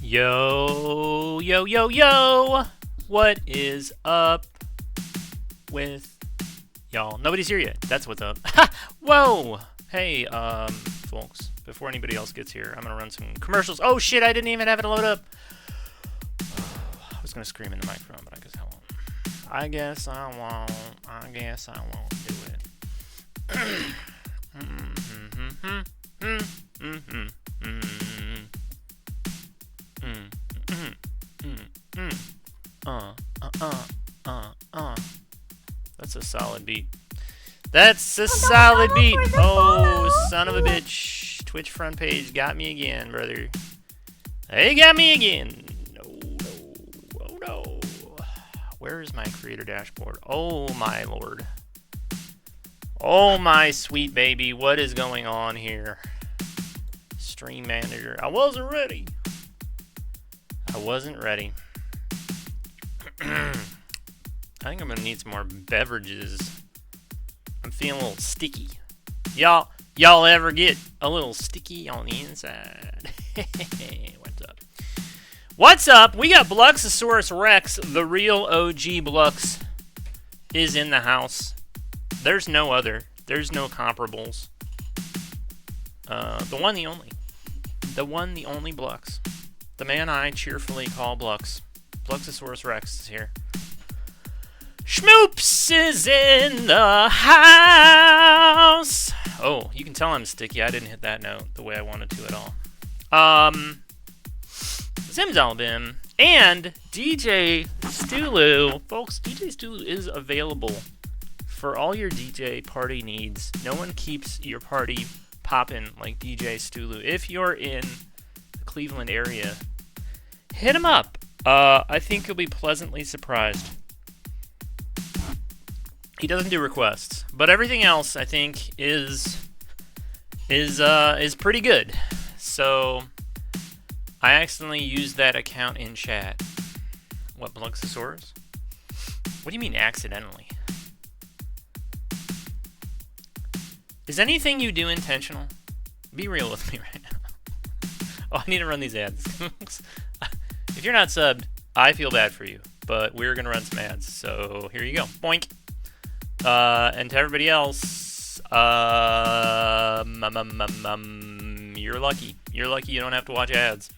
Yo, yo, yo, yo! What is up with y'all? Nobody's here yet. That's what's up. Whoa! Hey, folks, before anybody else gets here, I'm gonna run some commercials. Oh shit, I didn't even have it load up. I was gonna scream in the microphone, but I guess I won't. I guess I won't do it. That's a solid beat. That's a solid beat. Oh, son of a bitch. Twitch front page got me again, brother. They got me again. Oh no. Where is my creator dashboard? Oh my lord. Oh my sweet baby. What is going on here? Stream manager. I wasn't ready. I think I'm gonna need some more beverages. I'm feeling a little sticky. Y'all ever get a little sticky on the inside? What's up? We got Bluxosaurus Rex, the real OG Blux, is in the house. There's no other. There's no comparables. The one, the only. The one, the only Blux. The man I cheerfully call Blux. Bluxosaurus Rex is here. Schmoops is in the house. Oh, you can tell I'm sticky. I didn't hit that note the way I wanted to at all. Zimzalbim and DJ Stulu. Folks, DJ Stulu is available for all your DJ party needs. No one keeps your party popping like DJ Stulu. If you're in the Cleveland area, hit him up. I think you'll be pleasantly surprised. He doesn't do requests, but everything else I think is pretty good. So I accidentally used that account in chat. What, Bluxosaurus? What do you mean accidentally? Is anything you do intentional? Be real with me right now. Oh, I need to run these ads. If you're not subbed, I feel bad for you, but we're gonna run some ads. So here you go. Boink. And to everybody else, you're lucky. You're lucky you don't have to watch ads.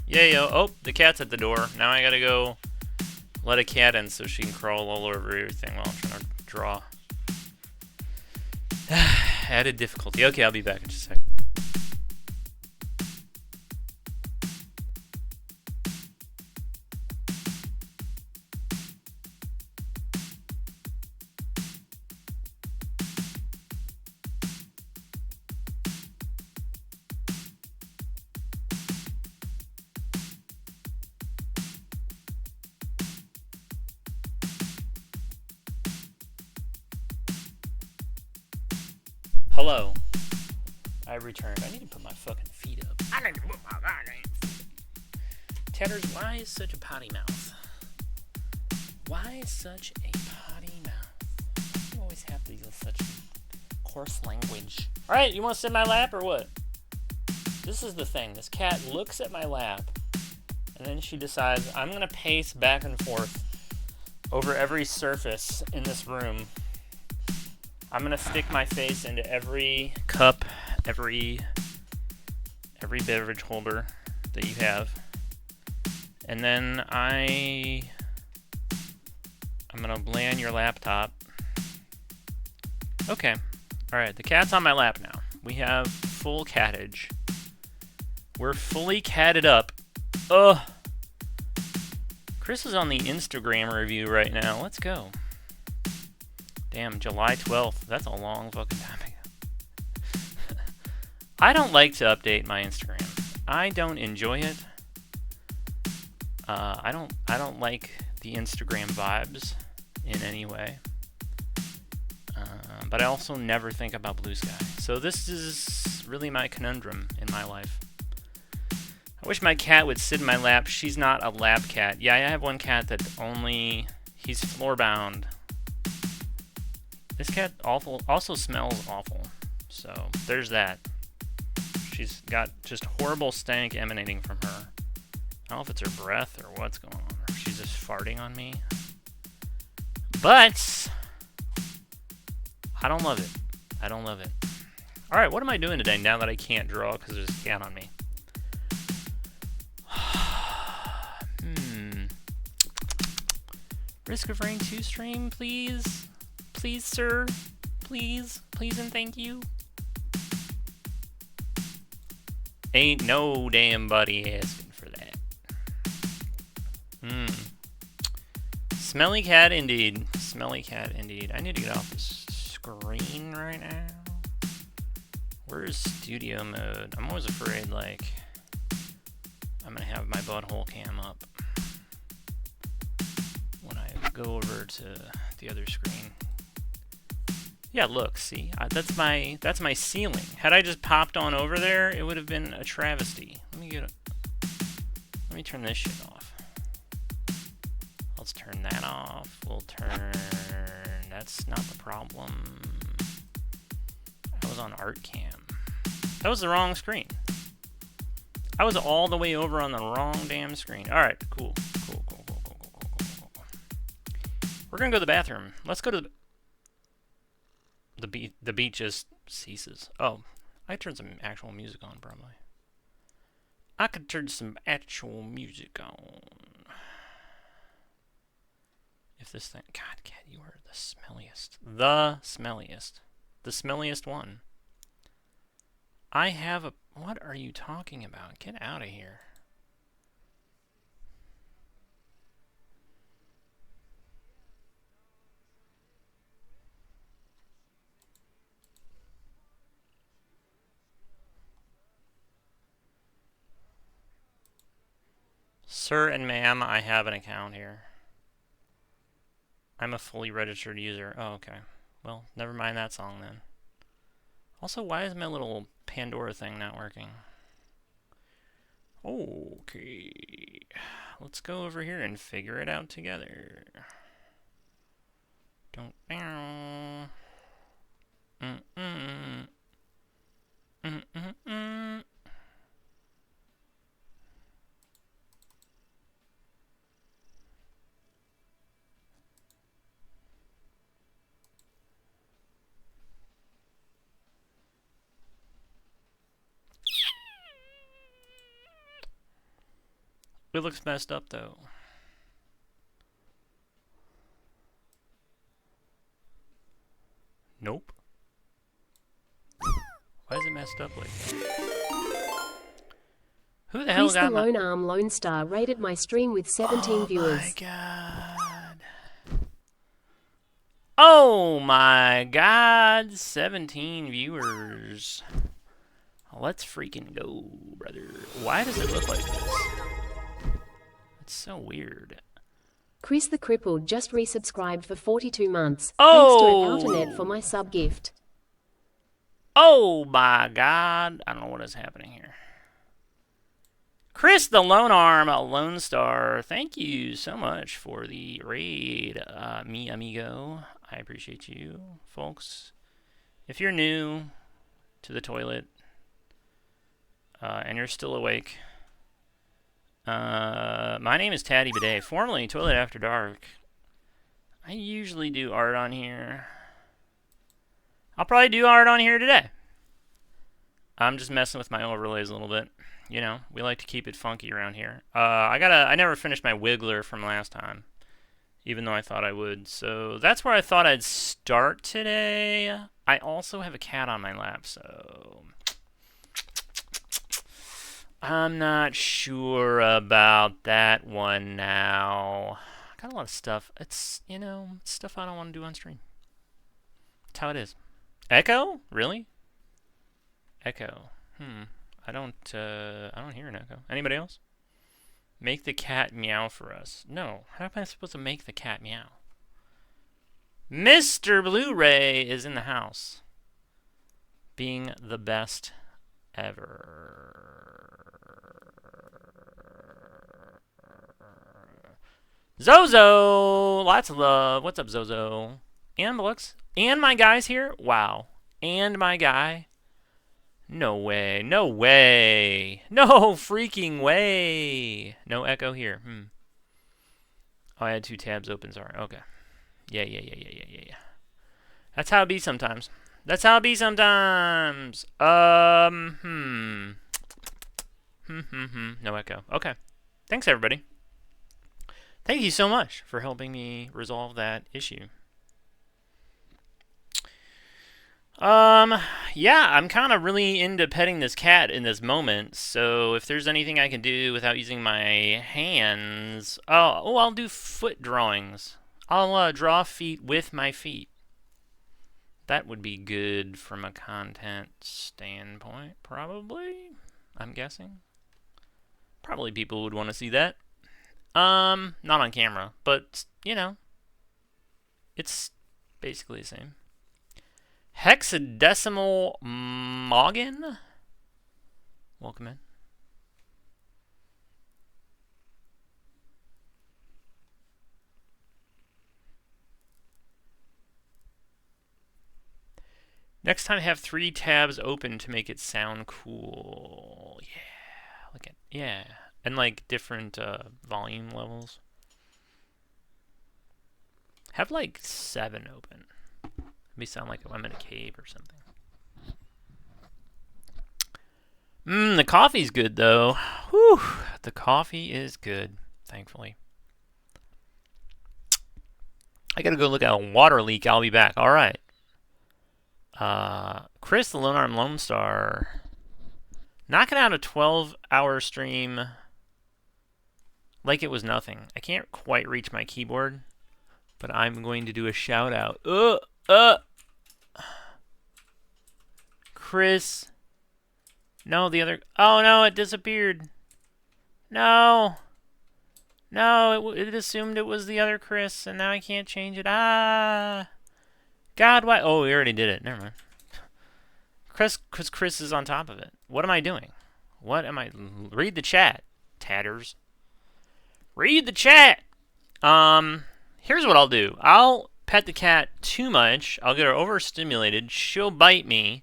Yayo. Oh, the cat's at the door. Now I gotta go let a cat in so she can crawl all over everything while I'm trying to draw. Added difficulty. Okay, I'll be back in just a second. Hello. I returned. I need to put my fucking feet up. I need to put my fucking feet up. Tatters, why is such a potty mouth? Why such a potty mouth? You always have to use such coarse language. Alright, you want to sit in my lap or what? This is the thing. This cat looks at my lap, and then she decides, I'm going to pace back and forth over every surface in this room. I'm gonna stick my face into every cup, every beverage holder that you have, and then I'm gonna lay on your laptop. Okay, all right. The cat's on my lap now. We have full cattage. We're fully catted up. Ugh. Chris is on the Instagram review right now. Let's go. Damn, July 12th. That's a long fucking time ago. I don't like to update my Instagram. I don't enjoy it. I don't like the Instagram vibes in any way. But I also never think about Blue Sky. So this is really my conundrum in my life. I wish my cat would sit in my lap. She's not a lap cat. Yeah, I have one cat that he's floor bound. This cat also smells awful, so there's that. She's got just horrible stank emanating from her. I don't know if it's her breath or what's going on, or if she's just farting on me. But I don't love it. I don't love it. All right, what am I doing today now that I can't draw because there's a cat on me? Risk of Rain 2 stream, please? Please, sir? Please? Please and thank you? Ain't no damn buddy asking for that. Smelly cat indeed. Smelly cat indeed. I need to get off the screen right now. Where's studio mode? I'm always afraid, like, I'm gonna have my butthole cam up when I go over to the other screen. Yeah, look, see, that's my ceiling. Had I just popped on over there, it would have been a travesty. Let me turn this shit off. Let's turn that off. We'll turn. That's not the problem. I was on art cam. That was the wrong screen. I was all the way over on the wrong damn screen. All right, cool. We're gonna go to the bathroom. Let's go to the beat. The beat just ceases. Oh, I turned some actual music on, probably. I could turn some actual music on. If this thing, God, cat, you are the smelliest. The smelliest. The smelliest one. I have a. What are you talking about? Get out of here. Sir and ma'am, I have an account here. I'm a fully registered user. Oh, okay. Well, never mind that song then. Also, why is my little Pandora thing not working? Okay. Let's go over here and figure it out together. Don't. It looks messed up though. Nope. Why is it messed up like that? Who the hell got the Lone Arm Lone Star rated my stream with 17 viewers. Oh my god. Oh my god. 17 viewers. Let's freaking go, brother. Why does it look like this? It's so weird. Chris the Crippled just resubscribed for 42 months. Oh! Thanks to Outernet for my sub gift. Oh my god. I don't know what is happening here. Chris the Lone Arm Lone Star, thank you so much for the raid, mi amigo. I appreciate you, folks. If you're new to the toilet, and you're still awake, my name is Taddy Bidet, formerly Toilet After Dark. I usually do art on here. I'll probably do art on here today. I'm just messing with my overlays a little bit. You know, we like to keep it funky around here. I never finished my Wiggler from last time, even though I thought I would. So that's where I thought I'd start today. I also have a cat on my lap, so I'm not sure about that one now. I got a lot of stuff. It's, you know, stuff I don't want to do on stream. That's how it is. Echo? Really? Echo. I don't hear an echo. Anybody else? Make the cat meow for us. No. How am I supposed to make the cat meow? Mr. Blu-ray is in the house. Being the best ever. Zozo! Lots of love. What's up, Zozo? And Lux. And my guy's here? Wow. And my guy. No way. No way. No freaking way. No echo here. Oh, I had two tabs open. Sorry. Okay. Yeah. That's how it be sometimes. That's how it be sometimes. No echo. Okay. Thanks, everybody. Thank you so much for helping me resolve that issue. Yeah, I'm kind of really into petting this cat in this moment, so if there's anything I can do without using my hands, I'll do foot drawings. I'll draw feet with my feet. That would be good from a content standpoint, probably. I'm guessing. Probably people would want to see that. Not on camera, but, you know, it's basically the same. Hexadecimal Moggin? Welcome in. Next time have 3 tabs open to make it sound cool. Yeah. Look at, yeah. And like different volume levels. Have like 7 open. Let me sound like I'm in a cave or something. The coffee's good though. Whew, the coffee is good, thankfully. I gotta go look at a water leak. I'll be back. All right. Chris, the Lone Arm Lone Star, knocking out a 12-hour stream like it was nothing. I can't quite reach my keyboard, but I'm going to do a shout out. Chris. No, the other. Oh no, it disappeared. No. No, it assumed it was the other Chris, and now I can't change it. Ah. God, why? Oh, we already did it. Never mind. Chris is on top of it. What am I doing? What am I? Read the chat, tatters. Read the chat. Here's what I'll do. I'll pet the cat too much. I'll get her overstimulated. She'll bite me,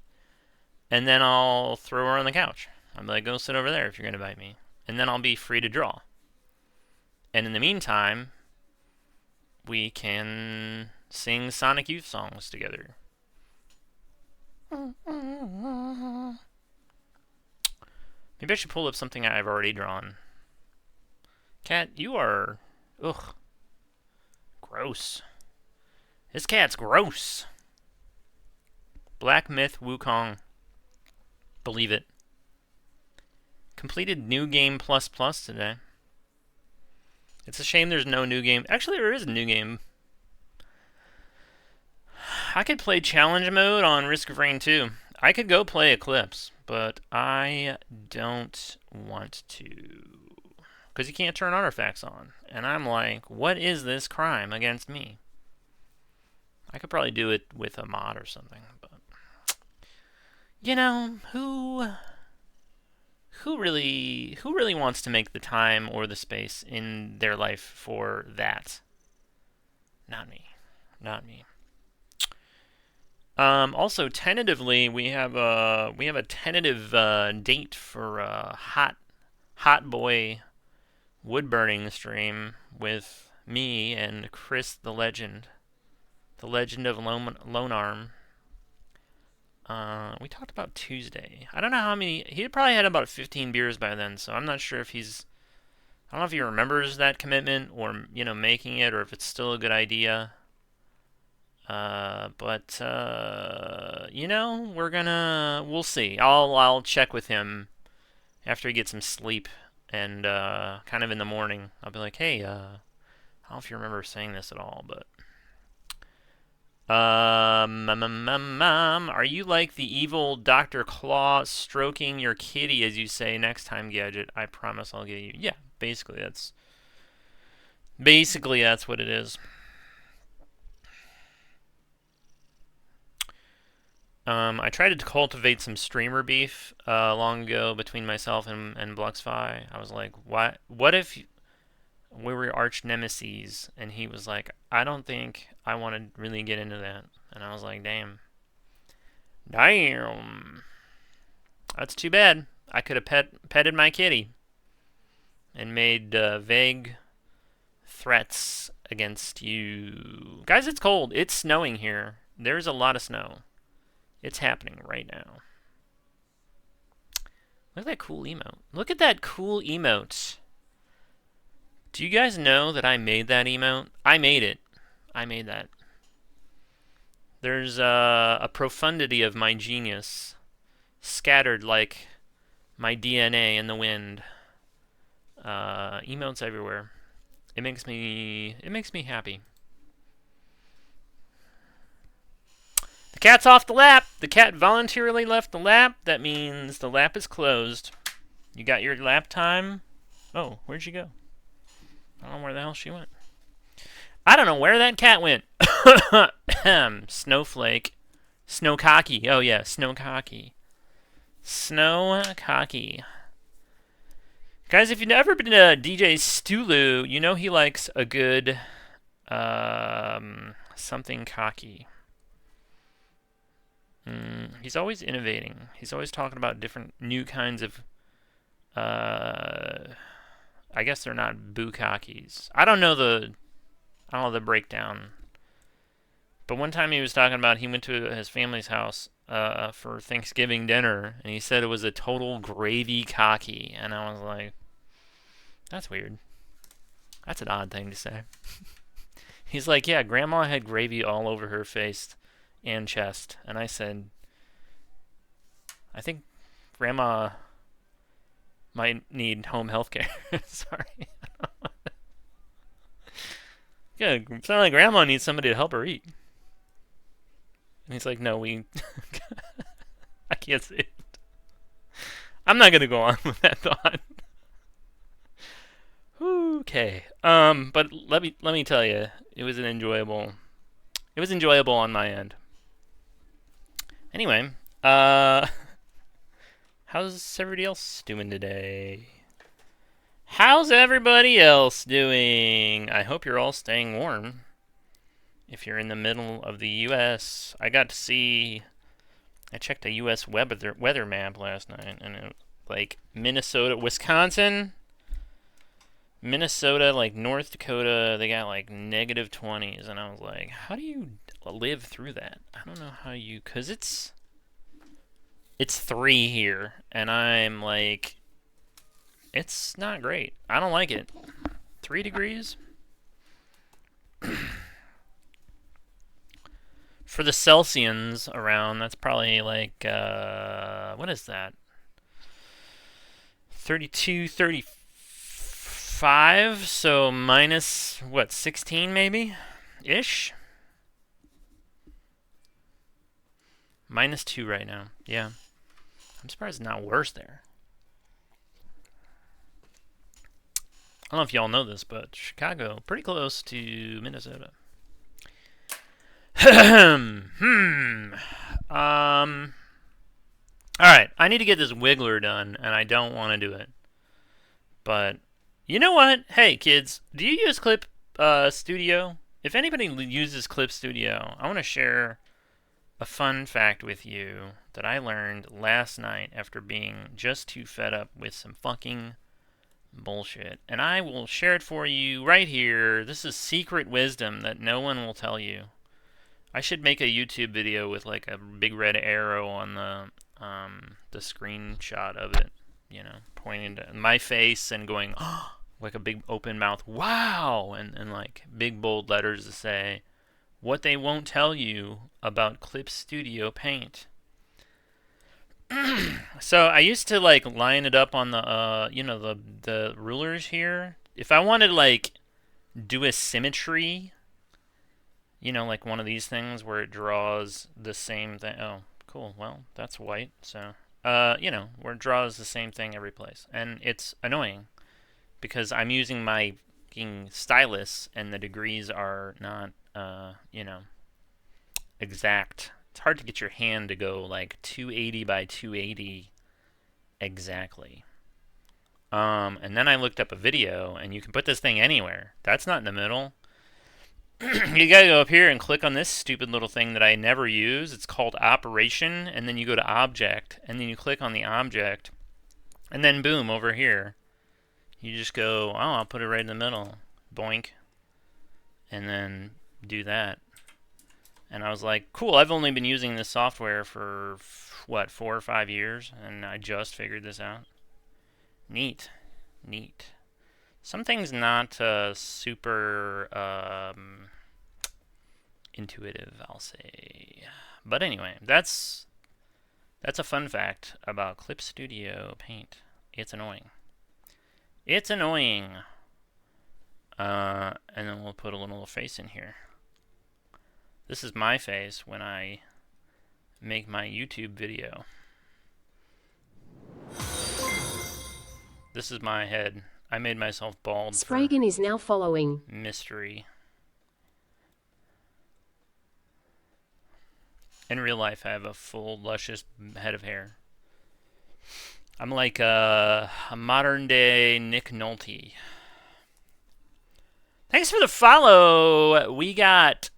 and then I'll throw her on the couch. I'm like, go sit over there if you're gonna bite me, and then I'll be free to draw. And in the meantime, we can sing Sonic Youth songs together. Maybe I should pull up something I've already drawn. Cat, you are... Ugh. Gross. This cat's gross. Black Myth Wukong. Believe it. Completed New Game Plus Plus today. It's a shame there's no new game. Actually, there is a new game. I could play challenge mode on Risk of Rain 2. I could go play Eclipse, but I don't want to. Because you can't turn artifacts on. And I'm like, what is this crime against me? I could probably do it with a mod or something, but... You know, who really wants to make the time or the space in their life for that? Not me. Not me. Also, tentatively, we have a tentative date for a hot boy wood burning stream with me and Chris the Legend of Lone Arm. We talked about Tuesday. I don't know how many. He probably had about 15 beers by then, so I'm not sure if he's. I don't know if he remembers that commitment or making it, or if it's still a good idea. But we'll see. I'll check with him after he gets some sleep and kind of in the morning. I'll be like, hey, I don't know if you remember saying this at all, but. Are you like the evil Dr. Claw stroking your kitty as you say next time, Gadget? I promise I'll get you. Yeah, basically that's what it is. I tried to cultivate some streamer beef long ago between myself and Bluxfy. I was like, what if we were arch nemesis? And he was like, I don't think I want to really get into that. And I was like, damn. That's too bad. I could have petted my kitty and made vague threats against you. Guys, it's cold. It's snowing here. There's a lot of snow. It's happening right now. Look at that cool emote. Look at that cool emote. Do you guys know that I made that emote? I made it. I made that. There's a profundity of my genius scattered like my DNA in the wind. Emotes everywhere. It makes me happy. The cat's off the lap. The cat voluntarily left the lap. That means the lap is closed. You got your lap time? Oh, where'd she go? I don't know where the hell she went. I don't know where that cat went. Snowflake. Snowcocky. Oh yeah, Snowcocky. Snowcocky. Guys, if you've never been to DJ Stulu, you know he likes a good something cocky. He's always innovating. He's always talking about different new kinds of I guess they're not bukkakis. I don't know the breakdown. But one time he was talking about he went to his family's house for Thanksgiving dinner, and he said it was a total gravy cocky, and I was like, that's weird. That's an odd thing to say. He's like, yeah, Grandma had gravy all over her face and chest, and I said, I think Grandma might need home health care. Sorry. Yeah, it sounds like Grandma needs somebody to help her eat. And he's like, no, I can't say it. I'm not going to go on with that thought. Okay. But let me tell you, it was enjoyable on my end. Anyway, how's everybody else doing today? How's everybody else doing? I hope you're all staying warm. If you're in the middle of the U.S., I checked a U.S. weather map last night, and it, like Minnesota, Wisconsin, Minnesota, like North Dakota, they got like negative 20s, and I was like, how do you live through that? I don't know how you, because it's 3 here, and I'm like, it's not great. I don't like it. 3 degrees? For the Celsians around, that's probably like, what is that? 32, 35, so minus, what, 16 maybe? Ish? Minus 2 right now, yeah. I'm surprised it's not worse there. I don't know if y'all know this, but Chicago, pretty close to Minnesota. Alright, I need to get this Wiggler done, and I don't want to do it. But, you know what? Hey, kids, do you use Clip Studio? If anybody uses Clip Studio, I want to share a fun fact with you that I learned last night after being just too fed up with some fucking bullshit. And I will share it for you right here. This is secret wisdom that no one will tell you. I should make a YouTube video with like a big red arrow on the screenshot of it, you know, pointing to my face and going, oh, like a big open mouth, wow, and like big bold letters to say what they won't tell you about Clip Studio Paint. So I used to like line it up on the you know, the rulers here. If I wanted to like do a symmetry, you know, like one of these things where it draws the same thing. Oh, cool. Well, that's white. So, you know, where it draws the same thing every place. And it's annoying because I'm using my stylus and the degrees are not, you know, exact. It's hard to get your hand to go like 280 by 280 exactly. And then I looked up a video, and you can put this thing anywhere. That's not in the middle. You gotta go up here and click on this stupid little thing that I never use. It's called Operation, and then you go to Object, and then you click on the object, and then boom, over here, you just go, oh, I'll put it right in the middle. Boink. And then do that. And I was like, cool, I've only been using this software for, what, 4 or 5 years, and I just figured this out. Neat. Neat. Some things not super intuitive, I'll say. But anyway, that's a fun fact about Clip Studio Paint. It's annoying. It's annoying. And then we'll put a little face in here. This is my face when I make my YouTube video. This is my head. I made myself bald. Spraggan is now following. Mystery. In real life, I have a full, luscious head of hair. I'm like a modern-day Nick Nolte. Thanks for the follow. We got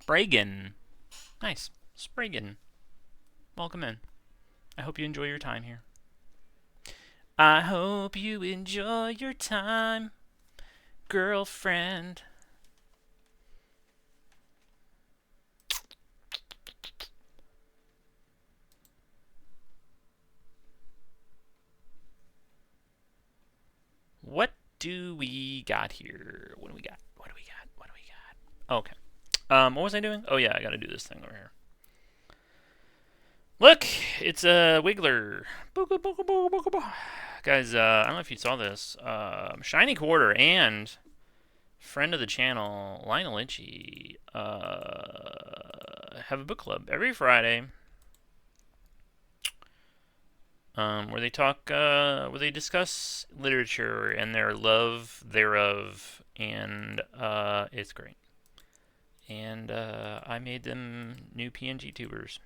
Spraggan. Nice. Spraggan. Welcome in. I hope you enjoy your time here. I hope you enjoy your time, girlfriend. What do we got here? What do we got? What do we got? What do we got? Okay. What was I doing? Oh yeah, I gotta do this thing over here. Look, it's a Wiggler. Guys, I don't know if you saw this. Shiny Quarter and friend of the channel, Lionel Itchy, have a book club every Friday. Where they talk, where they discuss literature and their love thereof, and it's great. And I made them new PNG tubers,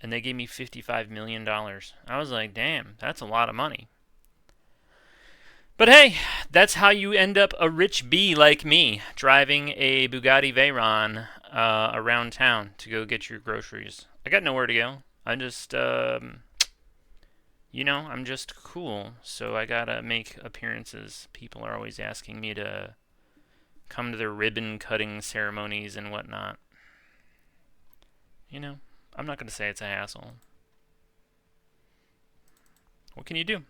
and they gave me $55 million. I was like, damn, that's a lot of money. But hey, that's how you end up a rich bee like me, driving a Bugatti Veyron around town to go get your groceries. I got nowhere to go. I just you know, I'm just cool, so I gotta make appearances. People are always asking me to come to their ribbon cutting ceremonies and whatnot. You know, I'm not gonna say it's a hassle. What can you do?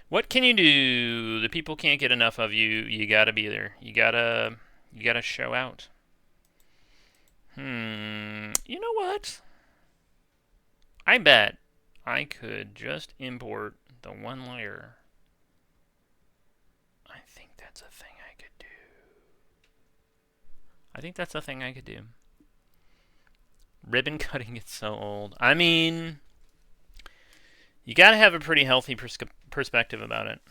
What can you do? The people can't get enough of you. You gotta be there. You gotta show out. You know what? I bet I could just import the one layer. I think that's a thing I could do. I think that's a thing I could do. Ribbon cutting is so old. I mean, you gotta have a pretty healthy perspective about it.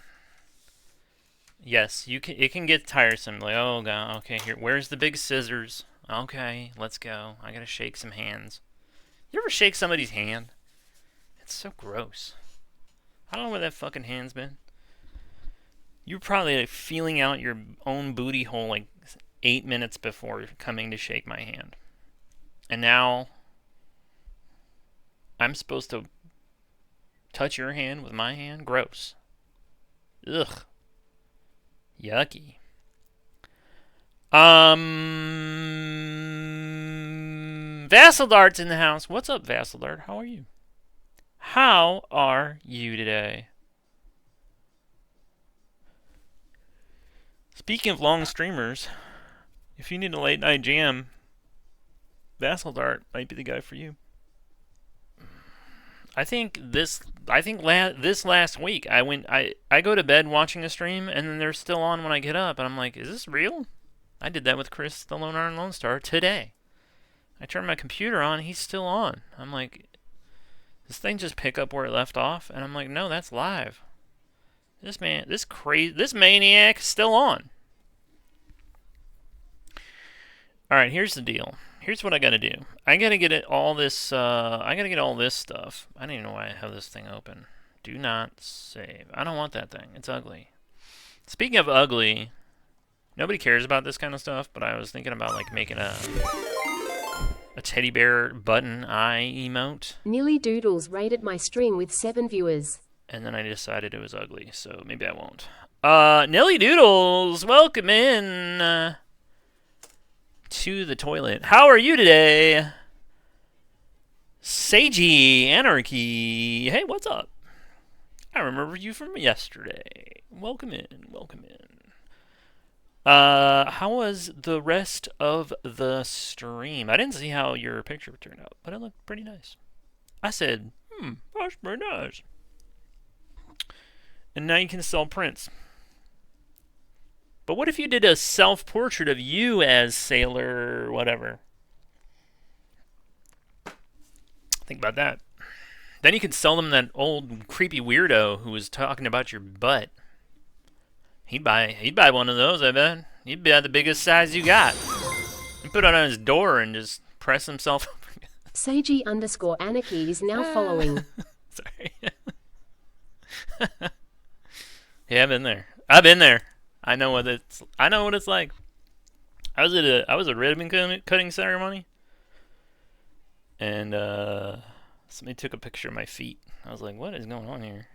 Yes, you can. It can get tiresome. Like, oh god, okay, here. Where's the big scissors? Okay, let's go. I gotta shake some hands. You ever shake somebody's hand? It's so gross. I don't know where that fucking hand's been. You're probably like feeling out your own booty hole like 8 minutes before coming to shake my hand. And now I'm supposed to touch your hand with my hand? Gross. Ugh. Yucky. Vassaldart's in the house. What's up, Vassaldart? How are you? How are you today? Speaking of long streamers, if you need a late night jam, Vassaldart might be the guy for you. I think this last week I go to bed watching a stream and then they're still on when I get up and I'm like, is this real? I did that with Chris the Lone Iron Lone Star today. I turned my computer on, he's still on. I'm like, this thing just pick up where it left off? And I'm like, no, that's live. This maniac is still on. Alright, here's the deal. Here's what I gotta do. I gotta get all this stuff. I don't even know why I have this thing open. Do not save. I don't want that thing. It's ugly. Speaking of ugly, Nobody cares about this kind of stuff, but I was thinking about like making a teddy bear button eye emote. Nilly Doodles rated my stream with 7 viewers. And then I decided it was ugly, so maybe I won't. Nilly Doodles, welcome in to the toilet. How are you today? Seiji Anarchy. Hey, what's up? I remember you from yesterday. Welcome in, welcome in. How was the rest of the stream? I didn't see how your picture turned out, but it looked pretty nice. I said, that's pretty nice. And now you can sell prints. But what if you did a self-portrait of you as Sailor whatever? Think about that. Then you could sell them that old creepy weirdo who was talking about your butt. He'd buy one of those, I bet. He'd buy the biggest size you got. And put it on his door and just press himself. Seiji_Anarchy is now following. Sorry. Yeah, I've been there. I've been there. I know what it's like. I was at a ribbon cutting ceremony, and somebody took a picture of my feet. I was like, "What is going on here,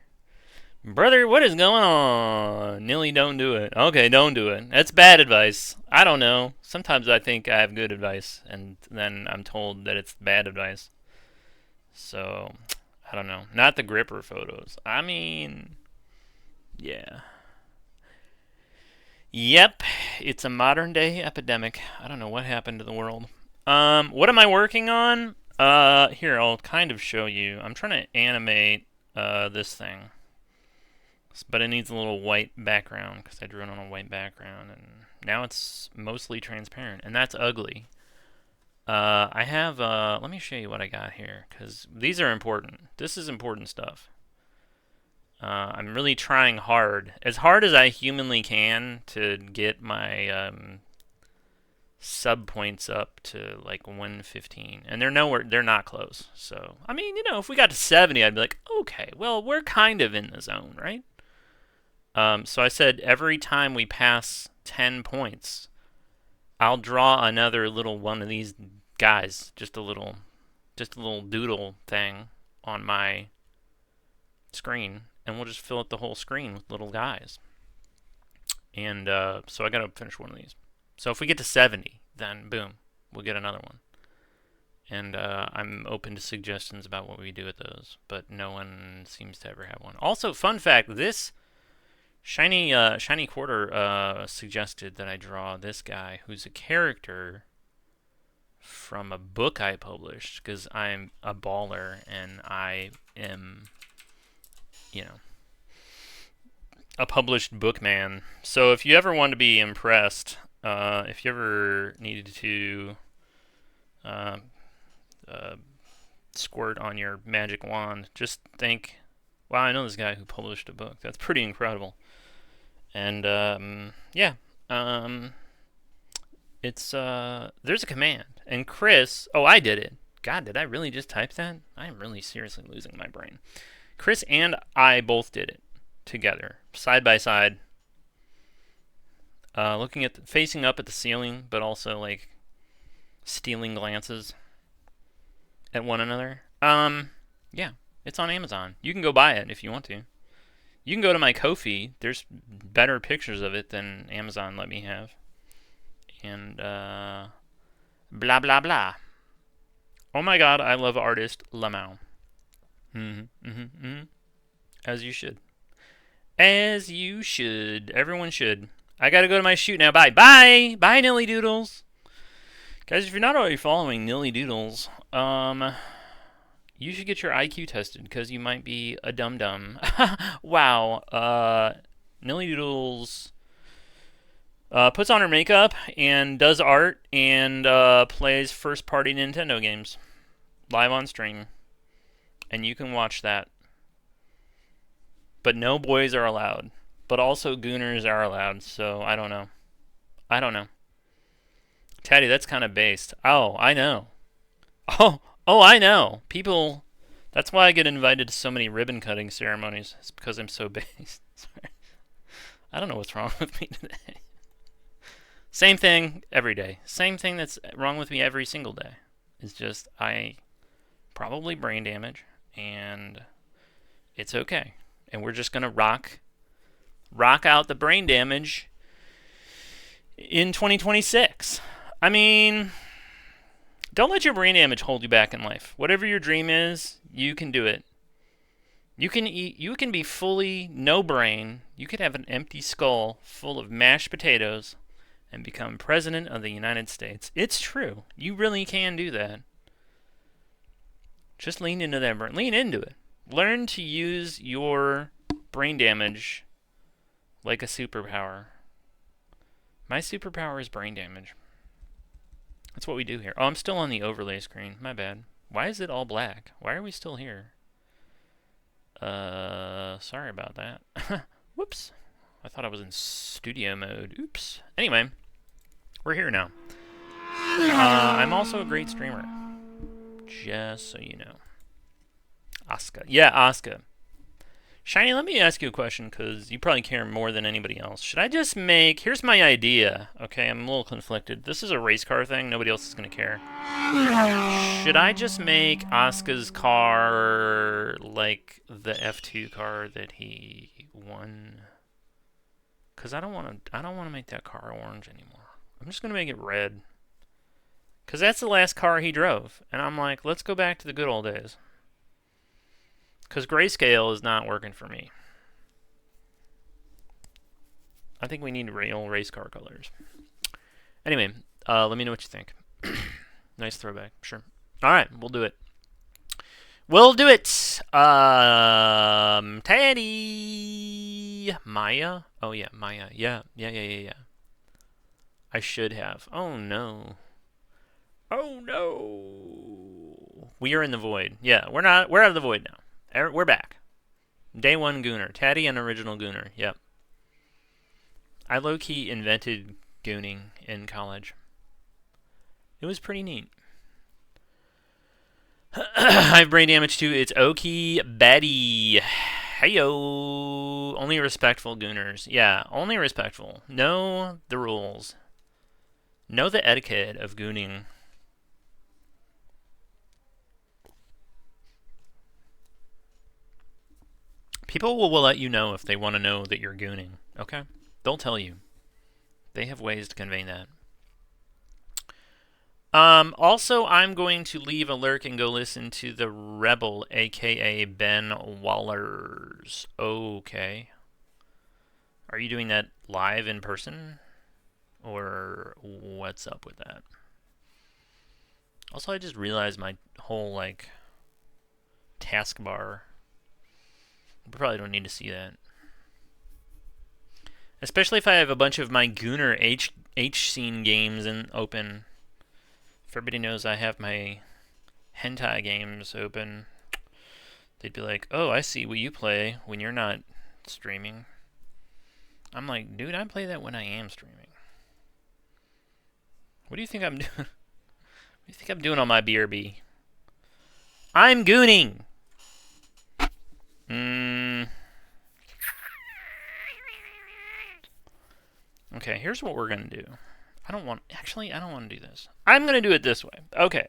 brother? What is going on?" Nilly, don't do it. Okay, don't do it. That's bad advice. I don't know. Sometimes I think I have good advice, and then I'm told that it's bad advice. So I don't know. Not the gripper photos. I mean. Yeah. Yep, it's a modern day epidemic. I don't know what happened to the world. What am I working on? Here, I'll kind of show you. I'm trying to animate this thing. But it needs a little white background because I drew it on a white background and now it's mostly transparent and that's ugly. I have let me show you what I got here because these are important. This is important stuff. I'm really trying hard as I humanly can to get my sub points up to like 115, and they're not close. So I mean, if we got to 70, I'd be like, okay, well, we're kind of in the zone, right? So I said every time we pass 10 points, I'll draw another little one of these guys, just a little doodle thing on my screen. And we'll just fill up the whole screen with little guys. And so I got to finish one of these. So if we get to 70, then boom, we'll get another one. And I'm open to suggestions about what we do with those. But no one seems to ever have one. Also, fun fact, this Shiny Quarter suggested that I draw this guy who's a character from a book I published. Because I'm a baller and I am... a published bookman. So if you ever want to be impressed, if you ever needed to squirt on your magic wand, just think, wow, I know this guy who published a book. That's pretty incredible. And it's there's a command. And Chris, I did it. God, did I really just type that? I am really seriously losing my brain. Chris and I both did it together, side by side, facing up at the ceiling, but also like stealing glances at one another. Yeah, it's on Amazon. You can go buy it if you want to. You can go to my Ko-fi. There's better pictures of it than Amazon let me have. And blah blah blah. Oh my God, I love artist Lamau. As you should. As you should. Everyone should. I gotta go to my shoot now. Bye. Bye! Bye, Nilly Doodles. Guys, if you're not already following Nilly Doodles, you should get your IQ tested, because you might be a dum-dum. Wow. Nilly Doodles puts on her makeup and does art and plays first-party Nintendo games live on stream. And you can watch that. But no boys are allowed. But also gooners are allowed, so I don't know. Teddy, that's kind of based. Oh, I know. Oh, I know. People, that's why I get invited to so many ribbon cutting ceremonies. It's because I'm so based. Sorry. I don't know what's wrong with me today. Same thing every day. Same thing that's wrong with me every single day. It's just I probably brain damage, and it's okay. And we're just gonna rock out the brain damage in 2026. I mean, don't let your brain damage hold you back in life. Whatever your dream is, you can do it. You can be fully no brain. You could have an empty skull full of mashed potatoes and become president of the United States. It's true. You really can do that. Just lean into that brain. Lean into it. Learn to use your brain damage like a superpower. My superpower is brain damage. That's what we do here. Oh, I'm still on the overlay screen. My bad. Why is it all black? Why are we still here? Sorry about that. Whoops. I thought I was in studio mode. Oops. Anyway, we're here now. I'm also a great streamer. Just so you know. Asuka. Yeah, Asuka. Shiny, let me ask you a question, because you probably care more than anybody else. Should I just make... Here's my idea. Okay, I'm a little conflicted. This is a race car thing. Nobody else is going to care. Should I just make Asuka's car like the F2 car that he won? Because I don't want to make that car orange anymore. I'm just going to make it red. Because that's the last car he drove. And I'm like, let's go back to the good old days. Because grayscale is not working for me. I think we need real race car colors. Anyway, let me know what you think. Nice throwback, sure. Alright, we'll do it. We'll do it! Teddy! Maya? Oh yeah, Maya. Yeah. I should have. Oh no. Oh no! We are in the void. Yeah, we're out of the void now. We're back. Day one Gooner. Taddy and original Gooner. Yep. I low-key invented gooning in college. It was pretty neat. I have brain damage too. It's Okie Betty. Heyo. Only respectful Gooners. Yeah, only respectful. Know the rules. Know the etiquette of gooning. People will let you know if they want to know that you're gooning, okay? They'll tell you. They have ways to convey that. Also, I'm going to leave a lurk and go listen to the Rebel, a.k.a. Ben Wallers. Okay. Are you doing that live in person? Or what's up with that? Also, I just realized my whole, taskbar. We probably don't need to see that. Especially if I have a bunch of my Gooner H-Scene games open. If everybody knows I have my hentai games open, they'd be like, oh, I see what you play when you're not streaming. I'm like, dude, I play that when I am streaming. What do you think I'm doing? What do you think I'm doing on my BRB? I'm gooning! Okay, here's what we're going to do. I don't want to do this. I'm going to do it this way. Okay.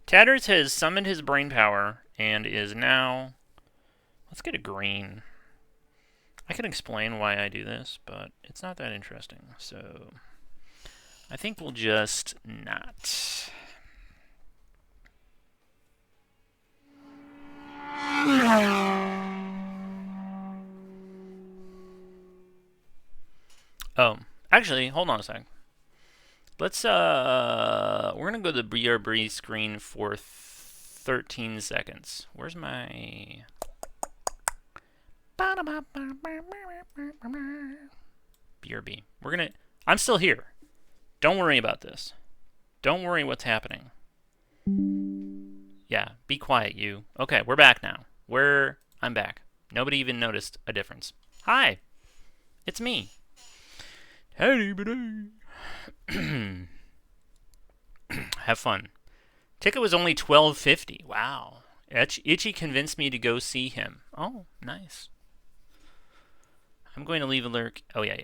Tatters has summoned his brain power and is now... Let's get a green. I can explain why I do this, but it's not that interesting. So, I think we'll just not. Oh, actually, hold on a sec. Let's, we're gonna go to the BRB screen for 13 seconds. Where's my... BRB. I'm still here. Don't worry about this. Don't worry what's happening. Yeah, be quiet, you. Okay, we're back now. I'm back. Nobody even noticed a difference. Hi! It's me. Hey, buddy. Have fun. Ticket was only $12.50. Wow. Itchy convinced me to go see him. Oh, nice. I'm going to leave a lurk. Oh, yeah.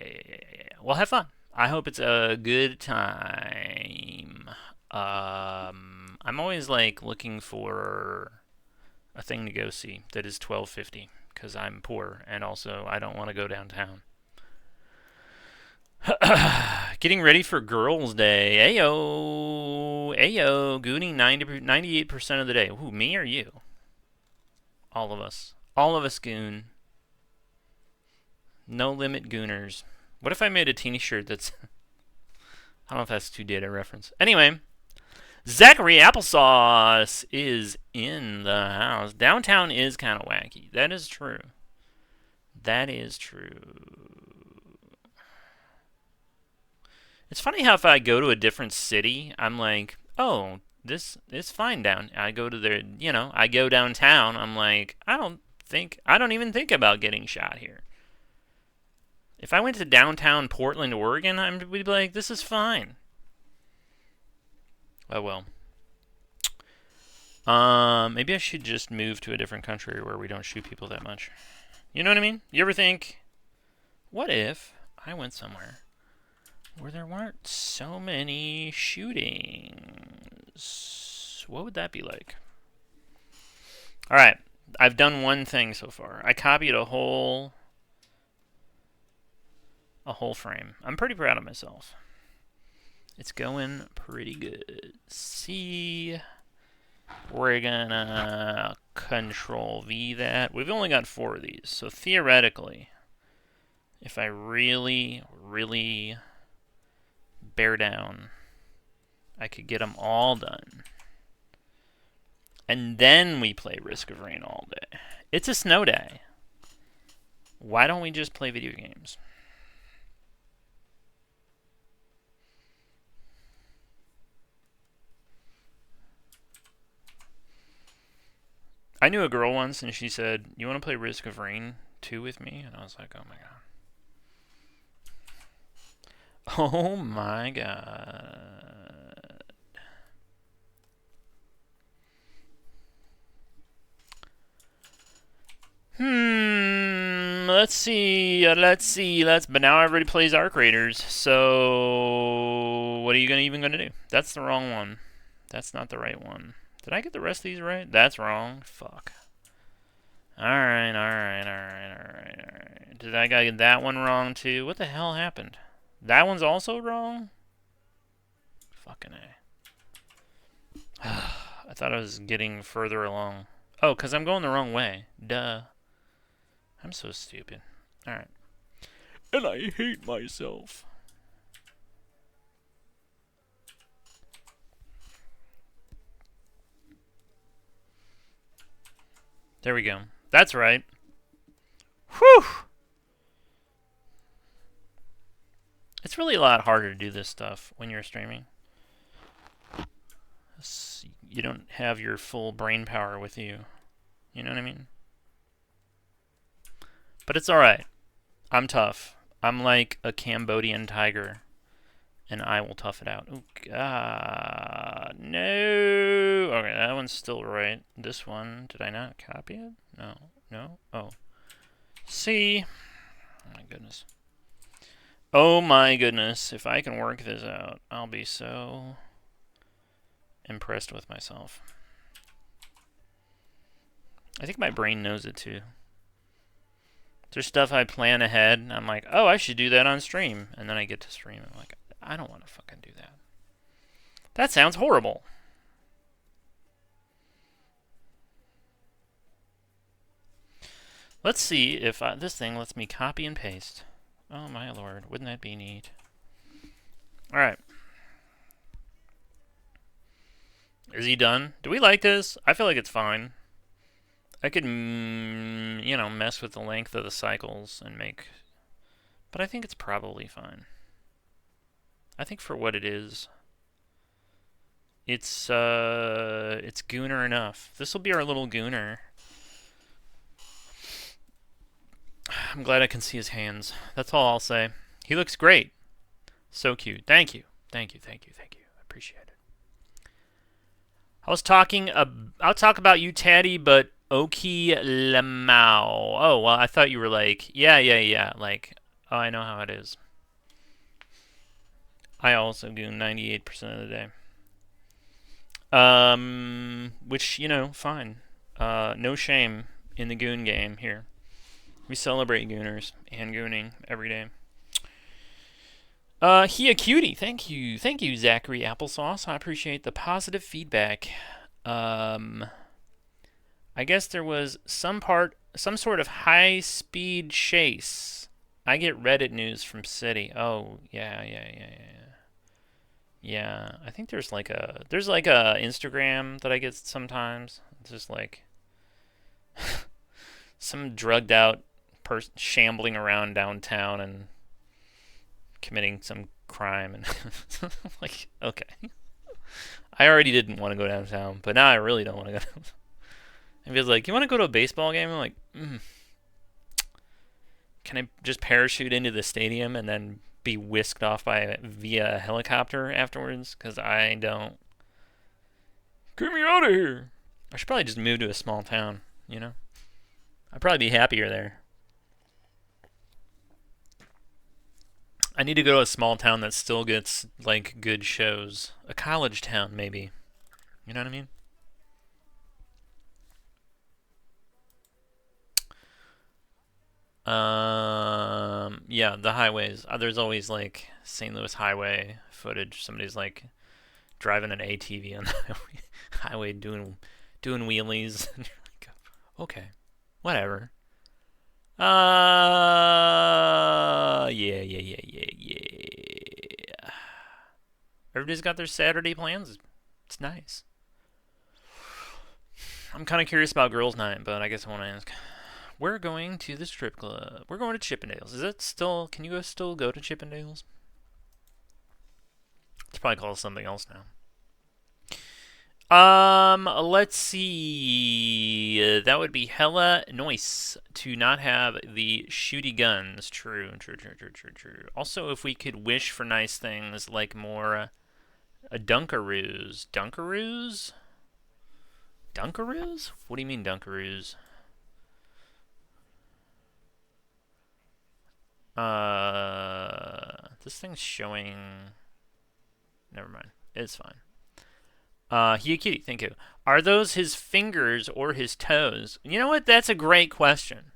Well, have fun. I hope it's a good time. I'm always like looking for a thing to go see that is $12.50 because I'm poor and also I don't want to go downtown. Getting ready for Girls' Day. Ayo, ayo, gooning 98% of the day. Ooh, me or you? All of us. All of us goon. No limit gooners. What if I made a t-shirt that's... I don't know if that's too data reference. Anyway, Zachary Applesauce is in the house. Downtown is kind of wacky. That is true. That is true. It's funny how if I go to a different city, I'm like, oh, this is fine down. I go to the, I go downtown. I'm like, I don't even think about getting shot here. If I went to downtown Portland, Oregon, we'd be like, this is fine. Oh well. Maybe I should just move to a different country where we don't shoot people that much. You know what I mean? You ever think, what if I went somewhere where there weren't so many shootings? What would that be like? Alright, I've done one thing so far. I copied a whole frame. I'm pretty proud of myself. It's going pretty good. See, we're gonna Control V that. We've only got 4 of these, so theoretically, if I really, really bear down, I could get them all done. And then we play Risk of Rain all day. It's a snow day. Why don't we just play video games? I knew a girl once, and she said, "You want to play Risk of Rain 2 with me?" And I was like, oh my god. Oh my god. Let's see. But now everybody plays Arc Raiders, so what are you even gonna do? That's the wrong one. That's not the right one. Did I get the rest of these right? That's wrong. Fuck. Alright. Did I get that one wrong too? What the hell happened? That one's also wrong? Fucking A. I thought I was getting further along. Oh, because I'm going the wrong way. Duh. I'm so stupid. Alright. And I hate myself. There we go. That's right. Whew! It's really a lot harder to do this stuff when you're streaming. You don't have your full brain power with you. You know what I mean? But it's alright. I'm tough. I'm like a Cambodian tiger. And I will tough it out. Oh, God. No. Okay, that one's still right. This one, did I not copy it? No? Oh. See? Oh, my goodness. Oh, my goodness. If I can work this out, I'll be so impressed with myself. I think my brain knows it, too. There's stuff I plan ahead, and I'm like, oh, I should do that on stream. And then I get to stream, and I'm like, I don't want to fucking do that. That sounds horrible. Let's see if this thing lets me copy and paste. Oh my lord, wouldn't that be neat? Alright. Is he done? Do we like this? I feel like it's fine. I could, mess with the length of the cycles and make... But I think it's probably fine. I think for what it is, it's gooner enough. This will be our little gooner. I'm glad I can see his hands. That's all I'll say. He looks great. So cute. Thank you. I appreciate it. I'll talk about you, Taddy, but Oki Lamau. Oh, well, I thought you were like, yeah. Like, oh, I know how it is. I also goon 98% of the day. Which, you know, fine. No shame in the goon game here. We celebrate gooners and gooning every day. He a cutie. Thank you, Zachary Applesauce. I appreciate the positive feedback. I guess there was some sort of high-speed chase. I get Reddit news from City. Oh, yeah. Yeah, I think there's like a Instagram that I get sometimes. It's just like some drugged out person shambling around downtown and committing some crime, and like, okay. I already didn't want to go downtown, but now I really don't want to go. And he's like, "You want to go to a baseball game?" I'm like, "Can I just parachute into the stadium and then be whisked off via helicopter afterwards? Because I don't. Get me out of here!" I should probably just move to a small town. You know, I'd probably be happier there. I need to go to a small town that still gets, like, good shows. A college town, maybe. You know what I mean? Yeah, the highways. There's always, like, St. Louis highway footage. Somebody's, like, driving an ATV on the highway doing wheelies. And you're like, okay, whatever. Yeah. Everybody's got their Saturday plans. It's nice. I'm kind of curious about girls' night, but I guess I want to ask. We're going to the strip club. We're going to Chippendales. Is that still? Can you still go to Chippendales? It's probably called something else now. Let's see. That would be hella nice to not have the shooty guns. True. Also, if we could wish for nice things like more Dunkaroos. Dunkaroos? What do you mean Dunkaroos? This thing's showing. Never mind. It's fine. Hiyakiri, thank you. Are those his fingers or his toes? You know what? That's a great question.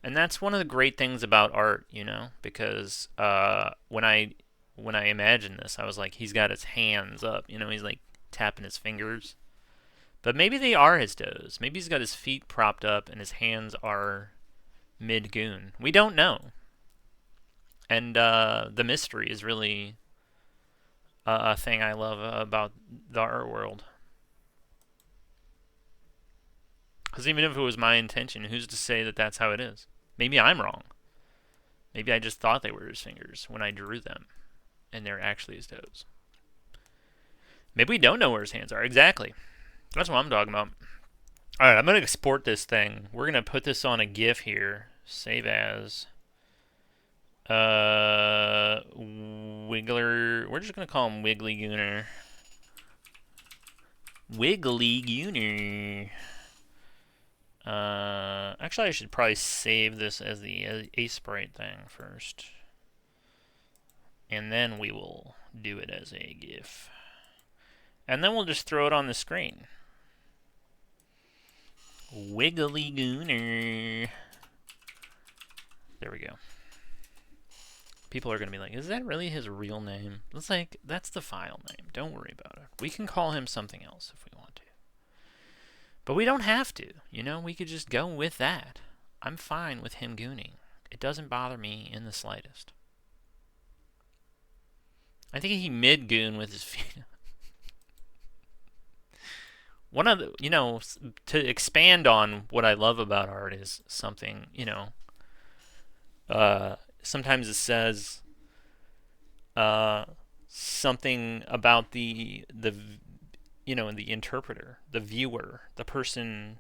And that's one of the great things about art, you know, because when I imagined this, I was like, he's got his hands up, you know, he's like tapping his fingers. But maybe they are his toes. Maybe he's got his feet propped up and his hands are mid-goon. We don't know. And the mystery is really a thing I love about the art world. Because even if it was my intention, who's to say that that's how it is? Maybe I'm wrong. Maybe I just thought they were his fingers when I drew them, and they're actually his toes. Maybe we don't know where his hands are. Exactly. That's what I'm talking about. Alright, I'm going to export this thing. We're going to put this on a GIF here. Save as. Wiggler. We're just going to call him Wiggly Gooner. Wiggly Gooner. Actually, I should probably save this as the Aseprite thing first. And then we will do it as a GIF. And then we'll just throw it on the screen. Wiggly Gooner. There we go. People are going to be like, is that really his real name? It's like, that's the file name. Don't worry about it. We can call him something else if we want to. But we don't have to. You know, we could just go with that. I'm fine with him gooning. It doesn't bother me in the slightest. I think he mid-goon with his feet. One of the, you know, to expand on what I love about art is something, you know, sometimes it says something about the you know, the interpreter, the viewer, the person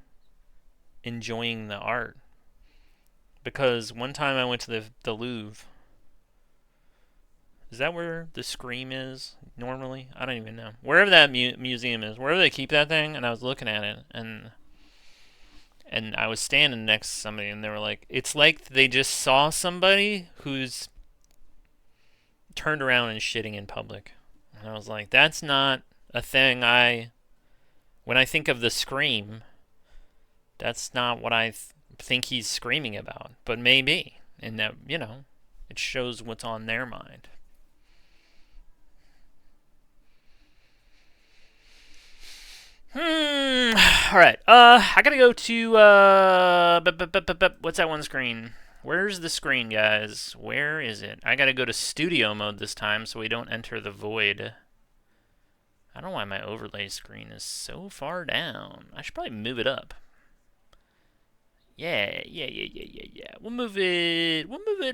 enjoying the art. Because one time I went to the Louvre. Is that where the Scream is normally? I don't even know. Wherever that museum is, wherever they keep that thing, and I was looking at it, and I was standing next to somebody, and they were like, it's like they just saw somebody who's turned around and shitting in public. And I was like, that's not a thing when I think of the Scream, that's not what I think he's screaming about. But maybe. And that, it shows what's on their mind. Alright. I gotta go to, what's that one screen? Where's the screen, guys? Where is it? I gotta go to studio mode this time so we don't enter the void. I don't know why my overlay screen is so far down. I should probably move it up. Yeah. We'll move it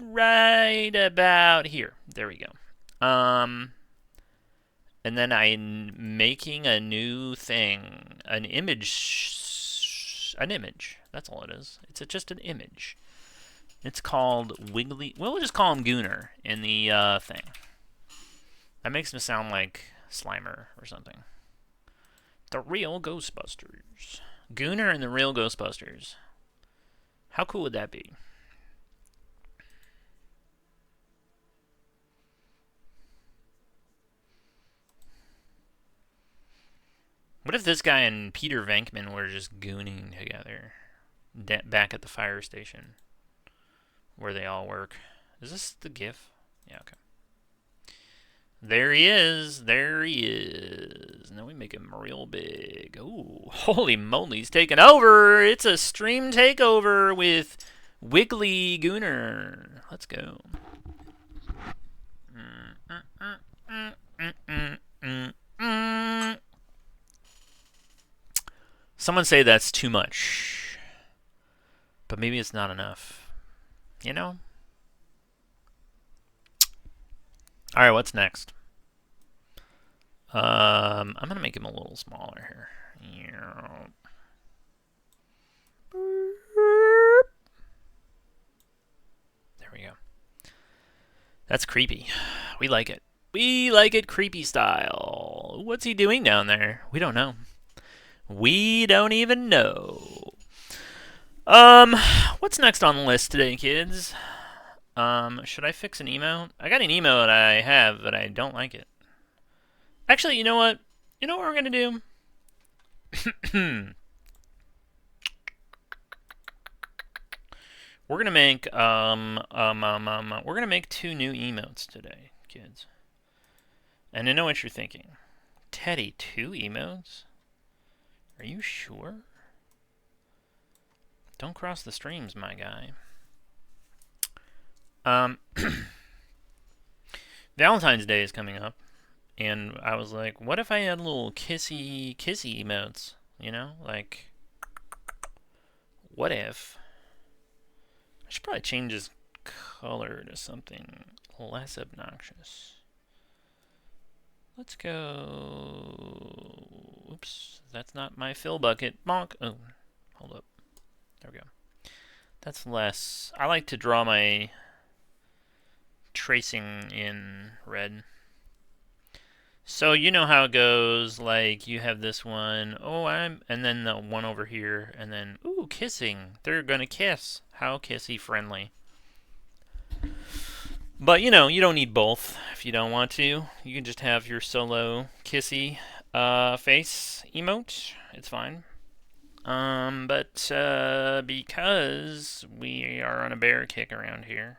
right about here. There we go. And then I'm making a new thing. An image. That's all it is. It's just an image. It's called Wiggly. We'll just call him Gooner in the thing. That makes him sound like Slimer or something. The Real Ghostbusters. Gooner and the Real Ghostbusters. How cool would that be? What if this guy and Peter Venkman were just gooning together back at the fire station where they all work? Is this the GIF? Yeah, okay. There he is. Now we make him real big. Ooh, holy moly, he's taking over. It's a stream takeover with Wiggly Gooner. Let's go. Someone say that's too much. But maybe it's not enough. Alright, what's next? I'm going to make him a little smaller here. There we go. That's creepy. We like it. We like it creepy style. What's he doing down there? We don't know. We don't even know. What's next on the list today, kids? Should I fix an emo? I got an emo that I have, but I don't like it. Actually, you know what? You know what we're gonna do? We're gonna make we're gonna make 2 new emotes today, kids. And I know what you're thinking. Teddy, 2 emotes? Are you sure? Don't cross the streams, my guy. Valentine's Day is coming up, and I was like, what if I had little kissy emotes? Like, what if? I should probably change his color to something less obnoxious. Let's go. Oops, that's not my fill bucket. Bonk. Oh, hold up. There we go. That's less. I like to draw my tracing in red. So you know how it goes. Like you have this one. Oh, and then the one over here, and then ooh, kissing. They're gonna kiss. How kissy friendly. But you don't need both if you don't want to. You can just have your solo kissy face emote. It's fine. But because we are on a bear kick around here,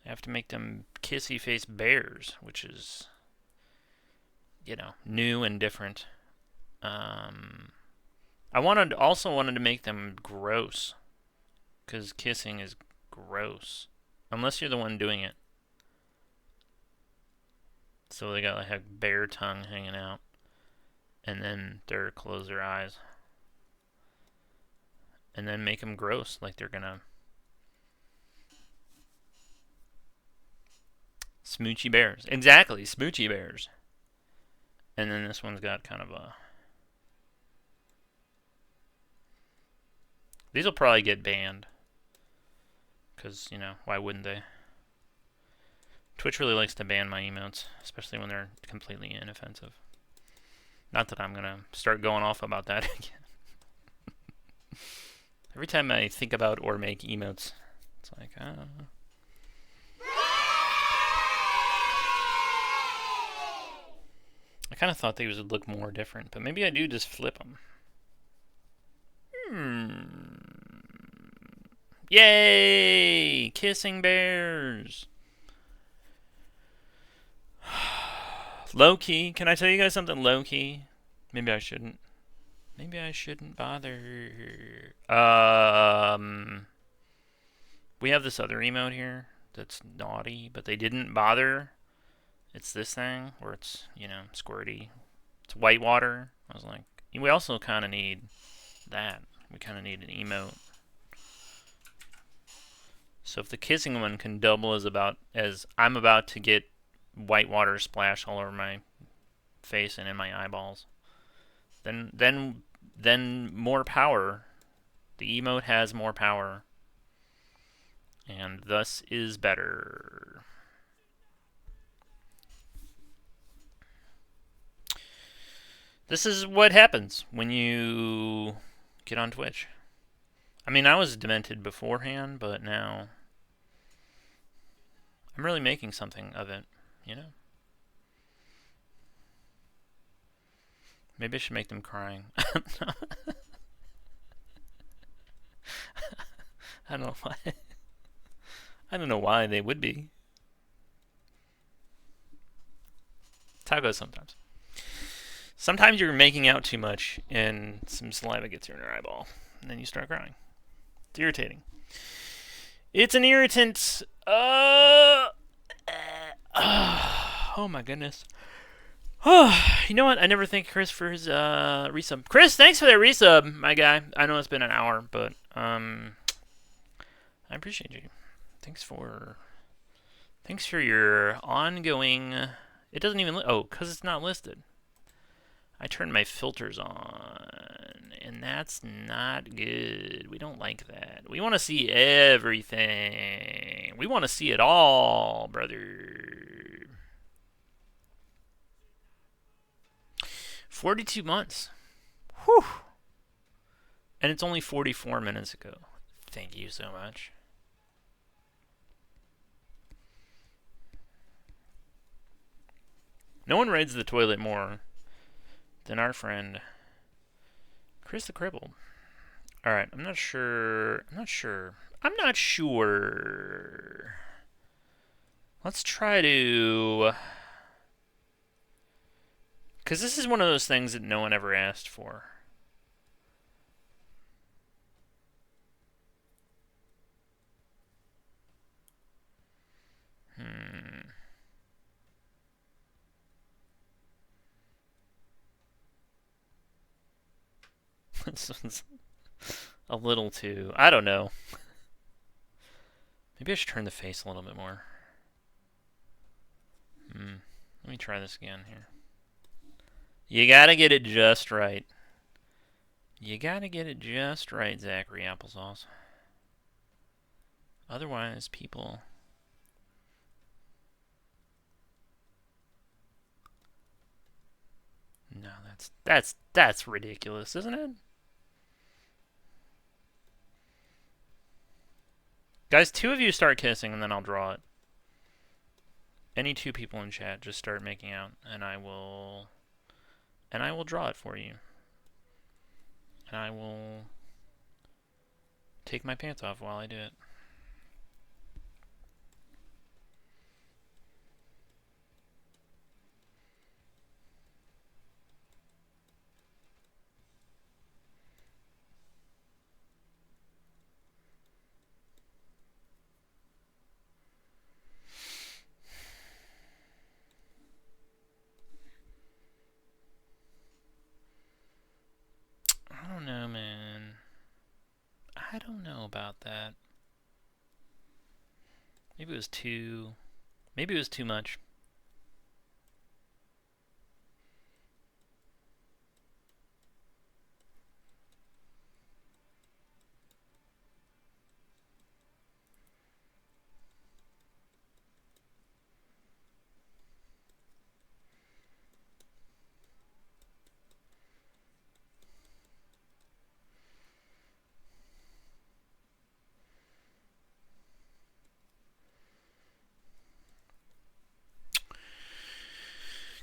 I have to make them kissy face bears, which is, new and different. I also wanted to make them gross, because kissing is gross. Unless you're the one doing it. So they got like a bear tongue hanging out. And then they're close their eyes. And then make them gross, like they're gonna... Smoochy bears. Exactly, smoochy bears. And then this one's got kind of a... These will probably get banned. Because, why wouldn't they? Twitch really likes to ban my emotes, especially when they're completely inoffensive. Not that I'm going to start going off about that again. Every time I think about or make emotes, it's like, I don't know. kind of thought they would look more different, but maybe I do just flip them. Yay! Kissing bears! Low-key. Can I tell you guys something low-key? Maybe I shouldn't. Maybe I shouldn't bother. We have this other emote here that's naughty, but they didn't bother. It's this thing where it's, squirty. It's white water. I was like, we also kind of need that. We kind of need an emote. So if the kissing one can double as I'm about to get white water splash all over my face and in my eyeballs, then more power. The emote has more power, and thus is better. This is what happens when you get on Twitch. I mean, I was demented beforehand, but now I'm really making something of it, Maybe I should make them crying. I don't know why. I don't know why they would be. That's how it goes sometimes. Sometimes you're making out too much and some saliva gets in your eyeball, and then you start crying. It's irritating. It's an irritant. Oh my goodness. You know what? I never thanked Chris for his resub. Chris, thanks for that resub, my guy. I know it's been an hour, but I appreciate you. Thanks for your ongoing. It doesn't even because it's not listed. I turned my filters on, and that's not good. We don't like that. We want to see everything. We want to see it all, brother. 42 months. Whew. And it's only 44 minutes ago. Thank you so much. No one rides the toilet more than our friend Chris the Crippled. Alright, I'm not sure. Let's try to... Because this is one of those things that no one ever asked for. This one's a little too... I don't know. Maybe I should turn the face a little bit more. Let me try this again here. You gotta get it just right. You gotta get it just right, Zachary Applesauce. Otherwise, people... No, that's ridiculous, isn't it? Guys, 2 of you start kissing and then I'll draw it. Any 2 people in chat just start making out and I will draw it for you. And I will take my pants off while I do it. I don't know, man. I don't know about that. Maybe it was too much.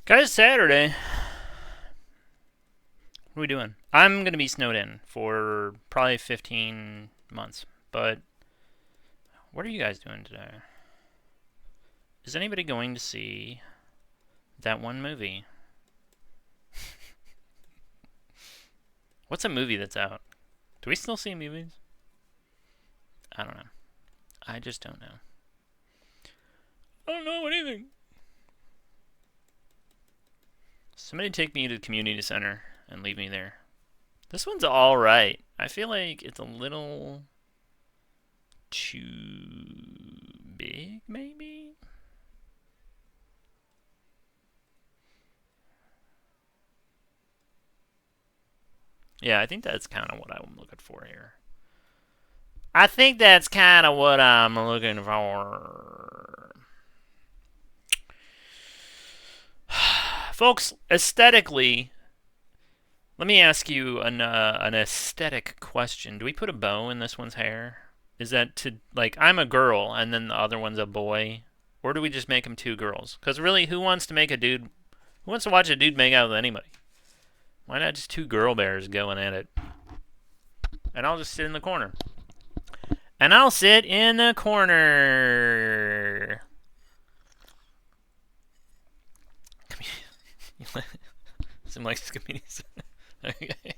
Guys, Saturday. What are we doing? I'm going to be snowed in for probably 15 months. But what are you guys doing today? Is anybody going to see that one movie? What's a movie that's out? Do we still see movies? I don't know. I just don't know. I don't know anything. Somebody take me to the community center and leave me there. This one's alright. I feel like it's a little too big, maybe? Yeah, I think that's kind of what I'm looking for here. I think that's kind of what I'm looking for. Folks, aesthetically, let me ask you an aesthetic question. Do we put a bow in this one's hair? Is that to, like, I'm a girl and then the other one's a boy? Or do we just make them two girls? Because really, who wants to watch a dude make out with anybody? Why not just two girl bears going at it? And I'll just sit in the corner. And I'll sit in the corner. Seem like comedians. Okay.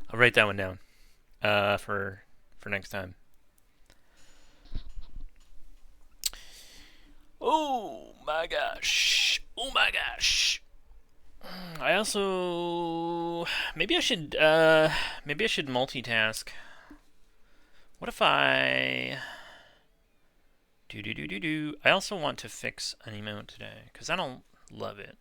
I'll write that one down for next time. Oh my gosh. Oh my gosh. I also maybe I should multitask. What if I I also want to fix an emote today because I don't love it.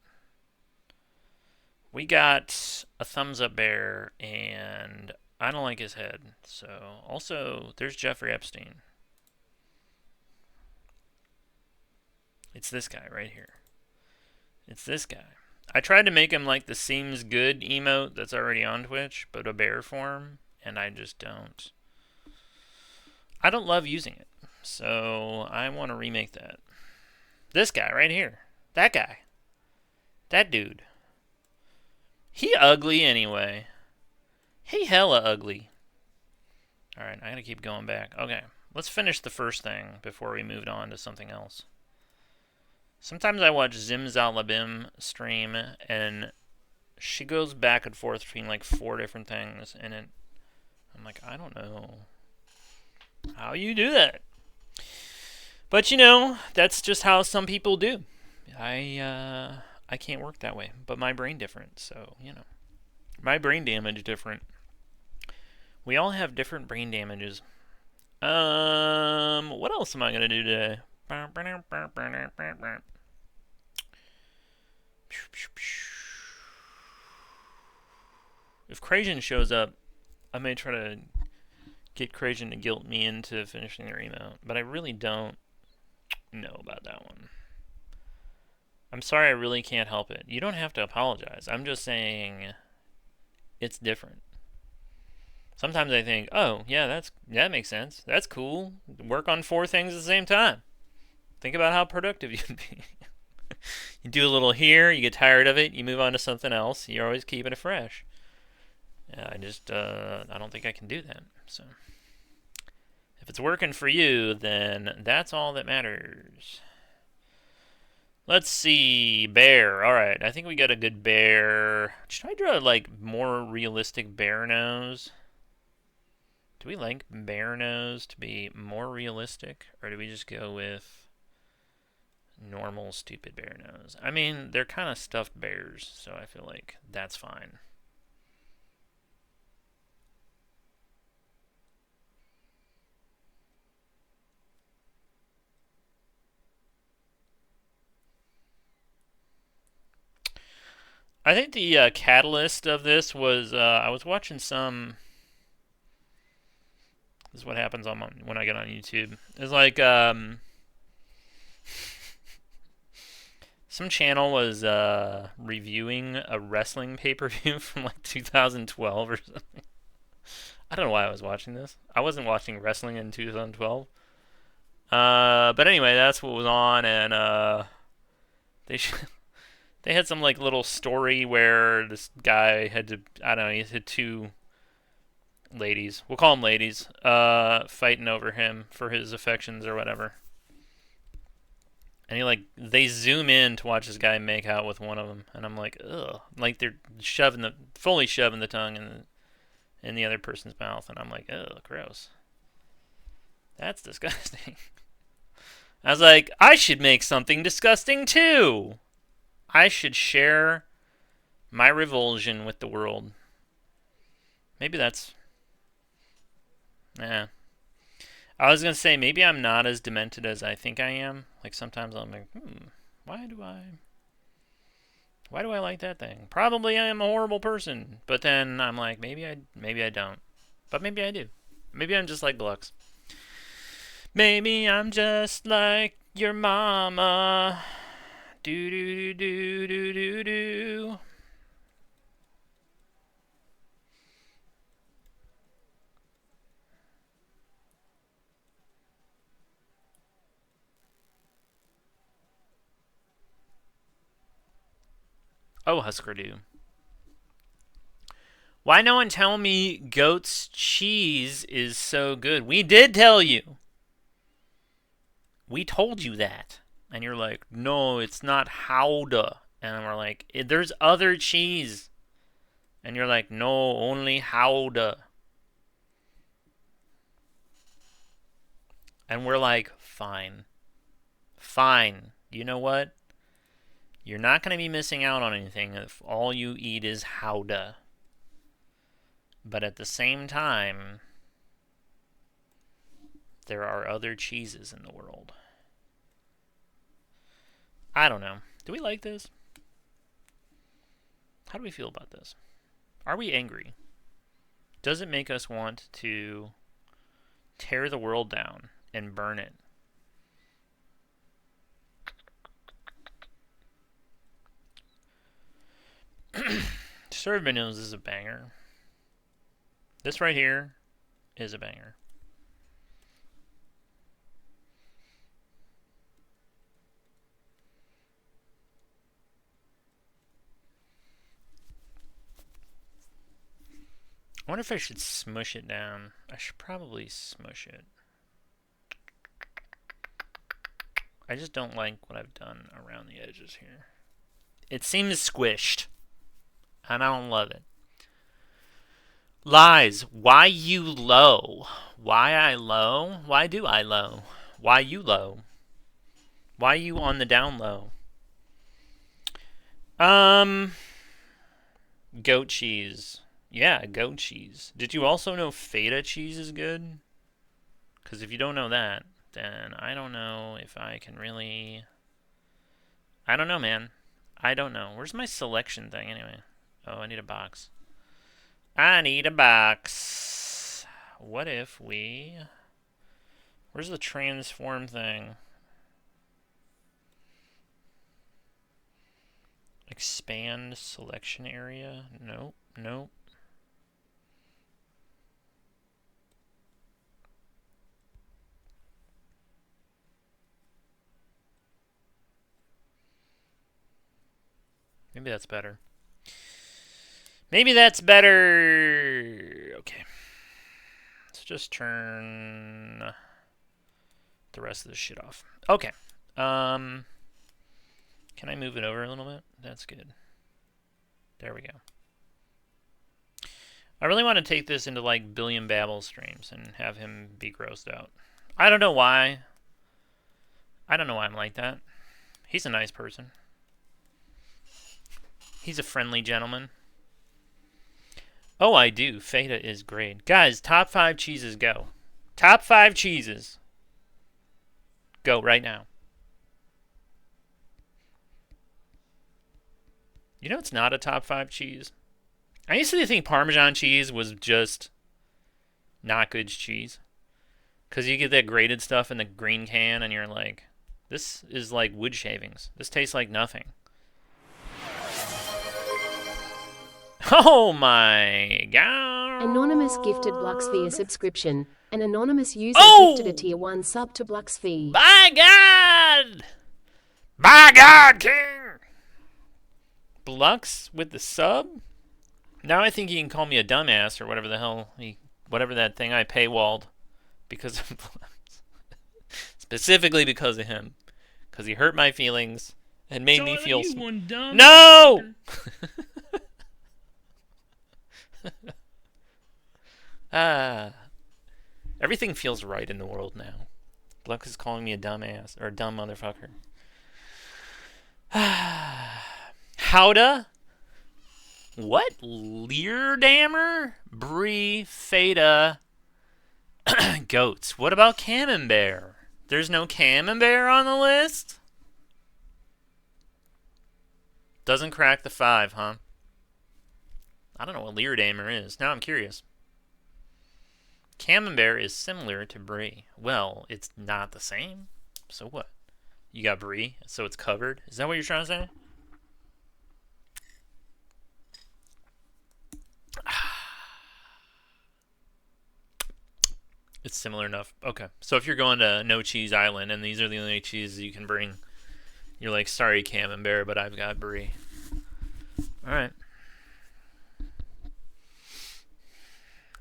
We got a thumbs up bear and I don't like his head. So also there's Jeffrey Epstein. It's this guy right here. It's this guy. I tried to make him like the seems good emote that's already on Twitch, but a bear form, and I just don't. I don't love using it, so I want to remake that. This guy right here. That guy. That dude. He ugly anyway. He hella ugly. Alright, I gotta keep going back. Okay, let's finish the first thing before we moved on to something else. Sometimes I watch Zimzalabim stream, and she goes back and forth between like 4 different things, and I'm like, I don't know how you do that. But you know, that's just how some people do. I can't work that way, but my brain different, so you know, my brain damage different. We all have different brain damages. What else am I gonna do today? If Krajan shows up, I may try to get Krajan to guilt me into finishing their email, but I really don't know about that one. I'm sorry, I really can't help it. You don't have to apologize. I'm just saying it's different. Sometimes I think, oh, yeah, that makes sense. That's cool. Work on 4 things at the same time. Think about how productive you'd be. You do a little here, you get tired of it, you move on to something else. You're always keeping it fresh. I don't think I can do that. So, if it's working for you, then that's all that matters. Let's see, bear. All right, I think we got a good bear. Should I draw like more realistic bear nose? Do we like bear nose to be more realistic, or do we just go with normal stupid bear nose? I mean, they're kind of stuffed bears, so I feel like that's fine. I think the catalyst of this was I was watching some. This is what happens when I get on YouTube. It's like some channel was reviewing a wrestling pay-per-view from like 2012 or something. I don't know why I was watching this. I wasn't watching wrestling in 2012. But anyway, that's what was on, and they They had some like little story where this guy had to, I don't know, he had two ladies, we'll call them ladies, fighting over him for his affections or whatever. And they zoom in to watch this guy make out with one of them, and I'm like, ugh, like they're fully shoving the tongue in the other person's mouth, and I'm like, ugh, gross. That's disgusting. I was like, I should make something disgusting too. I should share my revulsion with the world. Maybe that's... I was going to say, maybe I'm not as demented as I think I am. Like, sometimes I'm like, why do I like that thing? Probably I am a horrible person. But then I'm like, maybe I don't. But maybe I do. Maybe I'm just like Blux. Maybe I'm just like your mama. Do do do do do do. Oh, Husker Du. Why no one tell me goat's cheese is so good? We did tell you. We told you that. And you're like, no, it's not Gouda. And we're like, there's other cheese. And you're like, no, only Gouda. And we're like, fine. Fine. You know what? You're not going to be missing out on anything if all you eat is Gouda. But at the same time, there are other cheeses in the world. I don't know. Do we like this? How do we feel about this? Are we angry? Does it make us want to tear the world down and burn it? Serve News is a banger. This right here is a banger. I wonder if I should smush it down. I should probably smush it. I just don't like what I've done around the edges here. It seems squished. And I don't love it. Lies. Why you low? Why I low? Why do I low? Why you low? Why you on the down low? Goat cheese. Yeah, goat cheese. Did you also know feta cheese is good? Because if you don't know that, then I don't know if I can really... I don't know, man. I don't know. Where's my selection thing anyway? Oh, I need a box. I need a box. What if we... Where's the transform thing? Expand selection area? Nope, nope. Maybe that's better. Maybe that's better. Okay. Let's just turn the rest of this shit off. Okay. Can I move it over a little bit? That's good. There we go. I really want to take this into like Billion Babble streams and have him be grossed out. I don't know why. I don't know why I'm like that. He's a nice person. He's a friendly gentleman. Oh, I do. Feta is great. Guys, top 5 cheeses, go. Top 5 cheeses. Go right now. You know it's not a top 5 cheese? I used to think Parmesan cheese was just not good cheese. Because you get that grated stuff in the green can and you're like, this is like wood shavings. This tastes like nothing. Oh my god. Anonymous gifted Blux via subscription. An anonymous user gifted a tier 1 sub to Blux fee. By God! By God, King! Blux with the sub? Now I think he can call me a dumbass or whatever the hell whatever that thing I paywalled because of Blux. Specifically because of him. Because he hurt my feelings and made me feel No! Everything feels right in the world now. Blux is calling me a dumbass or a dumb motherfucker. Howda? What? Leerdammer? Bree, Feta, Goats. What about Camembert? There's no Camembert on the list? Doesn't crack the 5, huh? I don't know what Leerdammer is. Now I'm curious. Camembert is similar to Brie. Well, it's not the same. So what? You got Brie, so it's covered? Is that what you're trying to say? It's similar enough. Okay. So if you're going to No Cheese Island and these are the only cheeses you can bring, you're like, sorry, Camembert, but I've got Brie. Alright.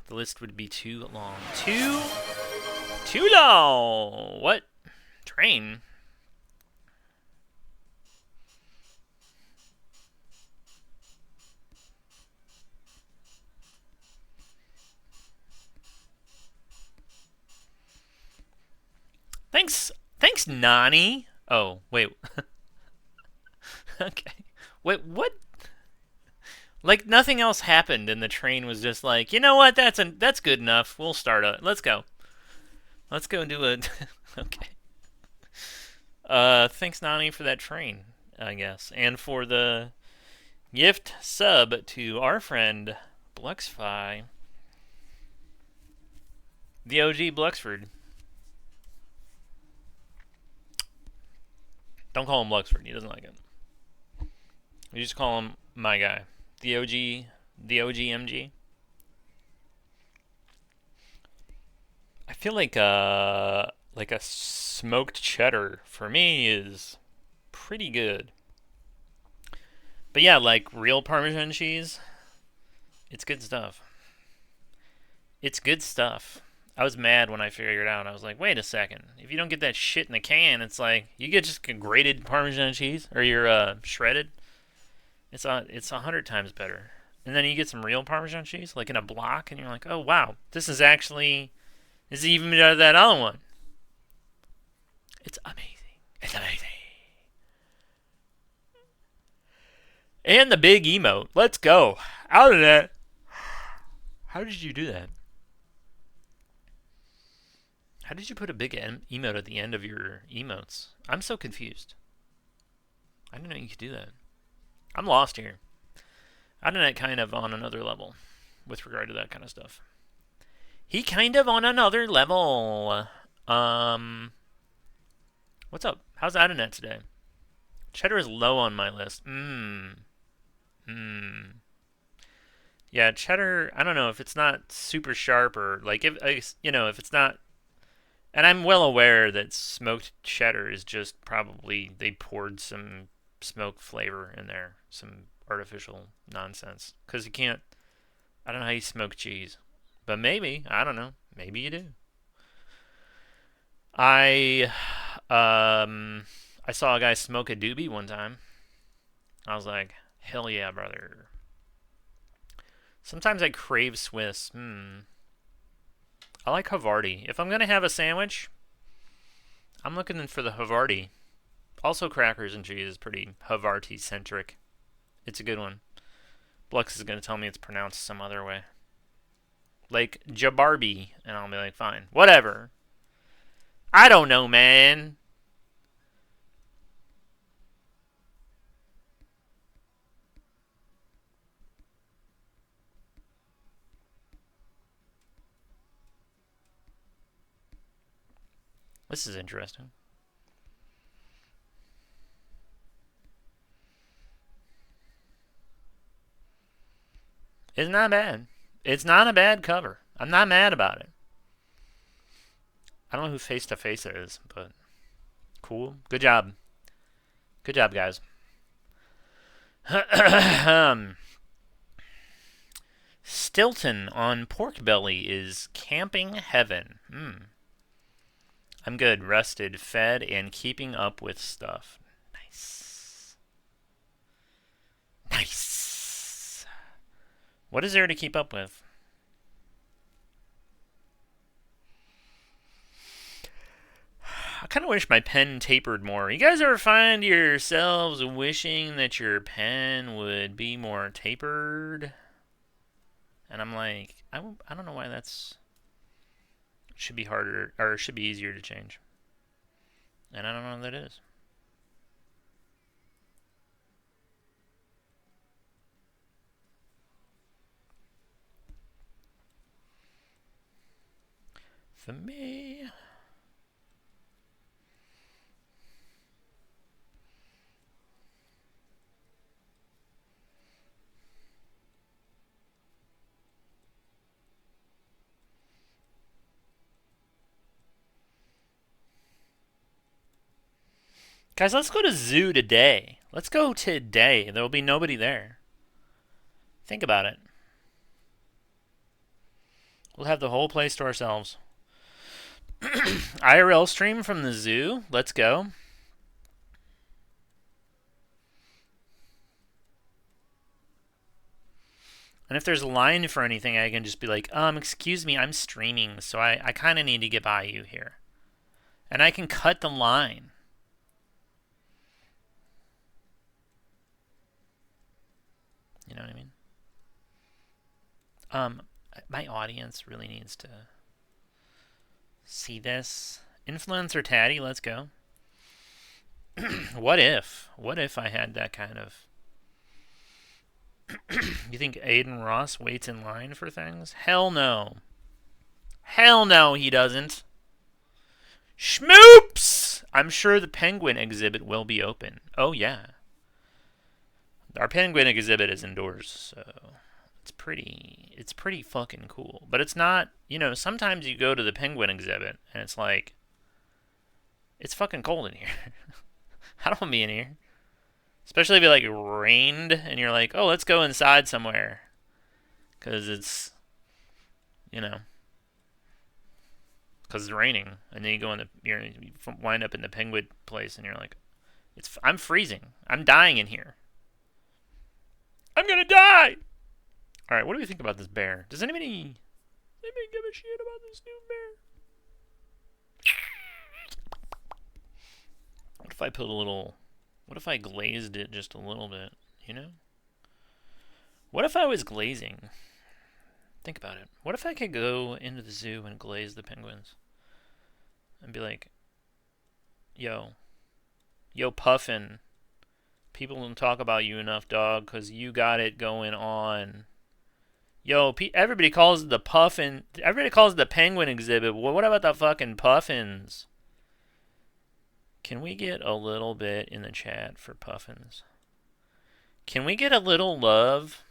The list would be too long. Too long! What? Train? Thanks, Nani. Oh, wait. Okay. Wait, what? Like nothing else happened, and the train was just like, you know what? That's good enough. We'll start it. Let's go. Let's go and do a. Okay. Thanks, Nani, for that train, I guess, and for the gift sub to our friend Bluxfy, the OG Bluxford. Don't call him Bluxford. He doesn't like it. You just call him my guy. The OG MG. I feel like a smoked cheddar for me is pretty good. But yeah, like real Parmesan cheese, it's good stuff. It's good stuff. I was mad when I figured it out. I was like, wait a second. If you don't get that shit in the can, it's like you get just grated Parmesan cheese or your shredded. It's 100 times better. And then you get some real Parmesan cheese, like in a block, and you're like, oh wow, this is even better than that other one. It's amazing. It's amazing. And the big emote. Let's go. Out of that. How did you do that? How did you put a big emote at the end of your emotes? I'm so confused. I didn't know you could do that. I'm lost here. Internet kind of on another level with regard to that kind of stuff. He kind of on another level. What's up? How's the internet today? Cheddar is low on my list. Yeah, cheddar, I don't know if it's not super sharp or like if it's not. And I'm well aware that smoked cheddar is just probably they poured some smoked flavor in there, some artificial nonsense. Because you can't, I don't know how you smoke cheese. But maybe, I don't know, maybe you do. I saw a guy smoke a doobie one time. I was like, hell yeah, brother. Sometimes I crave Swiss. I like Havarti. If I'm going to have a sandwich, I'm looking for the Havarti. Also, crackers and cheese is pretty Havarti-centric. It's a good one. Blux is going to tell me it's pronounced some other way. Like Jabarbi. And I'll be like, fine. Whatever. I don't know, man. This is interesting. It's not bad. It's not a bad cover. I'm not mad about it. I don't know who Face to Face is, but cool. Good job. Good job, guys. Stilton on Pork Belly is camping heaven. I'm good, rested, fed, and keeping up with stuff. Nice. Nice. What is there to keep up with? I kind of wish my pen tapered more. You guys ever find yourselves wishing that your pen would be more tapered? And I'm like, I don't know why that's should be harder or should be easier to change. And I don't know what that is. For me. Guys, let's go to zoo today. Let's go today. There will be nobody there. Think about it. We'll have the whole place to ourselves. IRL stream from the zoo. Let's go. And if there's a line for anything, I can just be like, excuse me, I'm streaming, so I kind of need to get by you here. And I can cut the line. You know what I mean? My audience really needs to see this. Influencer Tatty, let's go. What if I had that kind of... You think Aiden Ross waits in line for things? Hell no. Hell no, he doesn't. Schmoops! I'm sure the penguin exhibit will be open. Oh, yeah. Our penguin exhibit is indoors, so it's pretty fucking cool. But it's not, sometimes you go to the penguin exhibit and it's like, it's fucking cold in here. I don't want to be in here. Especially if it like rained and you're like, oh, let's go inside somewhere. Because it's, because it's raining. And then you go you wind up in the penguin place and you're like, I'm freezing. I'm dying in here. I'm gonna die! Alright, what do we think about this bear? Does anybody give a shit about this new bear? What if I put what if I glazed it just a little bit, What if I was glazing? Think about it. What if I could go into the zoo and glaze the penguins? And be like, yo, Puffin. People don't talk about you enough, dog, because you got it going on. Yo, everybody calls it the Puffin. Everybody calls it the penguin exhibit. Well, what about the fucking puffins? Can we get a little bit in the chat for puffins? Can we get a little love?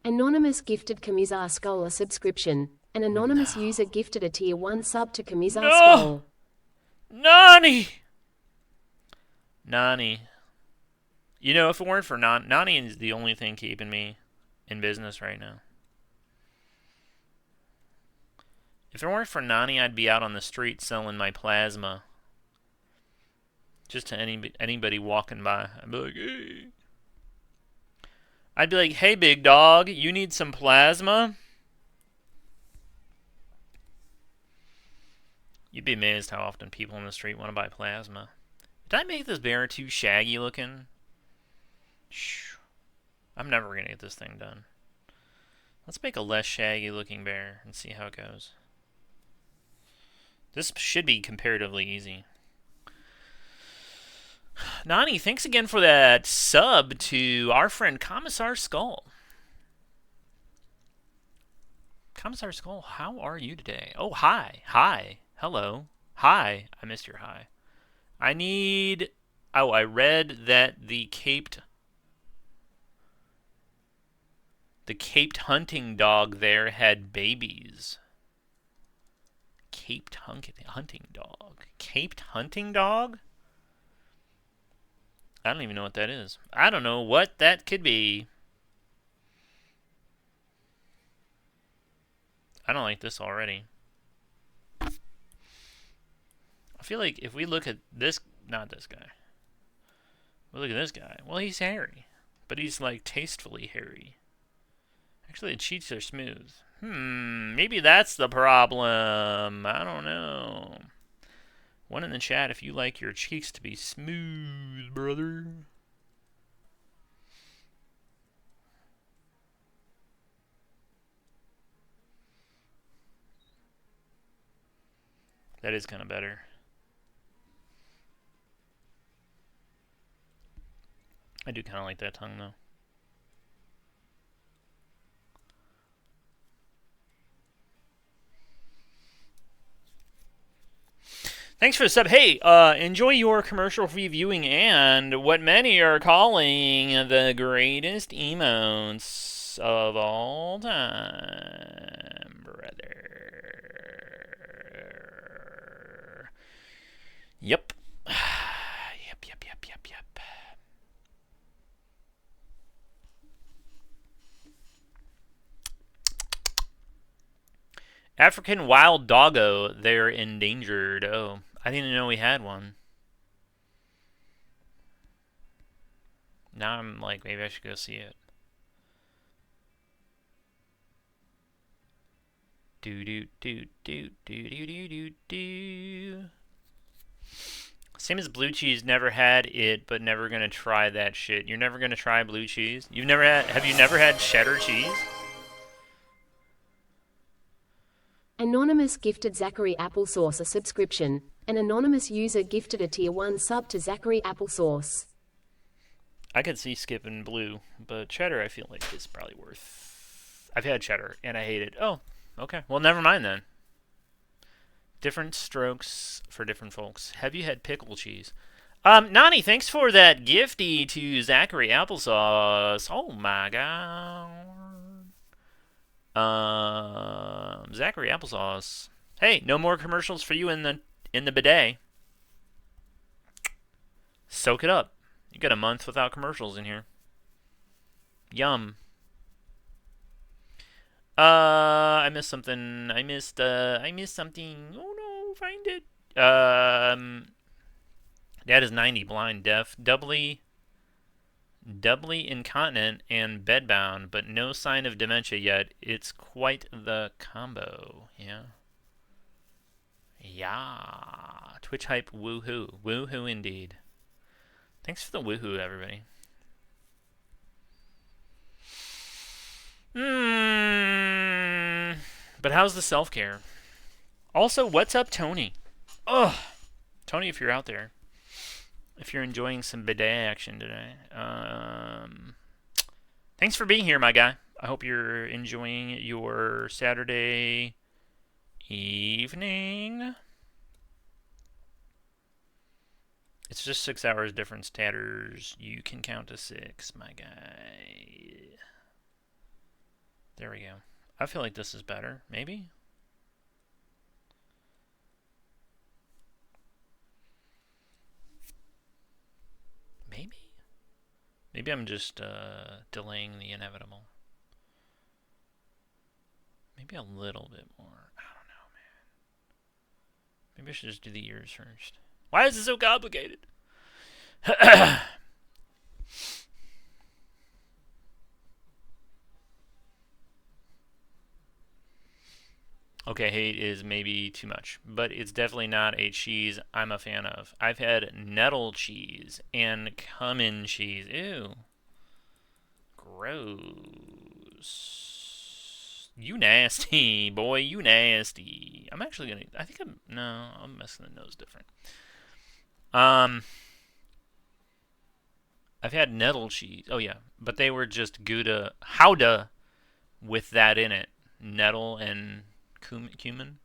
Anonymous gifted Camizar Skull a subscription. An anonymous user gifted a tier 1 sub to Camizar Skull. Nani! If it weren't for Nani is the only thing keeping me in business right now. If it weren't for Nani, I'd be out on the street selling my plasma. Just to anybody walking by. I'd be like, hey, big dog, you need some plasma? You'd be amazed how often people on the street want to buy plasma. Did I make this bear too shaggy looking? Shh. I'm never going to get this thing done. Let's make a less shaggy looking bear and see how it goes. This should be comparatively easy. Nani, thanks again for that sub to our friend Commissar Skull. Commissar Skull, how are you today? Oh, hi. Hi. Hello. Hi. I missed your hi. I read that the caped... The caped hunting dog there had babies. Caped hunting dog. Caped hunting dog? I don't even know what that is. I don't know what that could be. I don't like this already. I feel like if we look at this, not this guy. We look at this guy. Well, he's hairy. But he's like tastefully hairy. Actually, the cheeks are smooth. Maybe that's the problem. I don't know. One in the chat if you like your cheeks to be smooth, brother. That is kind of better. I do kind of like that tongue, though. Thanks for the sub. Hey, enjoy your commercial-free viewing and what many are calling the greatest emotes of all time, brother. Yep. Yep. African wild doggo, they're endangered. Oh, I didn't know we had one. Now I'm like, maybe I should go see it. Do. Same as blue cheese, never had it, but never gonna try that shit. You're never gonna try blue cheese? Have you never had cheddar cheese? Anonymous gifted Zachary Applesauce a subscription. An anonymous user gifted a tier 1 sub to Zachary Applesauce. I could see skipping blue, but cheddar I feel like is probably worth. I've had cheddar and I hate it. Oh, okay. Well, never mind then. Different strokes for different folks. Have you had pickle cheese? Nani, thanks for that gifty to Zachary Applesauce. Oh my god. Zachary Applesauce. Hey, no more commercials for you in the bidet. Soak it up. You got a month without commercials in here. Yum. I missed something. I missed something. Oh no, find it. Dad is 90, blind, deaf, doubly incontinent and bedbound, but no sign of dementia yet. It's quite the combo. Yeah. Twitch hype, woohoo. Woohoo indeed. Thanks for the woohoo, everybody. But how's the self-care? Also, what's up, Tony? Ugh. Tony, if you're out there. If you're enjoying some bidet action today. Thanks for being here, my guy. I hope you're enjoying your Saturday evening. It's just 6 hours difference, Tatters. You can count to 6, my guy. There we go. I feel like this is better. Maybe? Maybe I'm just delaying the inevitable. Maybe a little bit more. I don't know, man. Maybe I should just do the ears first. Why is it so complicated? Okay, hate is maybe too much, but it's definitely not a cheese I'm a fan of. I've had nettle cheese and cumin cheese. Ew. Gross. You nasty, boy. You nasty. I'm actually gonna. I'm messing the nose different. I've had nettle cheese. Oh yeah, but they were just Gouda with that in it. Nettle and cumin.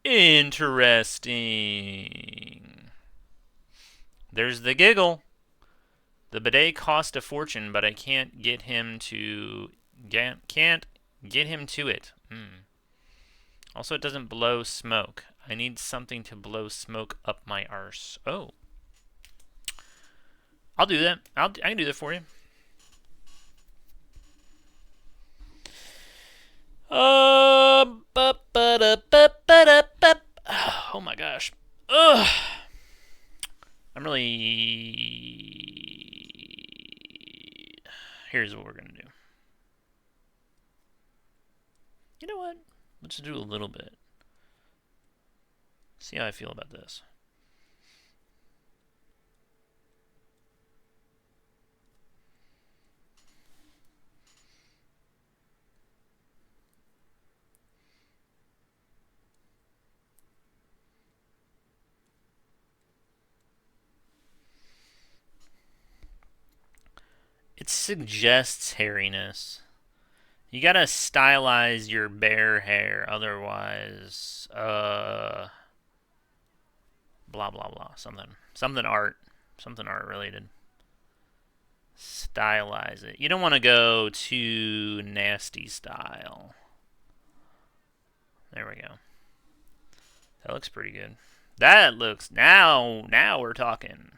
Interesting. There's the giggle. The bidet cost a fortune, but I can't get him to it. Also, it doesn't blow smoke. I need something to blow smoke up my arse. Oh, I'll do that. I can do that for you. Oh my gosh. Ugh. I'm really. Here's what we're gonna do. You know what? Let's do a little bit. See how I feel about this. It suggests hairiness. You gotta stylize your bare hair, otherwise, blah blah blah, something art related. Stylize it. You don't want to go too nasty style. There we go. That looks pretty good. That looks, now we're talking.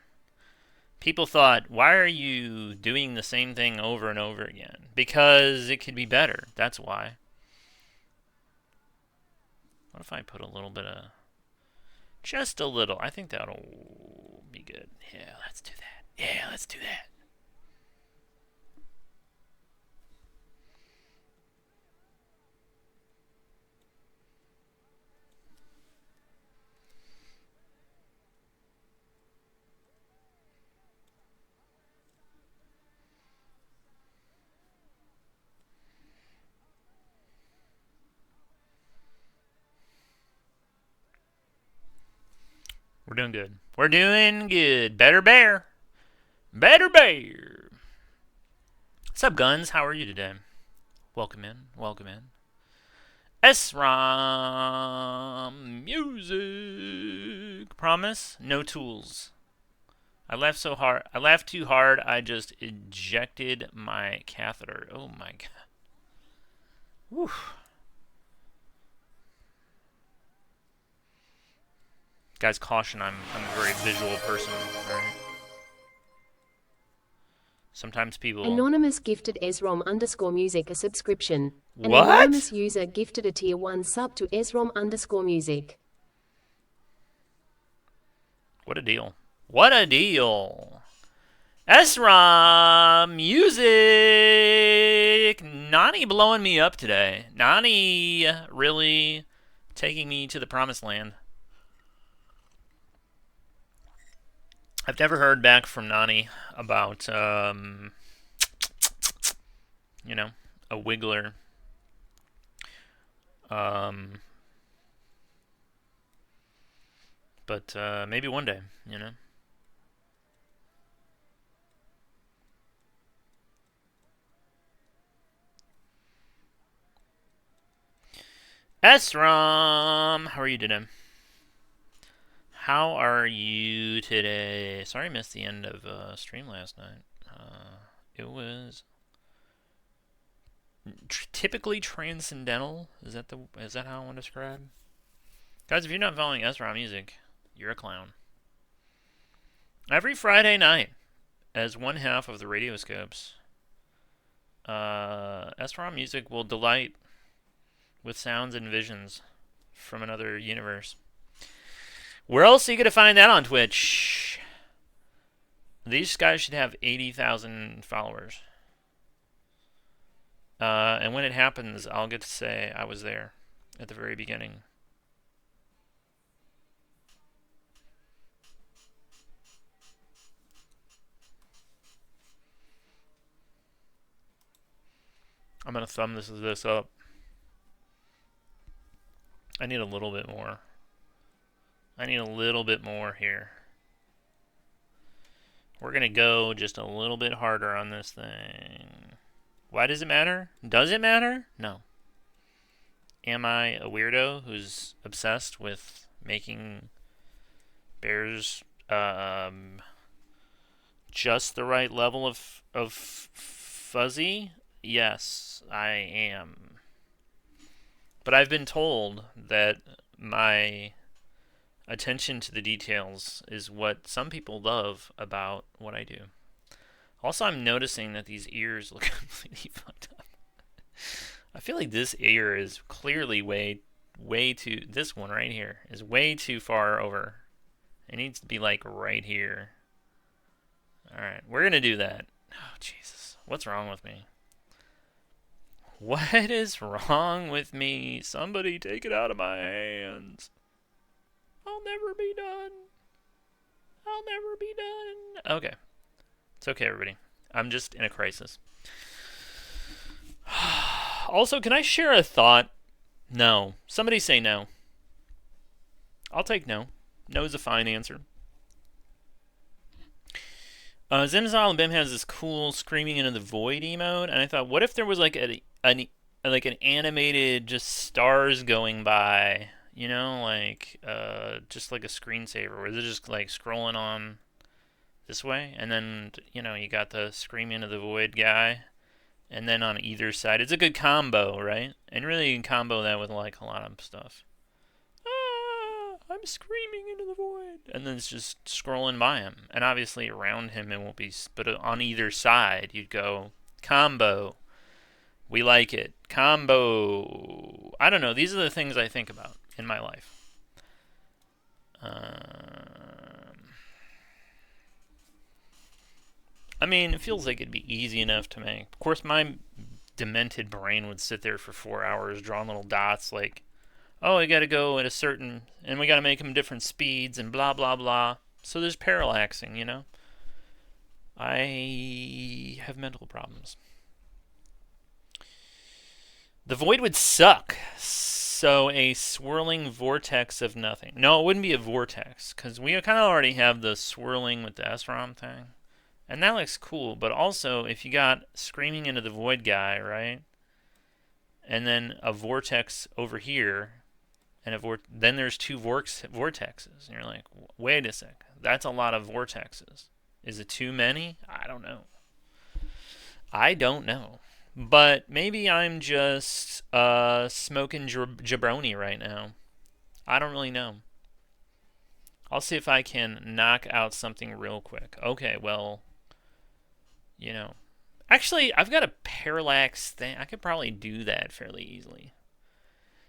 People thought, why are you doing the same thing over and over again? Because it could be better. That's why. What if I put a little bit of, just a little? I think that'll be good. Yeah, let's do that. Yeah, let's do that. We're doing good. We're doing good. Better bear. Better bear. What's up, Guns? How are you today? Welcome in. Welcome in. SRAM music. Promise? No tools. I laughed so hard. I laughed too hard. I just ejected my catheter. Oh my god. Whew. Guys, caution, I'm a very visual person, alright? Sometimes people... Anonymous gifted Esrom_music a subscription. What? An anonymous user gifted a tier 1 sub to Esrom_music. What a deal. What a deal. SRAM music. Nani blowing me up today. Nani really taking me to the promised land. I've never heard back from Nani about, you know, a wiggler. But maybe one day, you know. SRAM, how are you today? How are you today? Sorry I missed the end of stream last night. It was typically transcendental. Is that how I want to describe? Guys, if you're not following SRAM music, you're a clown. Every Friday night, as one half of the Radioscopes, SRAM music will delight with sounds and visions from another universe. Where else are you going to find that on Twitch? These guys should have 80,000 followers. And when it happens, I'll get to say I was there at the very beginning. I'm going to thumb this up. I need a little bit more. I need a little bit more here. We're going to go just a little bit harder on this thing. Why does it matter? Does it matter? No. Am I a weirdo who's obsessed with making bears just the right level of fuzzy? Yes, I am. But I've been told that my attention to the details is what some people love about what I do. Also, I'm noticing that these ears look completely fucked up. I feel like this ear is clearly way too. This one right here is way too far over. It needs to be like right here. Alright, we're gonna do that. Oh, Jesus. What's wrong with me? What is wrong with me? Somebody take it out of my hands. I'll never be done. I'll never be done. Okay. It's okay, everybody. I'm just in a crisis. Also, can I share a thought? No. Somebody say no. I'll take no. No is a fine answer. Zimzal and Bim has this cool screaming into the void emote, and I thought, what if there was like an animated just stars going by, you know, like just like a screensaver, where they're just like scrolling on this way, and then you know you got the scream into the void guy, and then on either side, it's a good combo, right? And really, you can combo that with like a lot of stuff. I'm screaming into the void. And then it's just scrolling by him. And obviously around him it won't be, but on either side you'd go, combo. We like it. Combo. I don't know. These are the things I think about in my life. I mean, it feels like it'd be easy enough to make. Of course, my demented brain would sit there for 4 hours drawing little dots like, oh, we gotta go at a certain, and we gotta make them different speeds and blah, blah, blah. So there's parallaxing, you know? I have mental problems. The void would suck. So a swirling vortex of nothing. No, it wouldn't be a vortex, because we kind of already have the swirling with the SROM thing. And that looks cool, but also, if you got screaming into the void guy, right? And then a vortex over here, and then there's two vortexes. And you're like, wait a sec, that's a lot of vortexes. Is it too many? I don't know. But maybe I'm just smoking jabroni right now. I don't really know. I'll see if I can knock out something real quick. Okay, well, you know. Actually, I've got a parallax thing. I could probably do that fairly easily.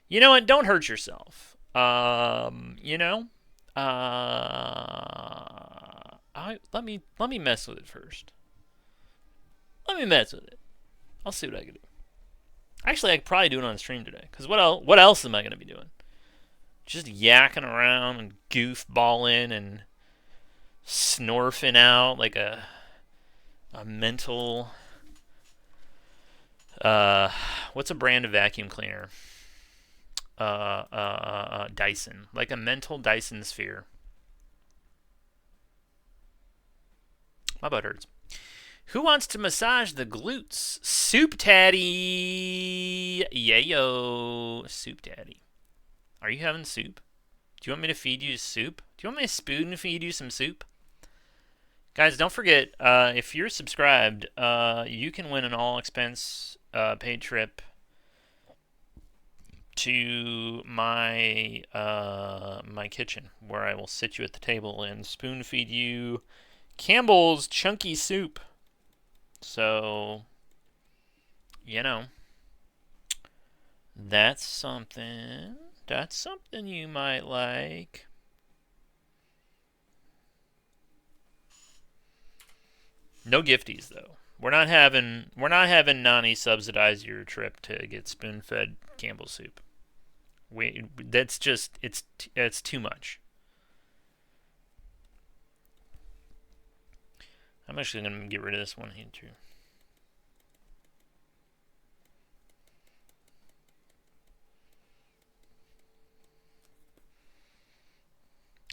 You know what? Don't hurt yourself. You know? Let me mess with it first. Let me mess with it. I'll see what I can do. Actually, I could probably do it on stream today. Because what else am I going to be doing? Just yakking around and goofballing and snorfing out like a mental... what's a brand of vacuum cleaner? Dyson. Like a mental Dyson sphere. My butt hurts. Who wants to massage the glutes? Soup Daddy! Yayo! Soup Daddy. Are you having soup? Do you want me to feed you soup? Do you want me to spoon feed you some soup? Guys, don't forget, if you're subscribed, you can win an all-expense paid trip to my my kitchen, where I will sit you at the table and spoon feed you Campbell's Chunky Soup. So, you know, that's something. That's something you might like. No gifties though. We're not having Nani subsidize your trip to get spoon-fed Campbell's soup. That's just it's too much. I'm actually gonna get rid of this one here too.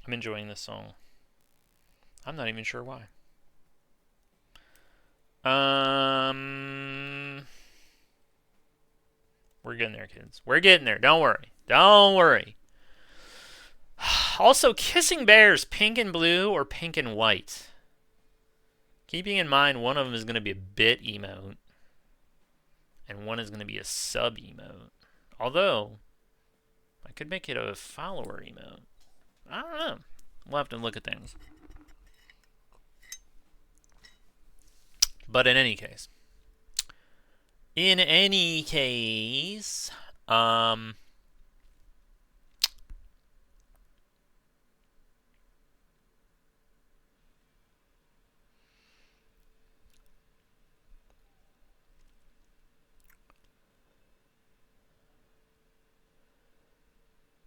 I'm enjoying this song. I'm not even sure why. We're getting there, kids. We're getting there. Don't worry. Don't worry. Also, kissing bears, pink and blue or pink and white? Keeping in mind one of them is going to be a bit emote, and one is going to be a sub emote. Although, I could make it a follower emote. I don't know. We'll have to look at things. But in any case,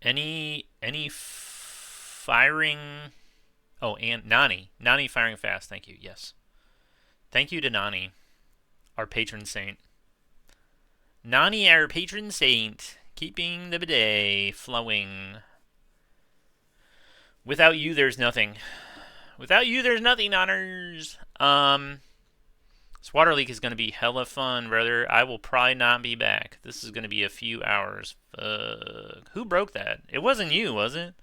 any firing. Oh, and Nani firing fast. Thank you. Yes. Thank you to Nani, our patron saint. Nani, our patron saint, keeping the bidet flowing. Without you, there's nothing. Without you, there's nothing, Nonners. This water leak is going to be hella fun, brother. I will probably not be back. This is going to be a few hours. Who broke that? It wasn't you, was it?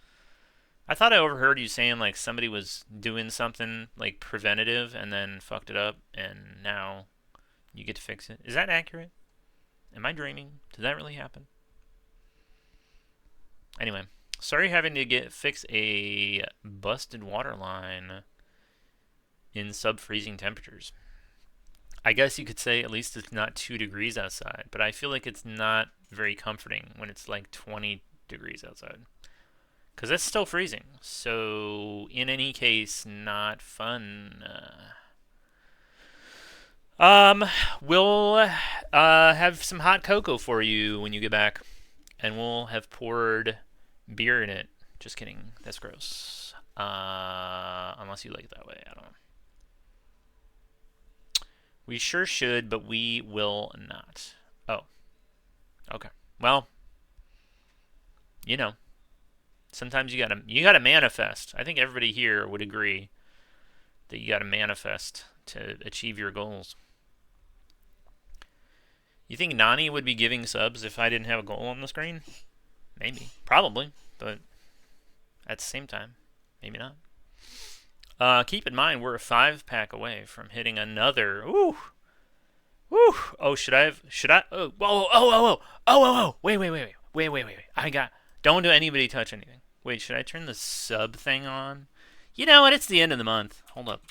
I thought I overheard you saying, like, somebody was doing something, like, preventative and then fucked it up, and now you get to fix it. Is that accurate? Am I dreaming? Did that really happen? Anyway, sorry having to fix a busted water line in sub-freezing temperatures. I guess you could say at least it's not 2 degrees outside, but I feel like it's not very comforting when it's like 20 degrees outside. Because it's still freezing. So, in any case, not fun. We'll have some hot cocoa for you when you get back. And we'll have poured beer in it. Just kidding. That's gross. Unless you like it that way. I don't know. We sure should, but we will not. Oh. Okay. Well, you know. Sometimes you gotta manifest. I think everybody here would agree that you gotta manifest to achieve your goals. You think Nani would be giving subs if I didn't have a goal on the screen? Maybe. Probably. But at the same time, maybe not. Keep in mind, we're a 5-pack away from hitting another. Ooh. Woo. Oh, should I? Oh, whoa. Wait. Don't do anybody touch anything. Wait, should I turn the sub thing on? You know what? It's the end of the month. Hold up.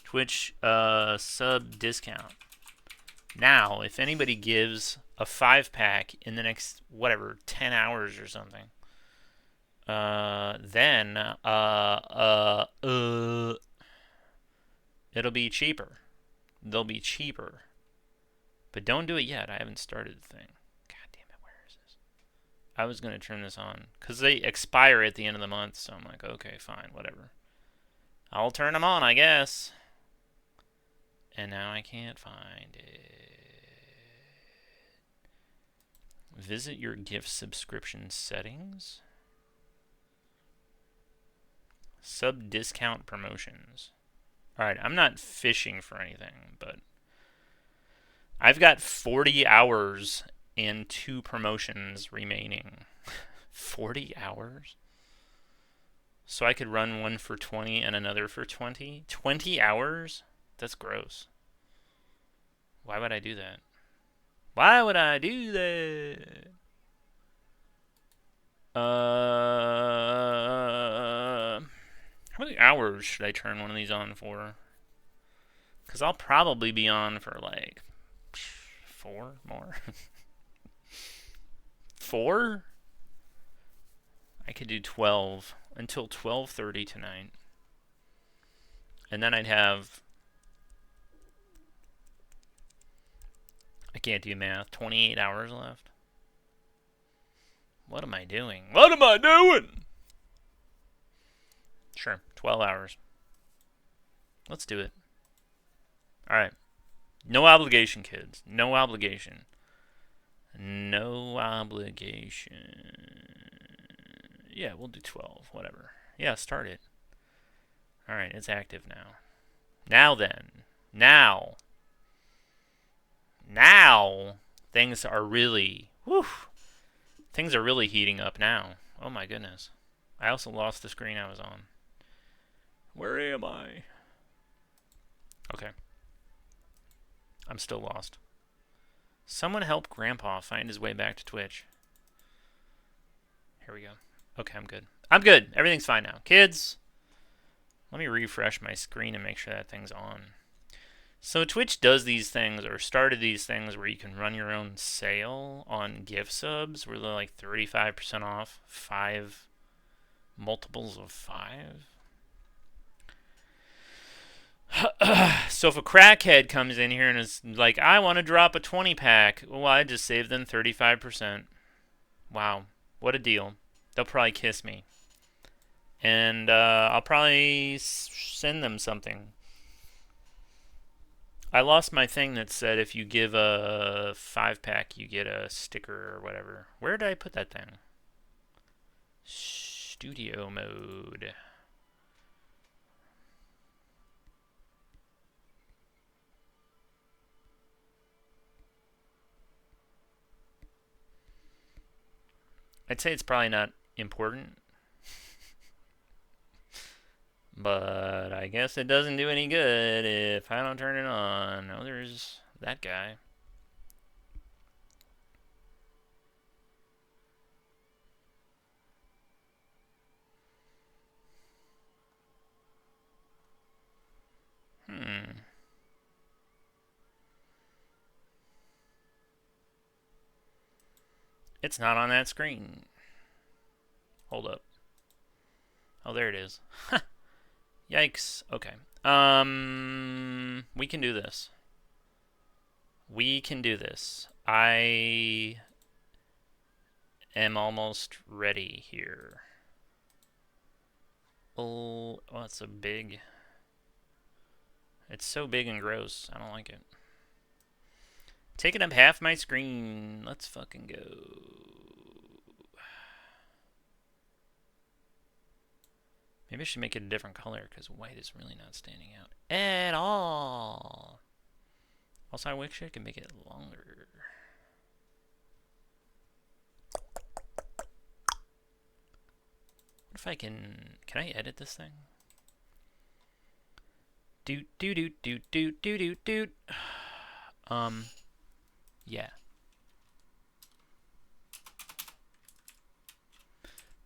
Twitch sub discount. Now, if anybody gives a 5-pack in the next, whatever, 10 hours or something, then it'll be cheaper. They'll be cheaper. But don't do it yet. I haven't started the thing. God damn it, where is this? I was going to turn this on. Because they expire at the end of the month, so I'm like, okay, fine, whatever. I'll turn them on, I guess. And now I can't find it. Visit your gift subscription settings. Sub discount promotions. Alright, I'm not fishing for anything, but I've got 40 hours and 2 promotions remaining. 40 hours? So I could run one for 20 and another for 20? 20 hours? That's gross. Why would I do that? Why would I do that? How many hours should I turn one of these on for? Because I'll probably be on for like 4 more. 4? I could do 12 until 12:30 tonight. And then I'd have, I can't do math, 28 hours left. What am I doing? What am I doing? Sure, 12 hours. Let's do it. Alright. No obligation, kids. No obligation. No obligation. Yeah, we'll do 12. Whatever. Yeah, start it. Alright, it's active now. Now then. Now. Things are really... Whew. Things are really heating up now. Oh my goodness. I also lost the screen I was on. Where am I? Okay. I'm still lost. Someone help Grandpa find his way back to Twitch. Here we go. Okay, I'm good. I'm good. Everything's fine now. Kids, let me refresh my screen and make sure that thing's on. So Twitch does these things, or started these things, where you can run your own sale on gift subs, where they're like 35% off 5 multiples of 5. So if a crackhead comes in here and is like, I want to drop a 20-pack, well, I just saved them 35%. Wow, what a deal. They'll probably kiss me. And I'll probably send them something. I lost my thing that said if you give a 5-pack, you get a sticker or whatever. Where did I put that thing? Studio mode. I'd say it's probably not important. But I guess it doesn't do any good if I don't turn it on. Oh, there's that guy. It's not on that screen. Hold up. Oh, there it is. Yikes. Okay. We can do this. We can do this. I am almost ready here. Oh, it's so big. It's so big and gross. I don't like it. Taking up half my screen. Let's fucking go. Maybe I should make it a different color because white is really not standing out at all. Also, I wish I could make it longer. What if I can I edit this thing? Doot doot doot doot doot doot doot doot. Yeah.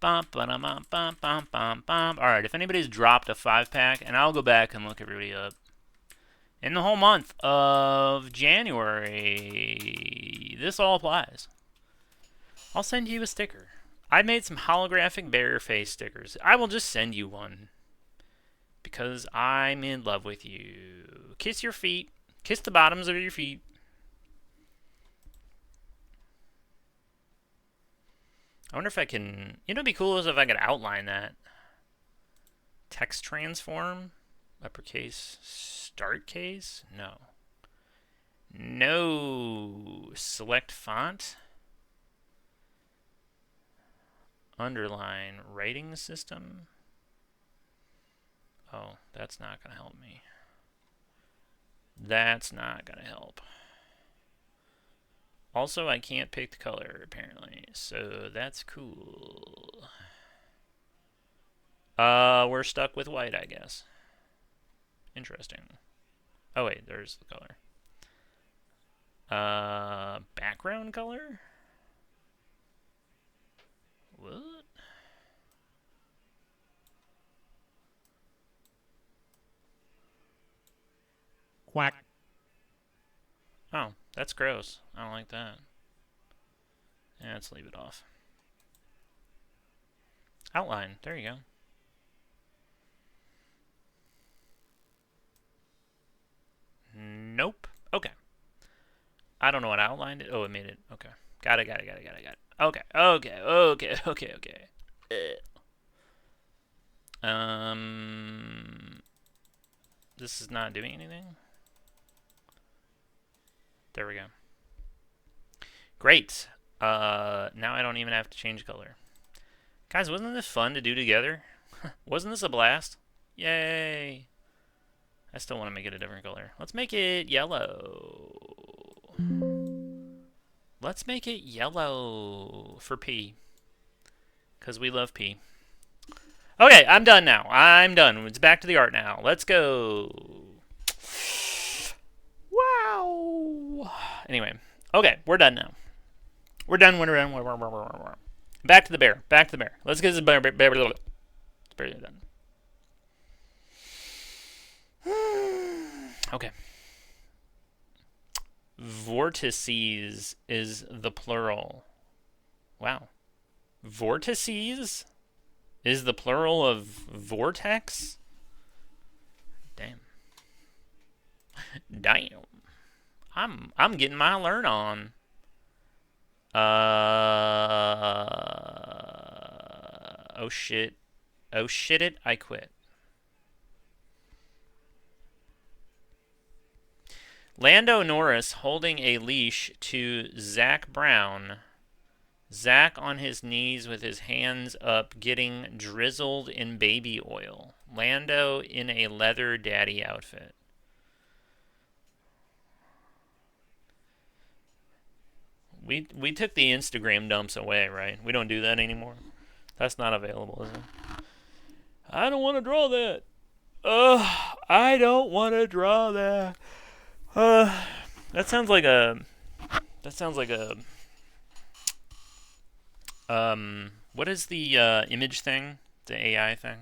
Bum, ba-dum, bum, bum, bum, bum. Alright, if anybody's dropped a 5-pack, and I'll go back and look everybody up. In the whole month of January, this all applies. I'll send you a sticker. I made some holographic bear face stickers. I will just send you one. Because I'm in love with you. Kiss your feet. Kiss the bottoms of your feet. I wonder if I can... You know what'd be cool is if I could outline that. Text transform. Uppercase. Start case? No. No. Select font. Underline. Writing system. Oh, that's not going to help me. That's not going to help. Also, I can't pick the color, apparently, so that's cool. We're stuck with white, I guess. Interesting. Oh, wait, there's the color. Background color? What? Quack. Oh, that's gross. I don't like that. Yeah, let's leave it off. Outline. There you go. Nope. Okay. I don't know what outlined it. Oh, it made it. Okay. Got it. Okay. This is not doing anything. There we go. Great. Now I don't even have to change color. Guys, wasn't this fun to do together? Wasn't this a blast? Yay. I still want to make it a different color. Let's make it yellow. Let's make it yellow for P. Because we love P. Okay, I'm done now. I'm done. It's back to the art now. Let's go. Anyway, okay, we're done now. We're done. Back to the bear. Back to the bear. Let's get this bear done. Okay. Vortices is the plural. Wow. Vortices is the plural of vortex? Damn. Damn. I'm getting my learn on. Oh shit. Oh shit it, I quit. Lando Norris holding a leash to Zac Brown. Zac on his knees with his hands up, getting drizzled in baby oil. Lando in a leather daddy outfit. We took the Instagram dumps away, right? We don't do that anymore. That's not available, is it? I don't want to draw that. I don't want to draw that. That sounds like a. What is the image thing? The AI thing?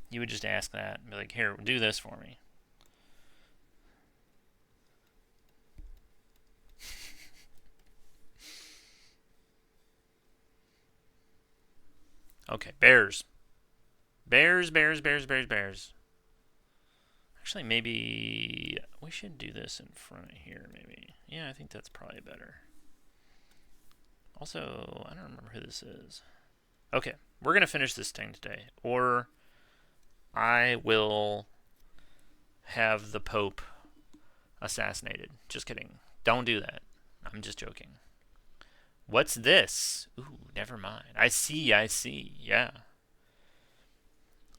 You would just ask that and be like, here, do this for me. Okay, bears. Bears. Actually, maybe we should do this in front of here, maybe. Yeah, I think that's probably better. Also, I don't remember who this is. Okay, we're going to finish this thing today. Or I will have the Pope assassinated. Just kidding. Don't do that. I'm just joking. What's this? Ooh, never mind. I see. Yeah.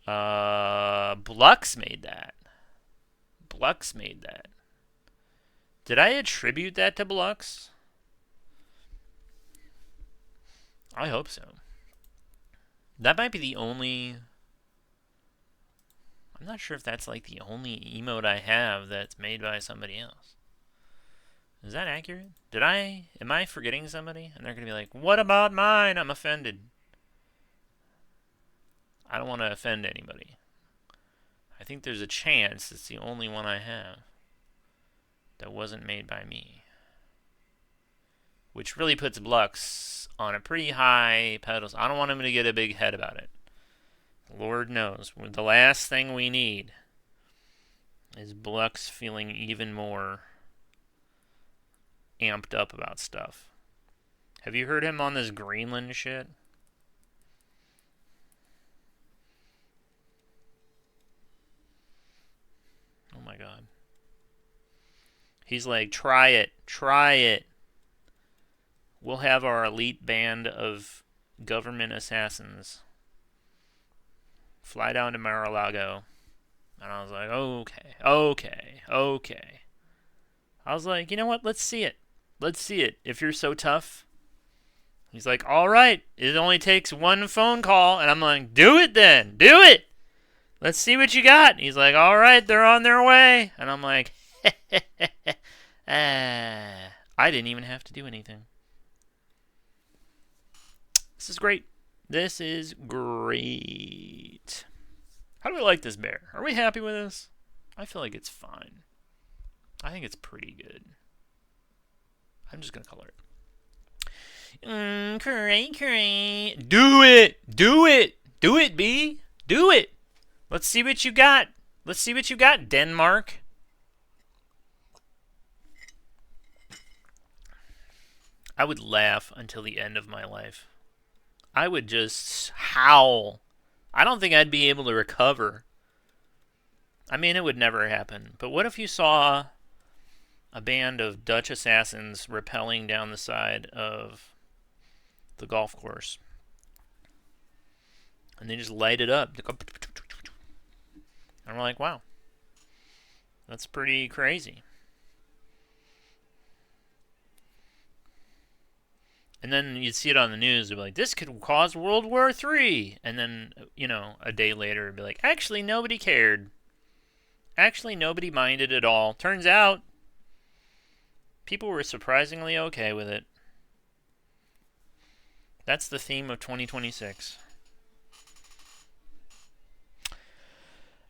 Blux made that. Did I attribute that to Blux? I hope so. That might be the only... I'm not sure if that's like the only emote I have that's made by somebody else. Is that accurate? Am I forgetting somebody? And they're going to be like, what about mine? I'm offended. I don't want to offend anybody. I think there's a chance it's the only one I have that wasn't made by me. Which really puts Blux on a pretty high pedestal. I don't want him to get a big head about it. Lord knows. The last thing we need is Blux feeling even more amped up about stuff. Have you heard him on this Greenland shit? Oh my god. He's like, try it. We'll have our elite band of government assassins fly down to Mar-a-Lago. And I was like, okay. I was like, you know what? Let's see it. If you're so tough. He's like, all right. It only takes one phone call. And I'm like, do it then. Do it. Let's see what you got. And he's like, all right, they're on their way. And I'm like, I didn't even have to do anything. This is great. How do we like this bear? Are we happy with this? I feel like it's fine. I think it's pretty good. I'm just going to color it. Cray. Do it, B. Do it. Let's see what you got. Denmark. I would laugh until the end of my life. I would just howl. I don't think I'd be able to recover. I mean, it would never happen. But what if you saw a band of Dutch assassins rappelling down the side of the golf course? And they just light it up. And we're like, wow. That's pretty crazy. And then you'd see it on the news. It'd be like, this could cause World War III. And then, a day later, it'd be like, actually, nobody cared. Actually, nobody minded at all. Turns out, People were surprisingly okay with it. That's the theme of 2026.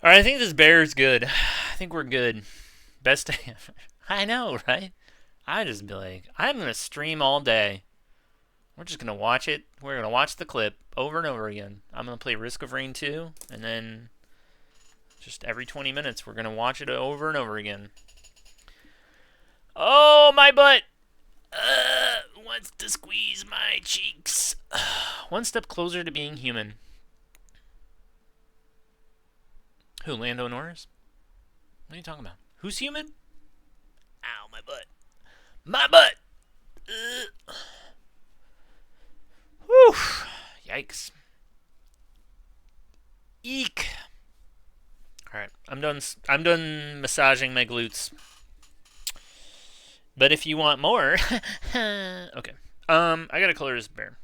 All right, I think this bear is good. I think we're good. Best day ever. I know, right? I just be like, I'm going to stream all day. We're just going to watch it. We're going to watch the clip over and over again. I'm going to play Risk of Rain 2, and then just every 20 minutes, we're going to watch it over and over again. Oh, my butt! Wants to squeeze my cheeks. One step closer to being human. Who, Lando Norris? What are you talking about? Who's human? Ow, my butt. My butt! Whew. Yikes. Eek. Alright, I'm done massaging my glutes. But if you want more... okay. I gotta color this bear.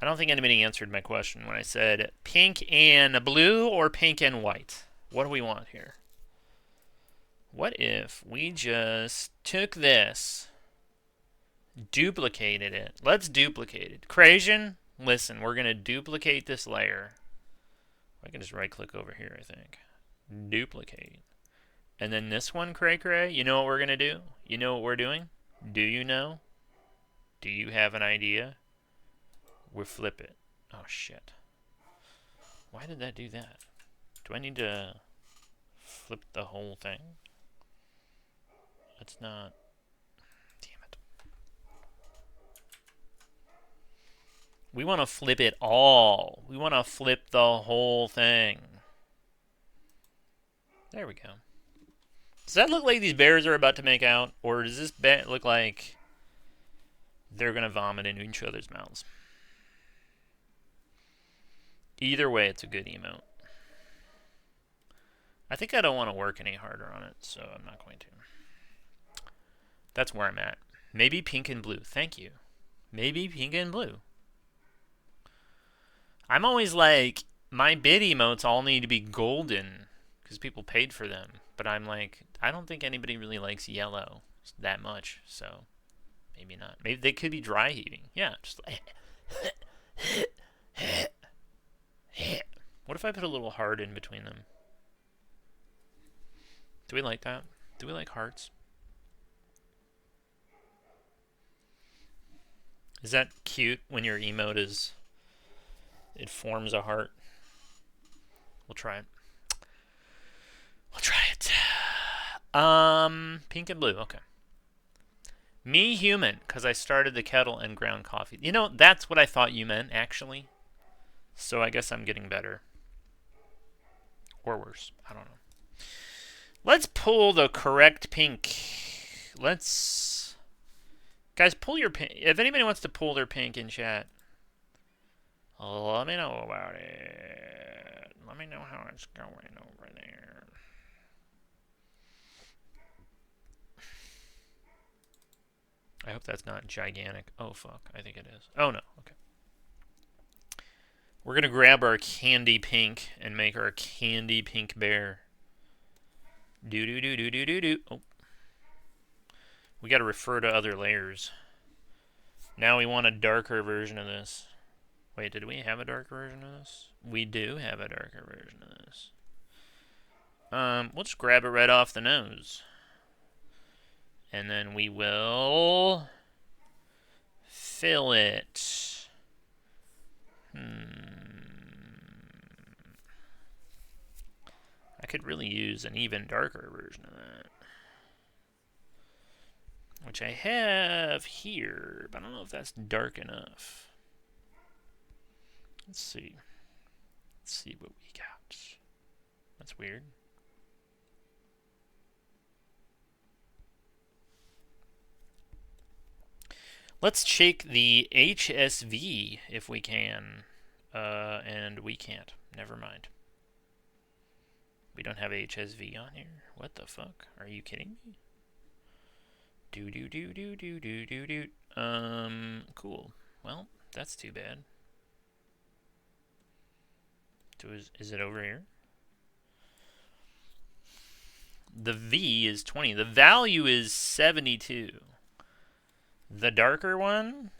I don't think anybody answered my question when I said pink and blue or pink and white. What do we want here? What if we just took this, duplicated it? Let's duplicate it. Crasian, listen, we're going to duplicate this layer. I can just right-click over here, I think. Duplicate. And then this one, Cray Cray, you know what we're going to do? You know what we're doing? Do you know? Do you have an idea? We'll flip it. Oh, shit. Why did that do that? Do I need to flip the whole thing? It's not. Damn it. We want to flip it all. We want to flip the whole thing. There we go. Does that look like these bears are about to make out? Or does this look like they're going to vomit into each other's mouths? Either way, it's a good emote. I think I don't want to work any harder on it, so I'm not going to. That's where I'm at. Maybe pink and blue. Thank you. Maybe pink and blue. I'm always like, my bid emotes all need to be golden because people paid for them. But I'm like, I don't think anybody really likes yellow that much, so maybe not. Maybe they could be dry heaving. Yeah, just like... What if I put a little heart in between them? Do we like that? Do we like hearts? Is that cute when your emote is... it forms a heart? We'll try it. We'll try it. Pink and blue, okay. Me human, because I started the kettle and ground coffee. You know, that's what I thought you meant, actually. So I guess I'm getting better. Or worse. I don't know. Let's pull the correct pink. Let's... Guys, pull your pink. If anybody wants to pull their pink in chat, let me know about it. Let me know how it's going over there. I hope that's not gigantic. Oh, fuck. I think it is. Oh, no. Okay. We're going to grab our candy pink and make our candy pink bear. Do-do-do-do-do-do-do. Oh. We got to refer to other layers. Now we want a darker version of this. Wait, did we have a darker version of this? We do have a darker version of this. We'll just grab it right off the nose. And then we will fill it. I could really use an even darker version of that. Which I have here, but I don't know if that's dark enough. Let's see. Let's see what we got. That's weird. Let's shake the HSV if we can. And we can't. Never mind. We don't have HSV on here. What the fuck? Are you kidding me? Cool. Well, that's too bad. Is it over here? The V is 20. The value is 72. The darker one,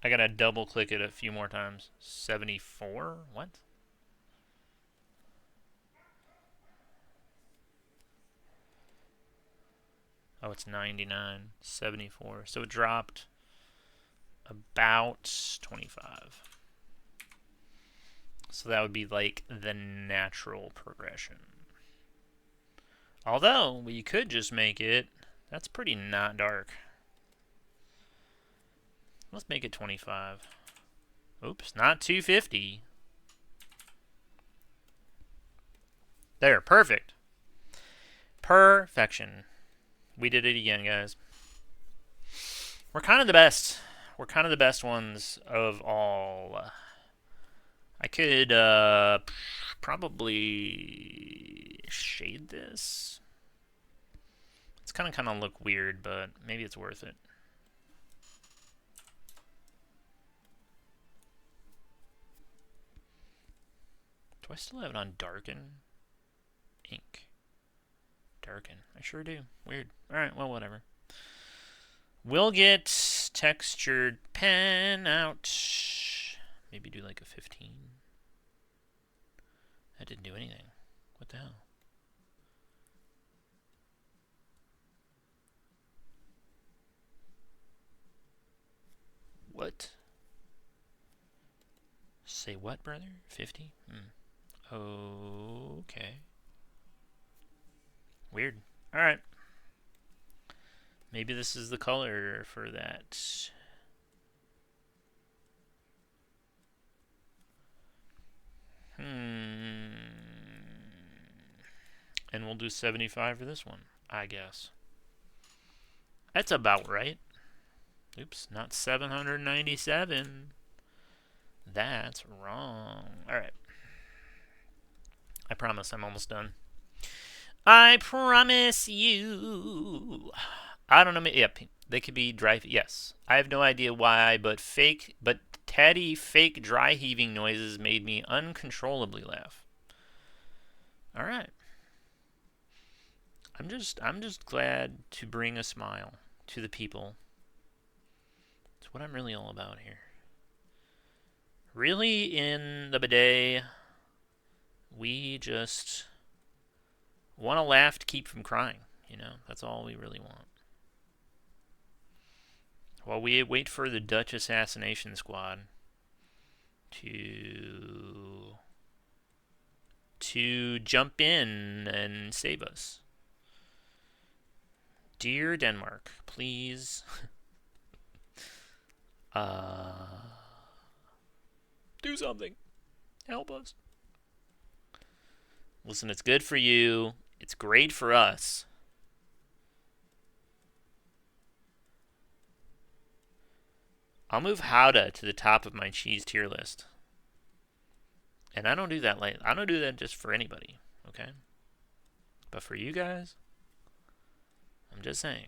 I gotta double click it a few more times. 74? What? Oh, it's 99. 74. So it dropped about 25. So that would be like the natural progression. Although, we could just make it... That's pretty not dark. Let's make it 25. Oops, not 250. There, perfect. Perfection. We did it again, guys. We're kind of the best. We're kind of the best ones of all. I could probably shade this. It's kind of look weird, but maybe it's worth it. Do I still have it on darken? Ink. Darken. I sure do. Weird. Alright, well, whatever. We'll get textured pen out. Maybe do like a 15. That didn't do anything. What the hell? What? Say what, brother? 50? Okay. Weird. Alright. Maybe this is the color for that. And we'll do 75 for this one, I guess. That's about right. Oops, not 797. That's wrong. Alright. I promise I'm almost done. I promise you. I don't know. Yep, they could be dry. Yes, I have no idea why, but Teddy fake dry heaving noises made me uncontrollably laugh. All right. I'm just glad to bring a smile to the people. It's what I'm really all about here. Really, in the bidet, we just want to laugh to keep from crying. You know, that's all we really want. While we wait for the Dutch assassination squad to jump in and save us. Dear Denmark, please do something. Help us. Listen, it's good for you. It's great for us. I'll move Howda to the top of my cheese tier list. And I don't do that I don't do that just for anybody, okay? But for you guys, I'm just saying.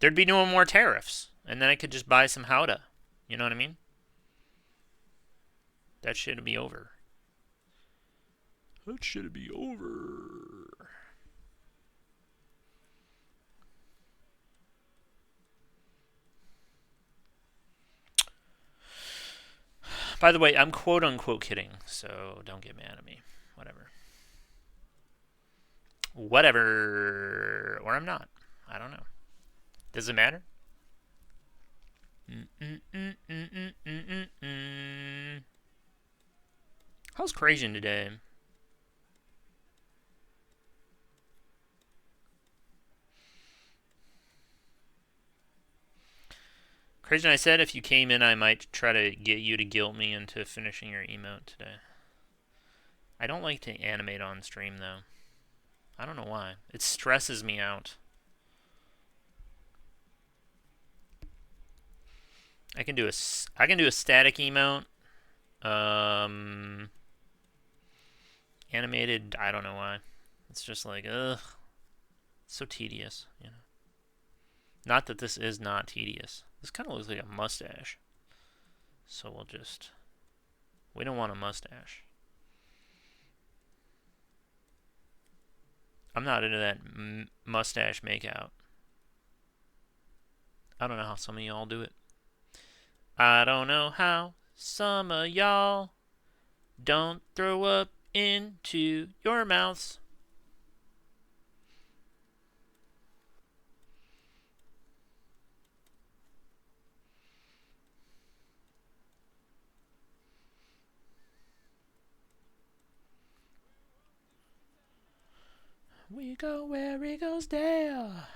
There'd be no more tariffs. And then I could just buy some Howda. You know what I mean? That shit'd be over. That shit'd be over. By the way, I'm quote-unquote kidding, so don't get mad at me. Whatever. Whatever. Or I'm not. I don't know. Does it matter? How's Crazian today? Crazian, I said if you came in, I might try to get you to guilt me into finishing your emote today. I don't like to animate on stream, though. I don't know why. It stresses me out. I can do a static emote. Animated, I don't know why. It's just like, ugh. It's so tedious, you know. Not that this is not tedious. This kind of looks like a mustache. So we'll just... We don't want a mustache. I'm not into that mustache makeout. I don't know how some of y'all do it. I don't know how some of y'all don't throw up into your mouths. We go where he goes there.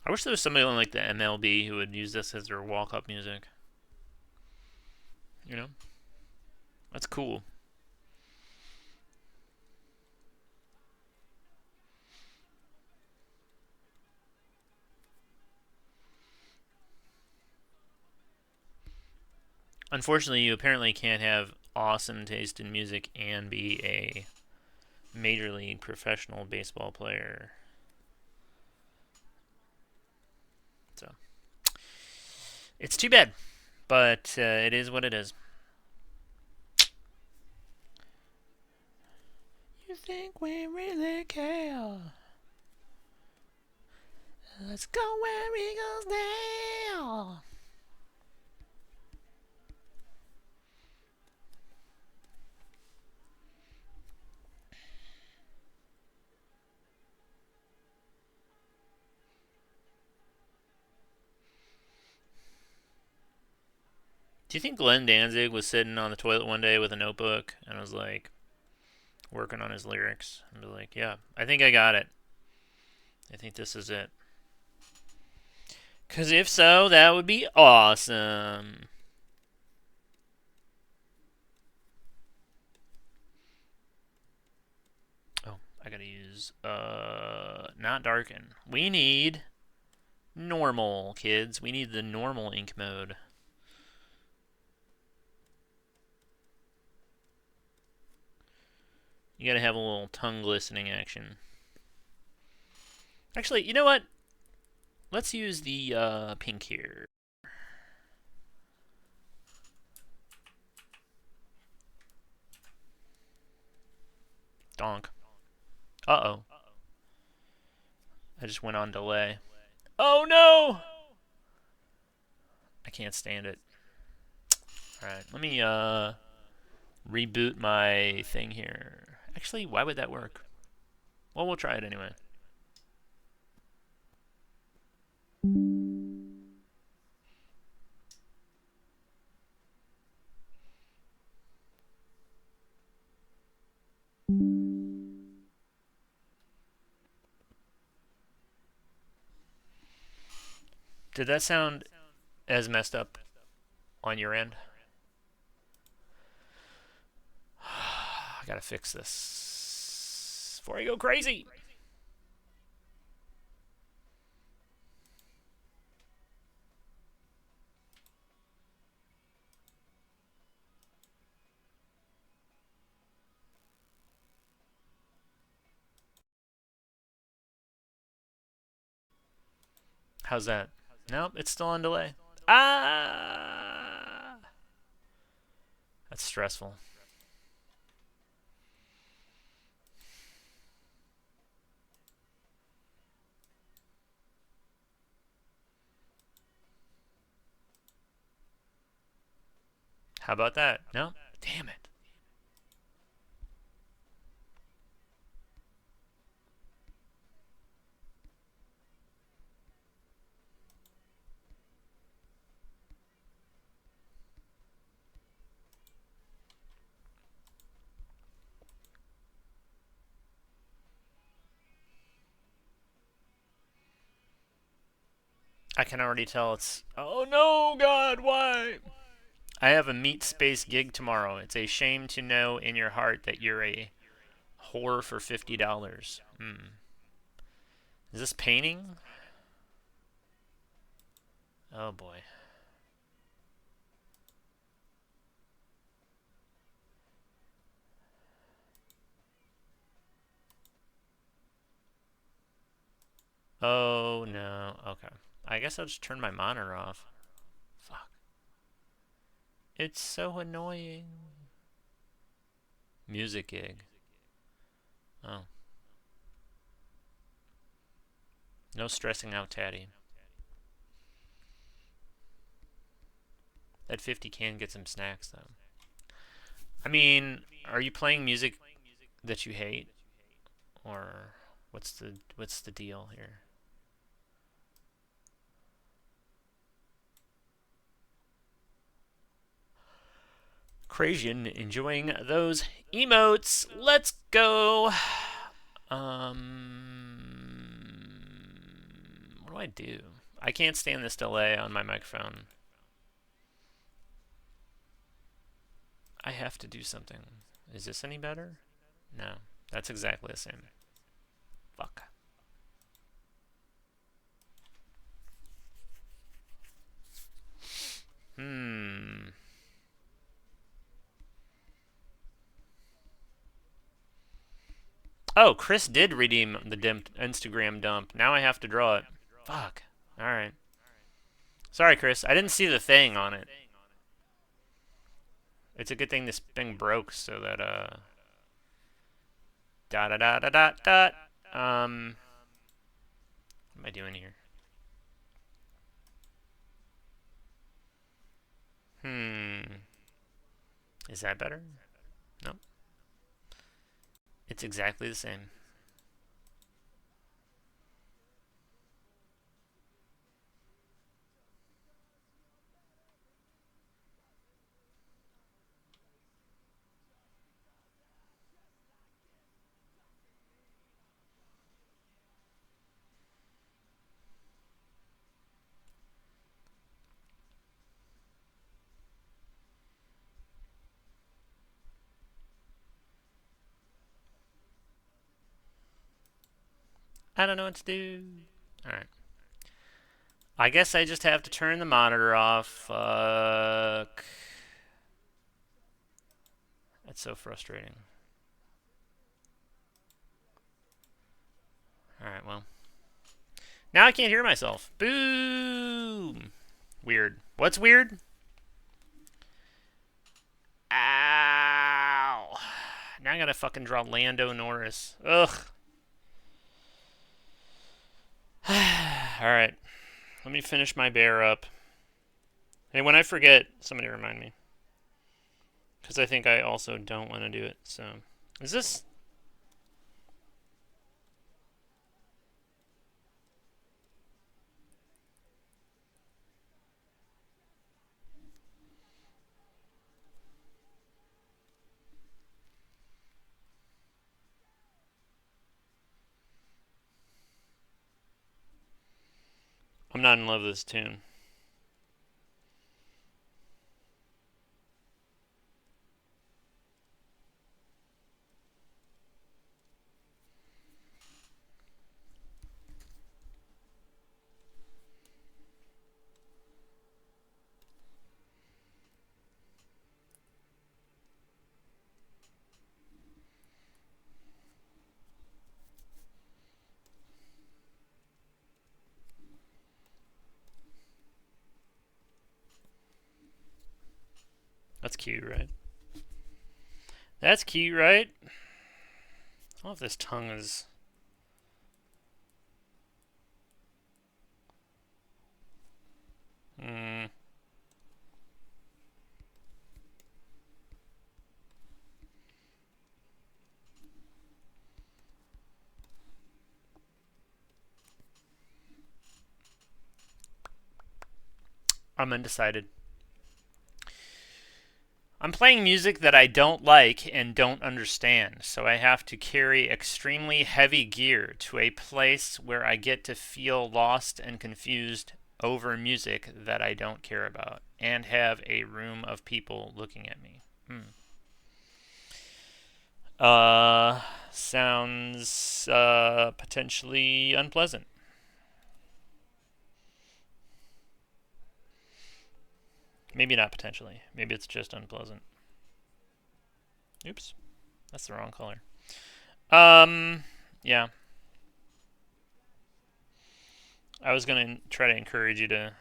I wish there was somebody on like the MLB who would use this as their walk-up music. You know? That's cool. Unfortunately, you apparently can't have awesome taste in music and be a major league professional baseball player. So, it's too bad, but it is what it is. You think we really care? Let's go where he goes now. Do you think Glenn Danzig was sitting on the toilet one day with a notebook and was like working on his lyrics and be like, yeah, I think I got it. I think this is it. Because if so, that would be awesome. Oh, I gotta use, not darken. We need normal, kids. We need the normal ink mode. You gotta have a little tongue glistening action. Actually, you know what? Let's use the pink here. Donk. Uh-oh. I just went on delay. Oh no! I can't stand it. Alright, let me reboot my thing here. Actually, why would that work? Well, we'll try it anyway. Did that sound as messed up on your end? I gotta fix this before I go crazy. How's that? Nope, it's still on delay. Ah! That's stressful. How about that? No? Damn it. I can already tell it's... Oh no, God, why? I have a meat space gig tomorrow. It's a shame to know in your heart that you're a whore for $50. Is this painting? Oh boy. Oh no. Okay. I guess I'll just turn my monitor off. Fuck. It's so annoying. Music gig. Oh. No stressing out, Taddy. That 50 can get some snacks, though. I mean, are you playing music that you hate? Or what's the deal here? Crazian enjoying those emotes. Let's go. What do I do? I can't stand this delay on my microphone. I have to do something. Is this any better? No. That's exactly the same. Fuck. Oh, Chris did redeem the Instagram dump. Now I have to draw it. Fuck. Alright. Sorry, Chris. I didn't see the thing on it. It's a good thing this thing broke so that, What am I doing here? Is that better? Nope. It's exactly the same. I don't know what to do. Alright. I guess I just have to turn the monitor off. Fuck. That's so frustrating. Alright, well. Now I can't hear myself. Boom! Weird. What's weird? Ow! Now I gotta fucking draw Lando Norris. Ugh. Alright. Let me finish my bear up. Hey, when I forget, somebody remind me. Because I think I also don't want to do it. So, is this... I'm not in love with this tune. That's cute, right? That's cute, right? I don't know if this tongue is... I'm undecided. I'm playing music that I don't like and don't understand, so I have to carry extremely heavy gear to a place where I get to feel lost and confused over music that I don't care about and have a room of people looking at me. Sounds potentially unpleasant. Maybe not potentially. Maybe it's just unpleasant. Oops. That's the wrong color. Yeah. I was going to try to encourage you to,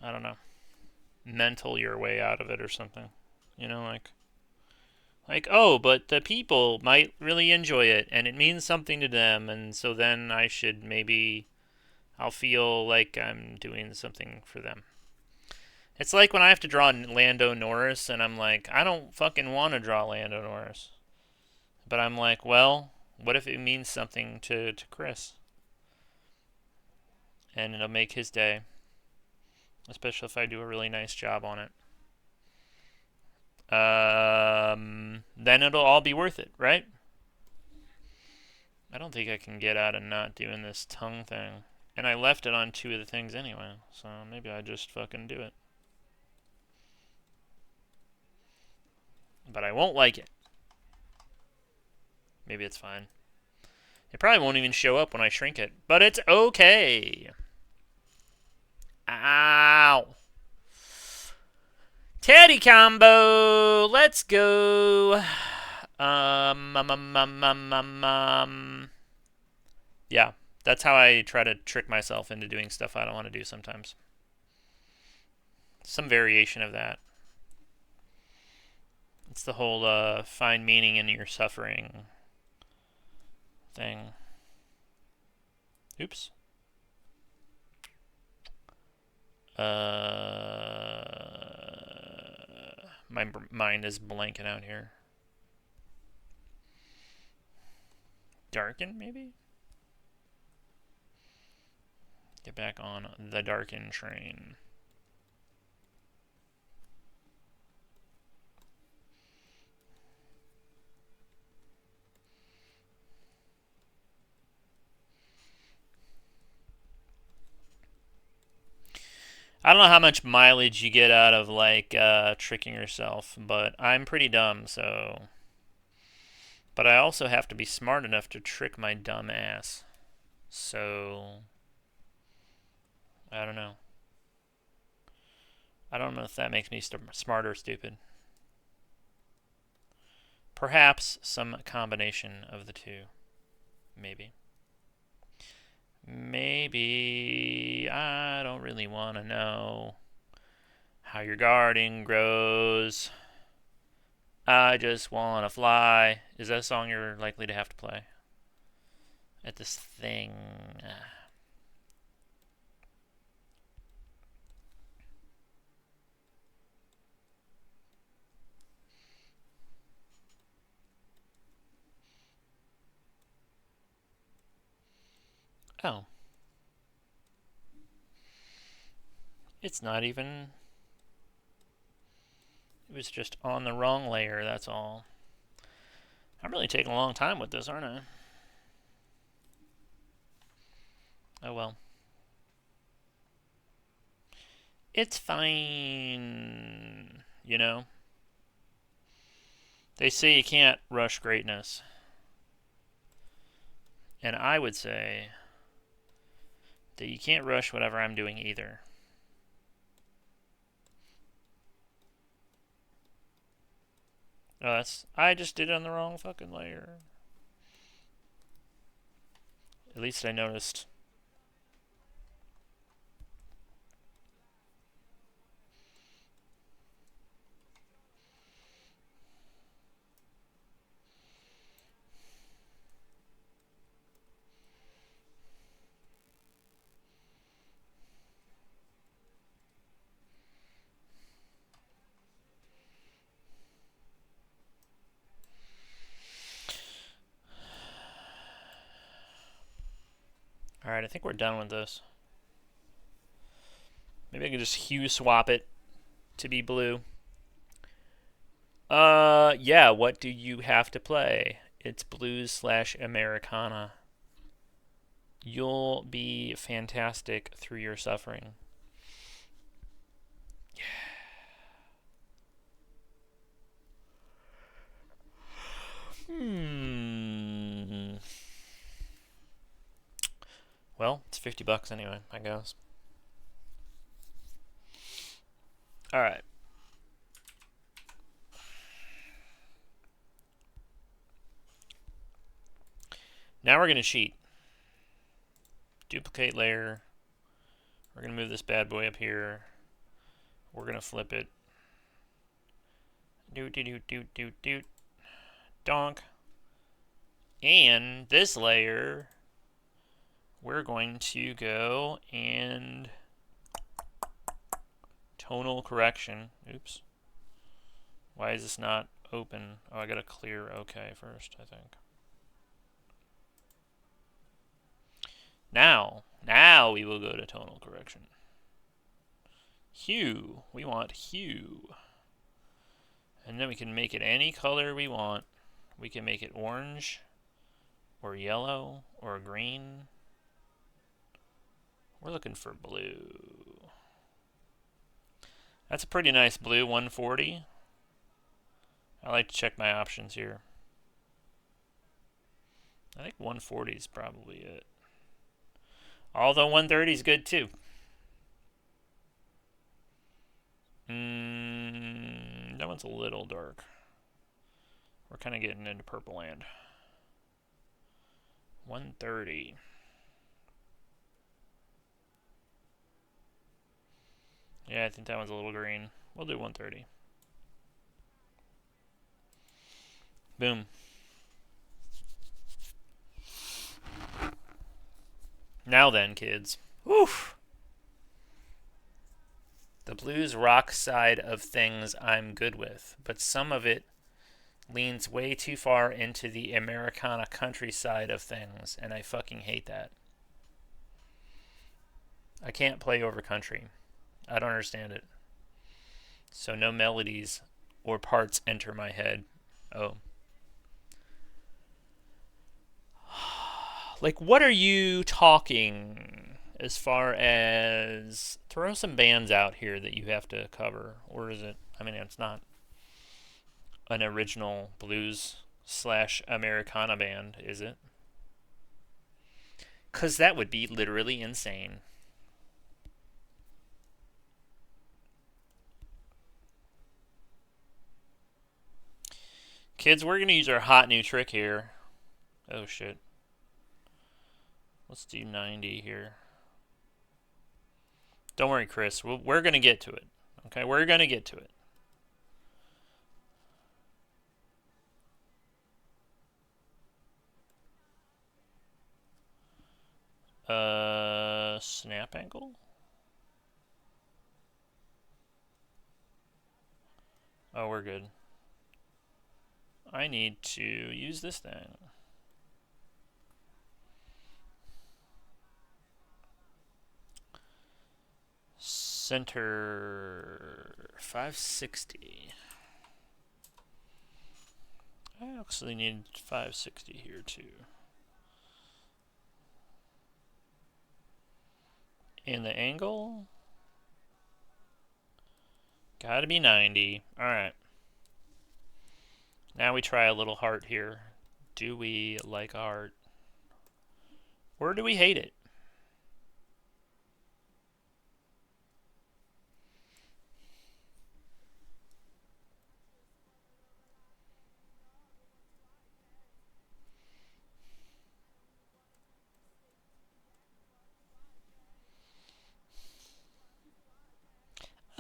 I don't know, mental your way out of it or something. You know, like, oh, but the people might really enjoy it, and it means something to them, and so then I'll feel like I'm doing something for them. It's like when I have to draw Lando Norris, and I'm like, I don't fucking want to draw Lando Norris. But I'm like, well, what if it means something to Chris? And it'll make his day. Especially if I do a really nice job on it. Then it'll all be worth it, right? I don't think I can get out of not doing this tongue thing. And I left it on 2 of the things anyway, so maybe I just fucking do it. But I won't like it. Maybe it's fine. It probably won't even show up when I shrink it, but it's okay. Ow. Teddy combo. Let's go. Yeah, that's how I try to trick myself into doing stuff I don't want to do sometimes. Some variation of that. It's the whole find meaning in your suffering thing. Oops. My mind is blanking out here. Darken, maybe? Get back on the Darken train. I don't know how much mileage you get out of, like, tricking yourself, but I'm pretty dumb, so... But I also have to be smart enough to trick my dumb ass. So... I don't know. I don't know if that makes me smart or stupid. Perhaps some combination of the two. Maybe. Maybe I don't really want to know how your garden grows. I just want to fly. Is that a song you're likely to have to play at this thing? Oh. It's not even... It was just on the wrong layer, that's all. I'm really taking a long time with this, aren't I? Oh well. It's fine, you know? They say you can't rush greatness. And I would say that you can't rush whatever I'm doing either. Oh, I just did it on the wrong fucking layer. At least I noticed. Alright, I think we're done with this. Maybe I can just hue swap it to be blue. Yeah, what do you have to play? It's blues / Americana. You'll be fantastic through your suffering. Well, it's $50 anyway, I guess. All right. Now we're going to cheat. Duplicate layer. We're going to move this bad boy up here. We're going to flip it. Doot. Donk. And this layer, we're going to go and tonal correction. Oops. Why is this not open? Oh, I got to clear OK first, I think. Now we will go to tonal correction. Hue. We want hue. And then we can make it any color we want. We can make it orange, or yellow, or green. We're looking for blue. That's a pretty nice blue, 140. I like to check my options here. I think 140 is probably it. Although 130 is good too. That one's a little dark. We're kind of getting into purple land. 130. Yeah, I think that one's a little green. We'll do 130. Boom. Now then, kids. Woof. The blues rock side of things I'm good with, but some of it leans way too far into the Americana country side of things, and I fucking hate that. I can't play over country. I don't understand it. So no melodies or parts enter my head. Oh. Like, what are you talking as far as throw some bands out here that you have to cover? Or is it, I mean, it's not an original blues / Americana band, is it? Because that would be literally insane. Kids, we're going to use our hot new trick here. Oh, shit. Let's do 90 here. Don't worry, Chris. We're going to get to it. Okay, we're going to get to it. Snap angle? Oh, we're good. I need to use this thing. Center 560. I actually need 560 here too. And the angle? Gotta be 90. Alright. Now we try a little heart here. Do we like art? Or do we hate it?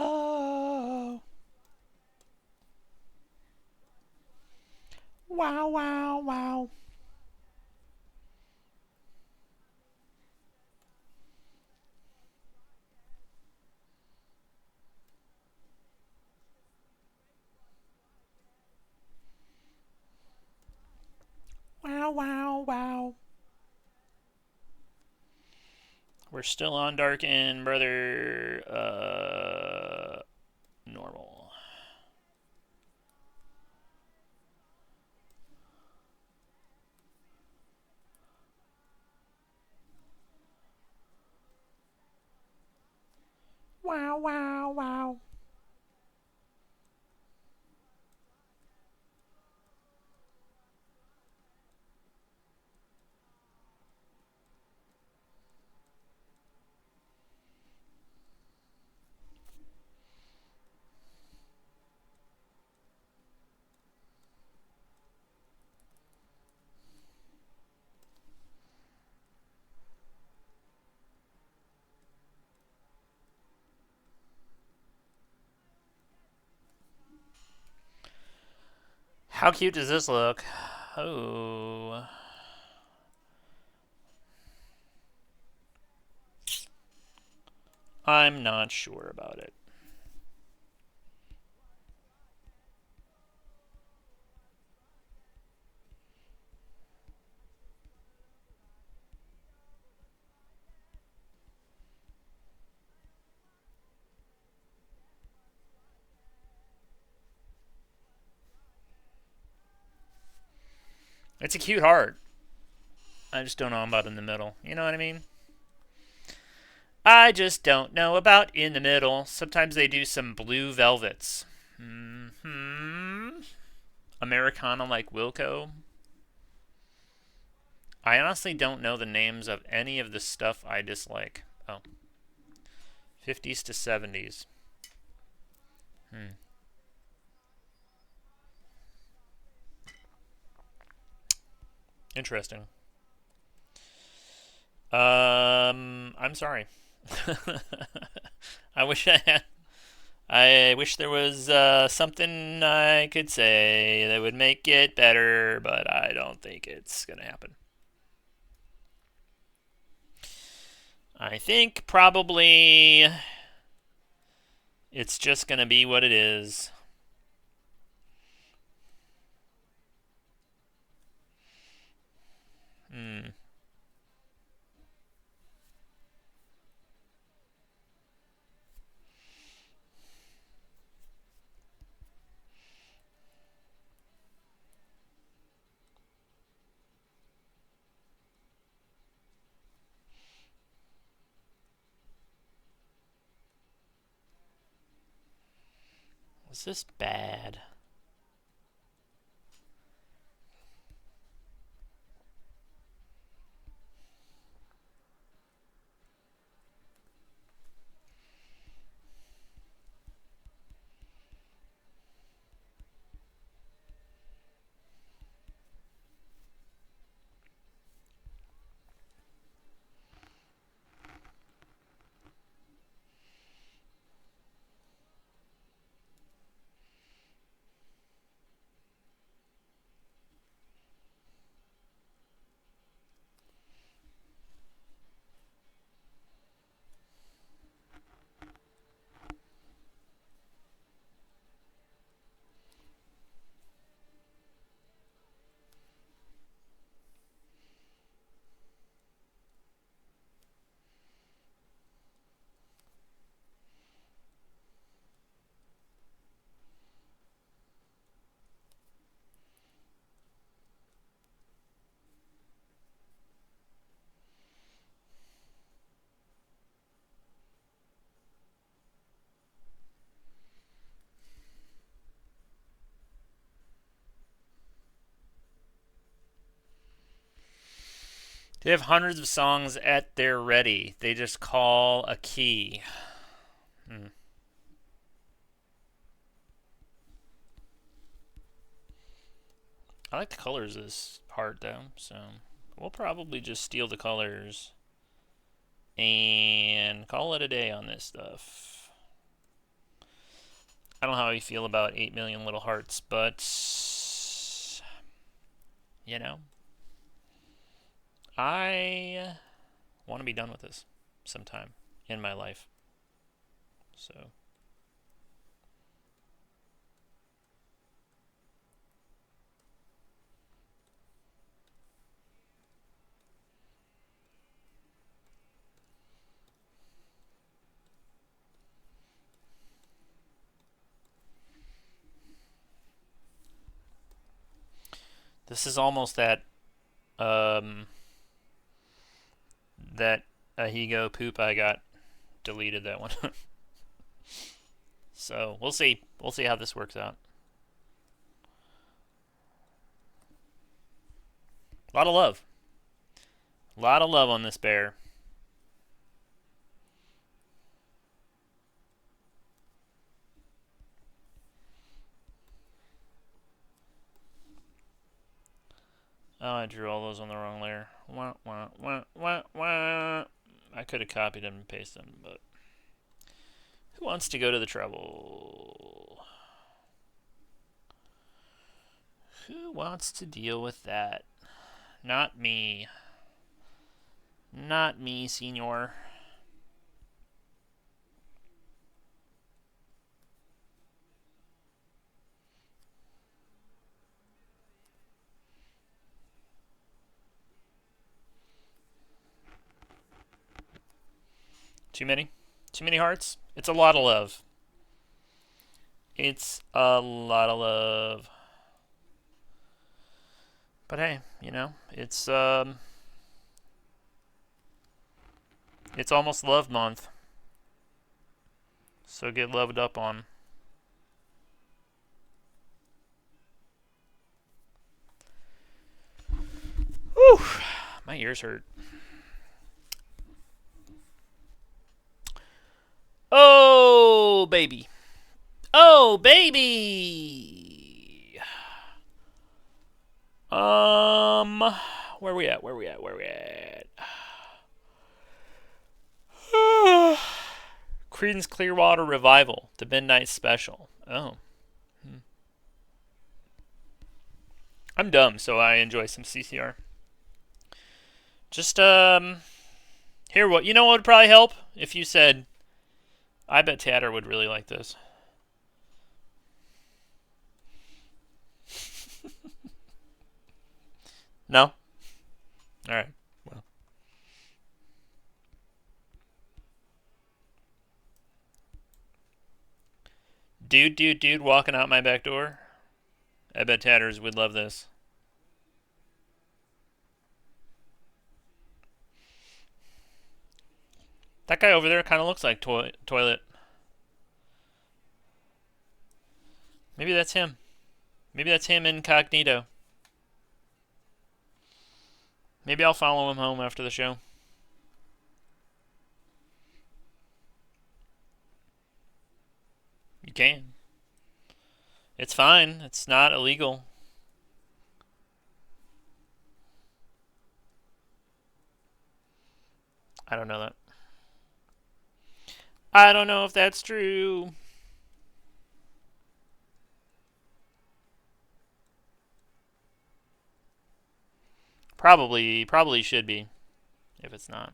Oh. Wow, wow, wow. Wow, wow, wow. We're still on dark end, brother. Normal. Wow, wow, wow. How cute does this look? Oh. I'm not sure about it. It's a cute heart. I just don't know about in the middle. You know what I mean? I just don't know about in the middle. Sometimes they do some blue velvets. Americana like Wilco. I honestly don't know the names of any of the stuff I dislike. Oh. 50s to 70s. Interesting. I'm sorry. I wish I had. I wish there was something I could say that would make it better, but I don't think it's gonna happen. I think probably it's just gonna be what it is. Was this bad? They have hundreds of songs at their ready. They just call a key. I like the colors of this part though, so we'll probably just steal the colors and call it a day on this stuff. I don't know how you feel about 8 million little hearts, but you know, I want to be done with this sometime in my life. So this is almost that that Ahigo poop I got deleted that one. So we'll see. We'll see how this works out. A lot of love. A lot of love on this bear. Oh, I drew all those on the wrong layer. Wah, wah, wah, wah, wah. I could have copied them and pasted them, but who wants to go to the trouble? Who wants to deal with that? Not me. Not me, senor. Too many? Too many hearts? It's a lot of love. It's a lot of love. But hey, you know, it's almost love month. So get loved up on. Whew, my ears hurt. Oh, baby. Oh, baby. Where we at? Creedence Clearwater Revival, the Midnight Special. Oh. I'm dumb, so I enjoy some CCR. Just, here, what, you know what would probably help? If you said, I bet Tatter would really like this. No? Alright, well. Dude, walking out my back door. I bet Tatters would love this. That guy over there kind of looks like Toilet. Maybe that's him. Maybe that's him incognito. Maybe I'll follow him home after the show. You can. It's fine. It's not illegal. I don't know that. I don't know if that's true. Probably should be, if it's not.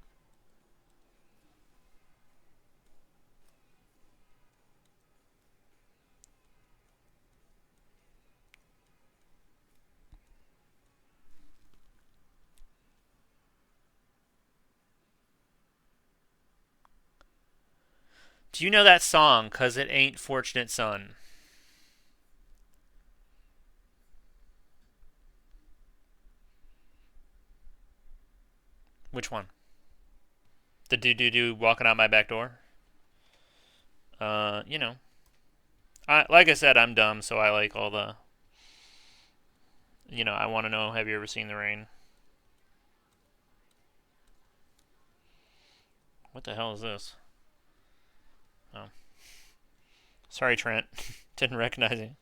Do you know that song, 'Cause It Ain't Fortunate Son? Which one? The do walking out my back door? You know. Like I said, I'm dumb, so I like all the... You know, I want to know, have you ever seen the rain? What the hell is this? Oh. Sorry, Trent. Didn't recognize you.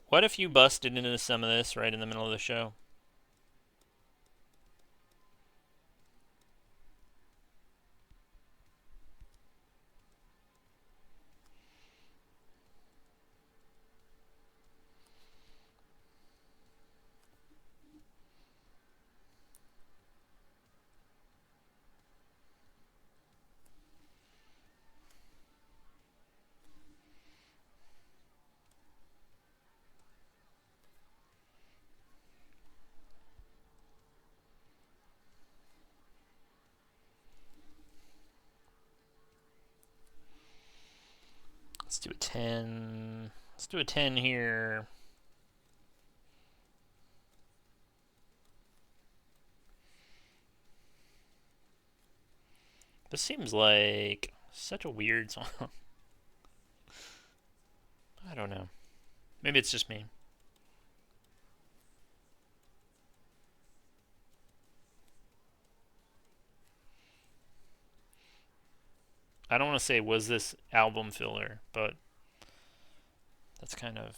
What if you busted into some of this right in the middle of the show? Let's do a 10. Let's do a 10 here. This seems like such a weird song. I don't know. Maybe it's just me. I don't want to say was this album filler, but that's kind of...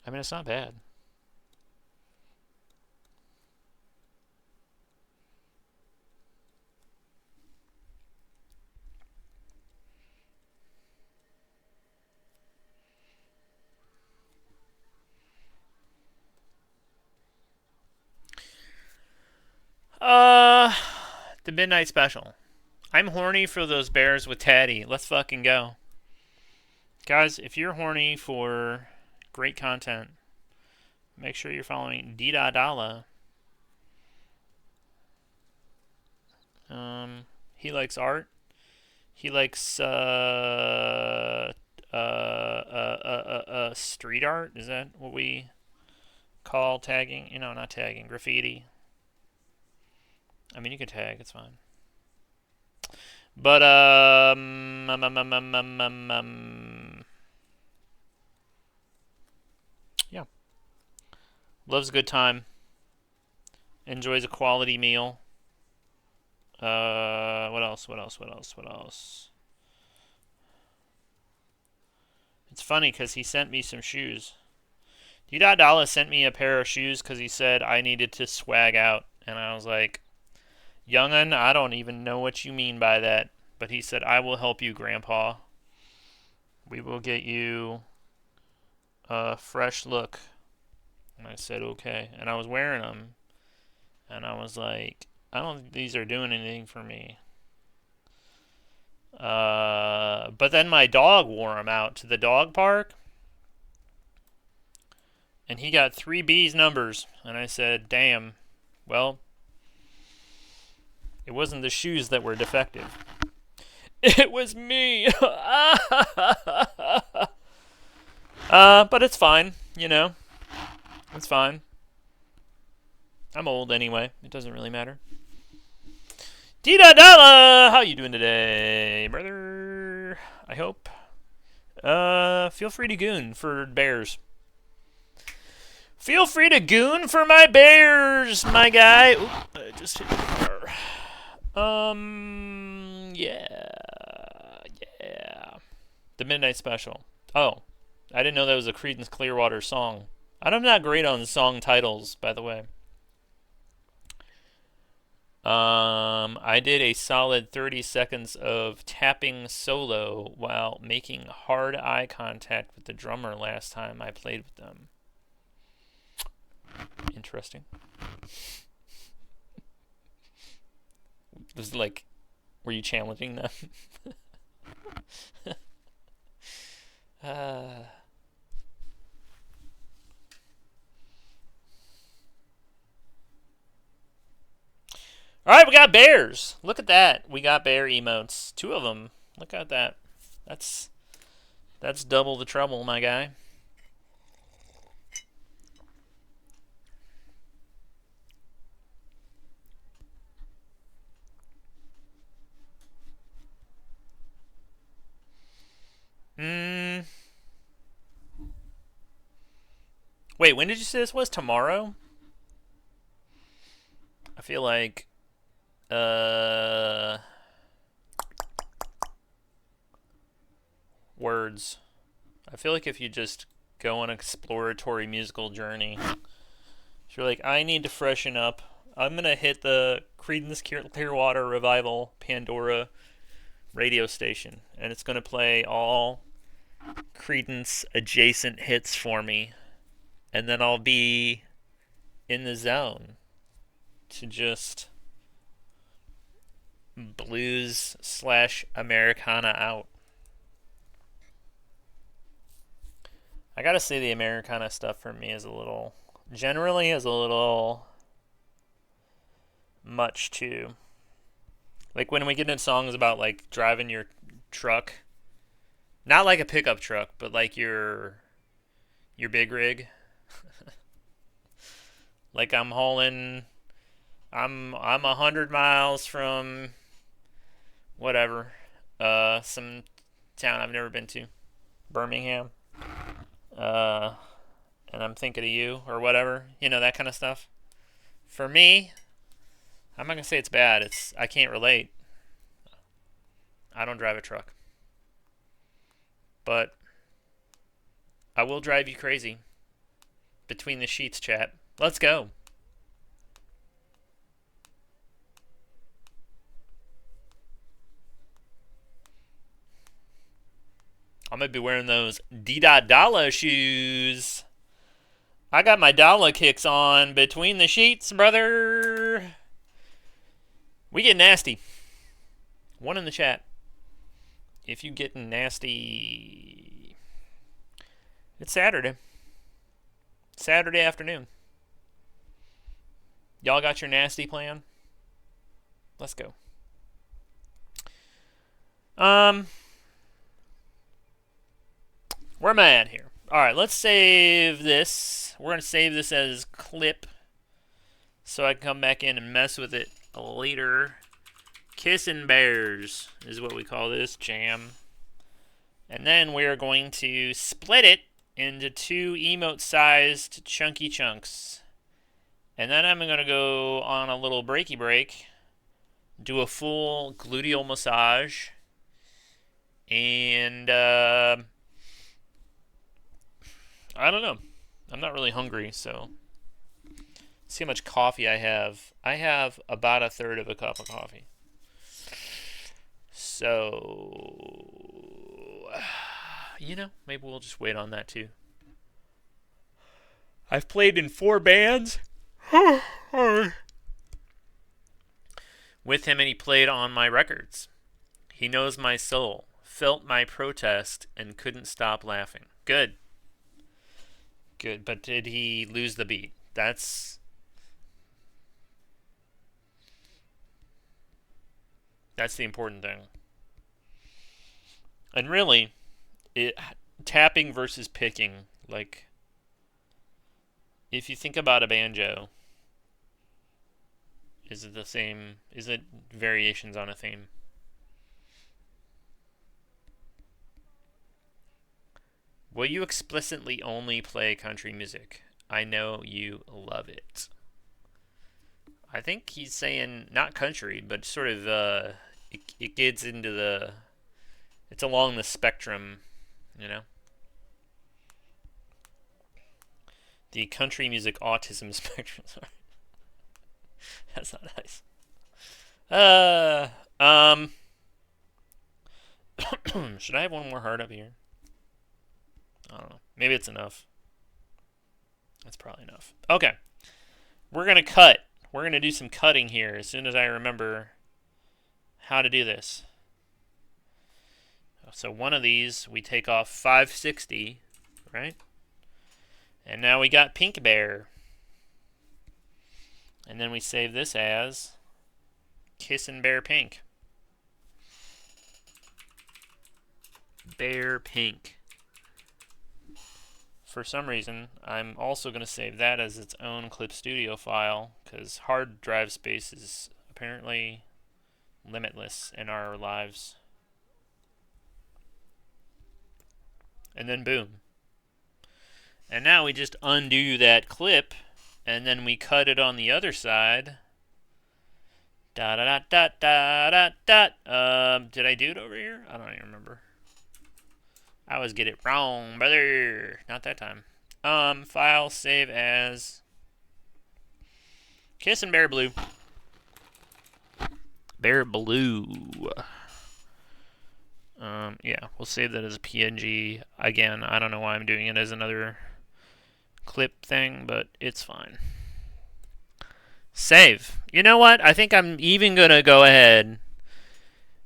I mean, it's not bad. The Midnight Special. I'm horny for those bears with Teddy. Let's fucking go. Guys, if you're horny for great content, make sure you're following Dida Dala. He likes art. He likes street art. Is that what we call tagging? You know, not tagging, graffiti. I mean, you can tag, it's fine. But yeah, loves a good time. Enjoys a quality meal. What else? It's funny because he sent me some shoes. Dida sent me a pair of shoes because he said I needed to swag out, and I was like, "Young'un, I don't even know what you mean by that." But he said, "I will help you, Grandpa. We will get you a fresh look." And I said, "Okay." And I was wearing them, and I was like, I don't think these are doing anything for me. But then my dog wore them out to the dog park, and he got 3B's numbers. And I said, damn, well, it wasn't the shoes that were defective. It was me. But it's fine, you know. It's fine. I'm old anyway. It doesn't really matter. Dida Dala, how you doing today, brother? I hope. Feel free to goon for bears. Feel free to goon for my bears, my guy. Oop, I just hit the car. Yeah. The Midnight Special. Oh, I didn't know that was a Creedence Clearwater song. I'm not great on song titles, by the way. I did a solid 30 seconds of tapping solo while making hard eye contact with the drummer last time I played with them. Interesting. Was like, were you challenging them? Alright, we got bears. Look at that. We got bear emotes. 2 of them. Look at that. That's double the trouble, my guy. Wait, when did you say this was? Tomorrow? I feel like words. I feel like if you just go on an exploratory musical journey, if you're like, I need to freshen up, I'm gonna hit the Creedence Clearwater Revival Pandora radio station, and it's gonna play all Creedence adjacent hits for me, and then I'll be in the zone to just blues / Americana out. I gotta say the Americana stuff for me is a little generally is a little much too. Like when we get into songs about like driving your truck, not like a pickup truck, but like your big rig. Like I'm 100 miles from whatever, some town I've never been to, Birmingham, and I'm thinking of you or whatever, that kind of stuff. For me, I'm not gonna say it's bad. I can't relate. I don't drive a truck, but I will drive you crazy. Between the sheets, chat. Let's go. I'm going to be wearing those Dalla shoes. I got my Dalla kicks on between the sheets, brother. We get nasty. One in the chat. If you getting nasty. It's Saturday. Saturday afternoon. Y'all got your nasty plan? Let's go. Where am I at here? Alright, let's save this. We're going to save this as clip so I can come back in and mess with it later. Kissin' Bears is what we call this jam. And then we're going to split it into 2 emote-sized chunky chunks. And then I'm going to go on a little breaky break, do a full gluteal massage, and I don't know. I'm not really hungry, so see how much coffee I have. I have about 1/3 of a cup of coffee. So, maybe we'll just wait on that too. I've played in 4 bands with him, and he played on my records. He knows my soul, felt my protest, and couldn't stop laughing. Good. Good, but did he lose the beat? That's the important thing. And really, tapping versus picking, like, if you think about a banjo, is it the same? Is it variations on a theme? Will you explicitly only play country music? I know you love it. I think he's saying not country, but sort of it gets into it's along the spectrum, The country music autism spectrum. Sorry. That's not nice. Should I have one more heart up here? I don't know. Maybe it's enough. That's probably enough. Okay. We're going to cut. We're going to do some cutting here as soon as I remember how to do this. So one of these, we take off 560, right? And now we got Pink Bear. And then we save this as Kissin' Bear Pink. Bear Pink. For some reason, I'm also going to save that as its own Clip Studio file, because hard drive space is apparently limitless in our lives. And then boom. And now we just undo that clip, and then we cut it on the other side. Da da da da da da. Did I do it over here? I don't even remember. I always get it wrong, brother. Not that time. File, save as Kissin' Bear Blue. Bear Blue. Yeah, we'll save that as a PNG. Again, I don't know why I'm doing it as another clip thing, but it's fine. Save. You know what? I think I'm even going to go ahead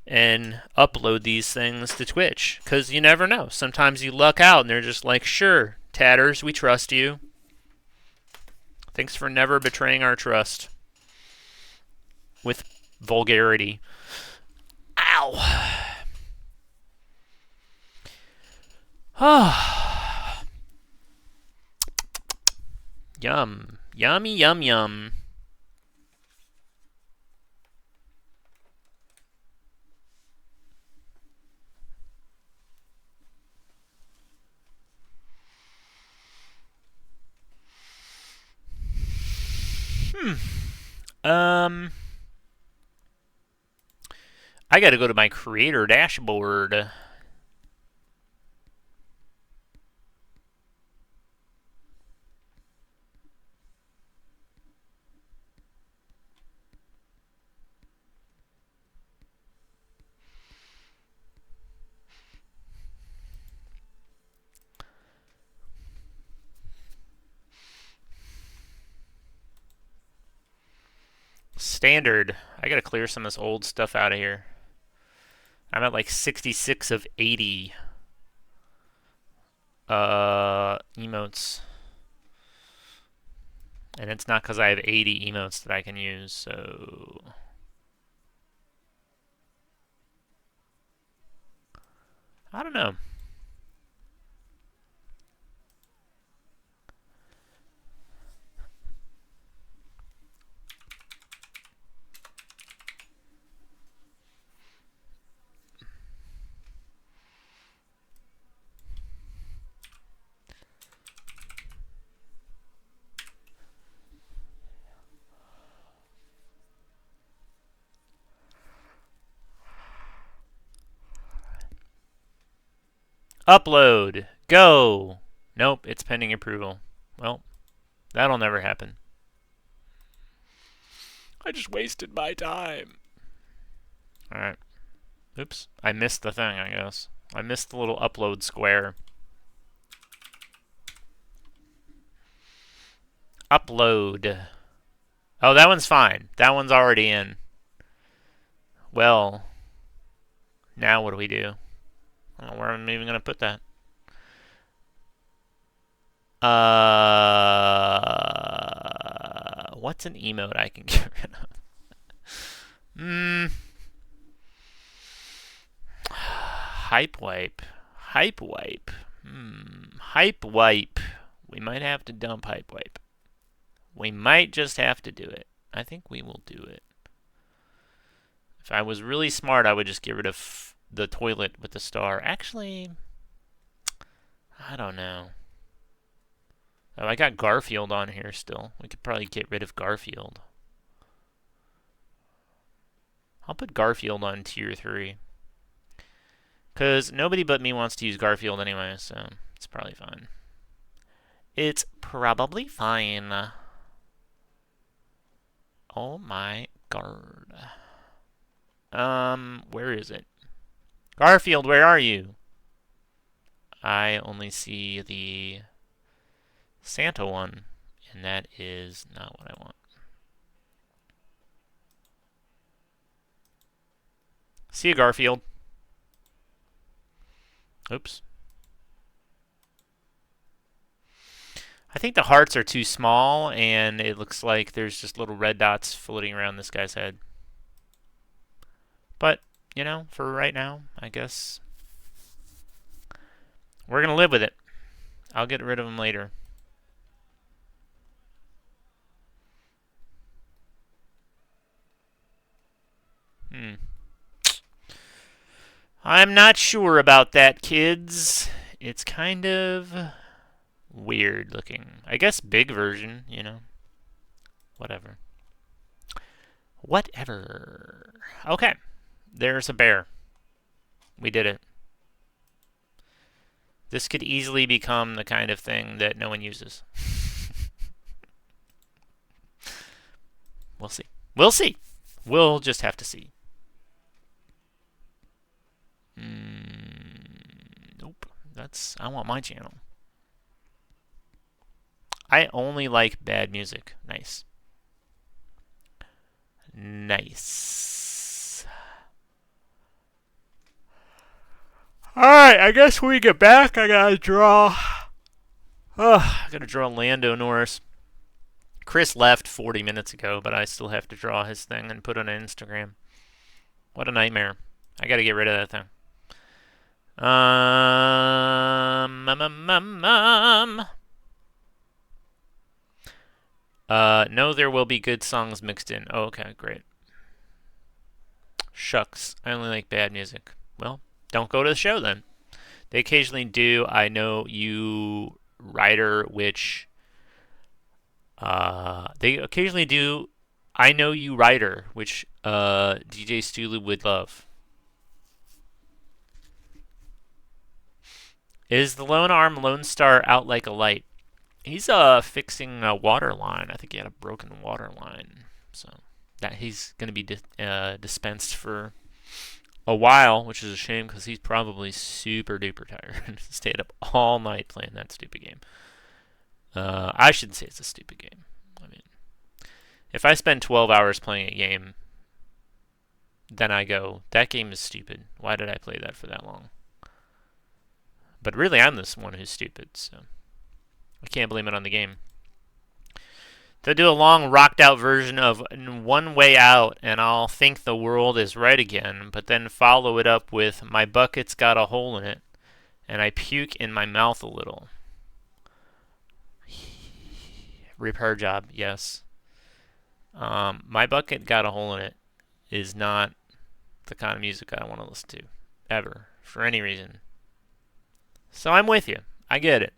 and upload these things to Twitch, because you never know. Sometimes you luck out and they're just like, sure, Tatters, we trust you. Thanks for never betraying our trust with vulgarity. Ow! Yum. Yummy, yum, yum. I gotta go to my creator dashboard. Standard. I gotta clear some of this old stuff out of here. I'm at like 66 of 80 emotes. And it's not because I have 80 emotes that I can use, so... I don't know. Upload. Go. Nope, it's pending approval. Well, that'll never happen. I just wasted my time. Alright. Oops. I missed the thing, I guess. I missed the little upload square. Upload. Oh, that one's fine. That one's already in. Well, now what do we do? I don't know where I'm even going to put that. What's an emote I can get rid of? Hype wipe. Hype wipe. Hype wipe. We might have to dump hype wipe. We might just have to do it. I think we will do it. If I was really smart, I would just get rid of the toilet with the star. Actually, I don't know. Oh, I got Garfield on here still. We could probably get rid of Garfield. I'll put Garfield on tier 3. Because nobody but me wants to use Garfield anyway, so it's probably fine. It's probably fine. Oh my god. Where is it? Garfield, where are you? I only see the Santa one, and that is not what I want. See you, Garfield. Oops. I think the hearts are too small, and it looks like there's just little red dots floating around this guy's head. But, you know, for right now, I guess we're going to live with it. I'll get rid of him later. I'm not sure about that, kids. It's kind of weird looking. I guess big version, you know. Whatever. Whatever. Okay. There's a bear. We did it. This could easily become the kind of thing that no one uses. We'll see. We'll see. We'll just have to see. Nope. I want my channel. I only like bad music. Nice. Nice. Alright, I guess when we get back, I gotta draw... I gotta draw Lando Norris. Chris left 40 minutes ago, but I still have to draw his thing and put it on Instagram. What a nightmare. I gotta get rid of that thing. No, there will be good songs mixed in. Oh, okay, great. Shucks, I only like bad music. Well, don't go to the show then. They occasionally do I Know You Writer, which they occasionally do I Know You Writer, which DJ Stulu would love. Is the Lone Arm Lone Star out like a light? He's fixing a water line. I think he had a broken water line, so that he's gonna be dispensed for a while, which is a shame because he's probably super duper tired. Stayed up all night playing that stupid game. I shouldn't say it's a stupid game. I mean, if I spend 12 hours playing a game, then I go, that game is stupid. Why did I play that for that long? But really, I'm this one who's stupid, so I can't blame it on the game. They'll do a long, rocked-out version of One Way Out, and I'll think the world is right again, but then follow it up with My Bucket's Got a Hole in It, and I puke in my mouth a little. Repair job, yes. My Bucket Got a Hole in It is not the kind of music I want to listen to, ever, for any reason. So I'm with you. I get it.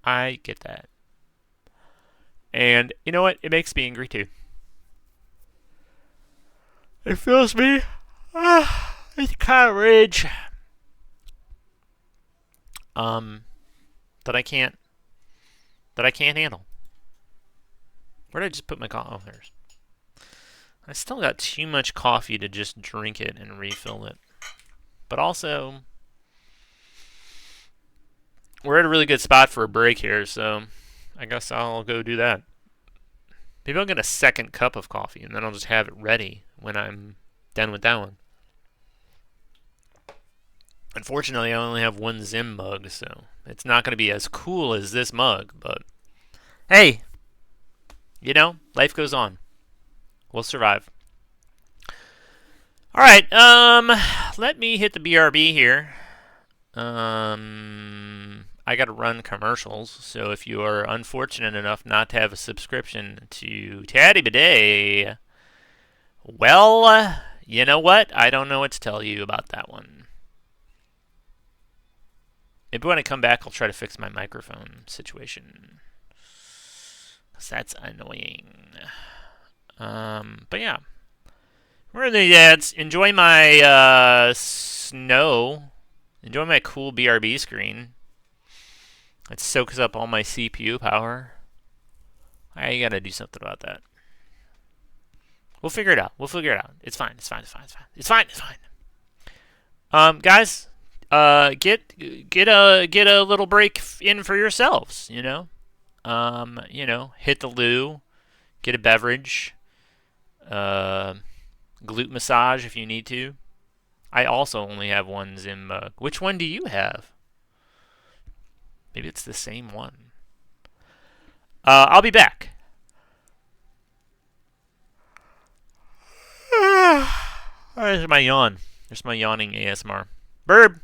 I get that. And you know what? It makes me angry too. It fills me with kind of rage. That I can't handle. Where did I just put my coffee? Oh, there's. I still got too much coffee to just drink it and refill it. But also, we're at a really good spot for a break here, so I guess I'll go do that. Maybe I'll get a second cup of coffee, and then I'll just have it ready when I'm done with that one. Unfortunately, I only have one Zim mug, so it's not going to be as cool as this mug, but hey, you know, life goes on. We'll survive. All right, let me hit the BRB here. I got to run commercials, so if you are unfortunate enough not to have a subscription to Taddy Bidet, well, you know what? I don't know what to tell you about that one. Maybe when I come back, I'll try to fix my microphone situation, because that's annoying. But yeah. Where are the ads? Enjoy my snow. Enjoy my cool BRB screen. It soaks up all my CPU power. I gotta do something about that. We'll figure it out. We'll figure it out. It's fine. It's fine. It's fine. It's fine. It's fine. It's fine. Guys, get a little break in for yourselves. You know, hit the loo, get a beverage, glute massage if you need to. I also only have one Zim mug. Which one do you have? Maybe it's the same one. I'll be back. There's my yawn. There's my yawning ASMR. Burb.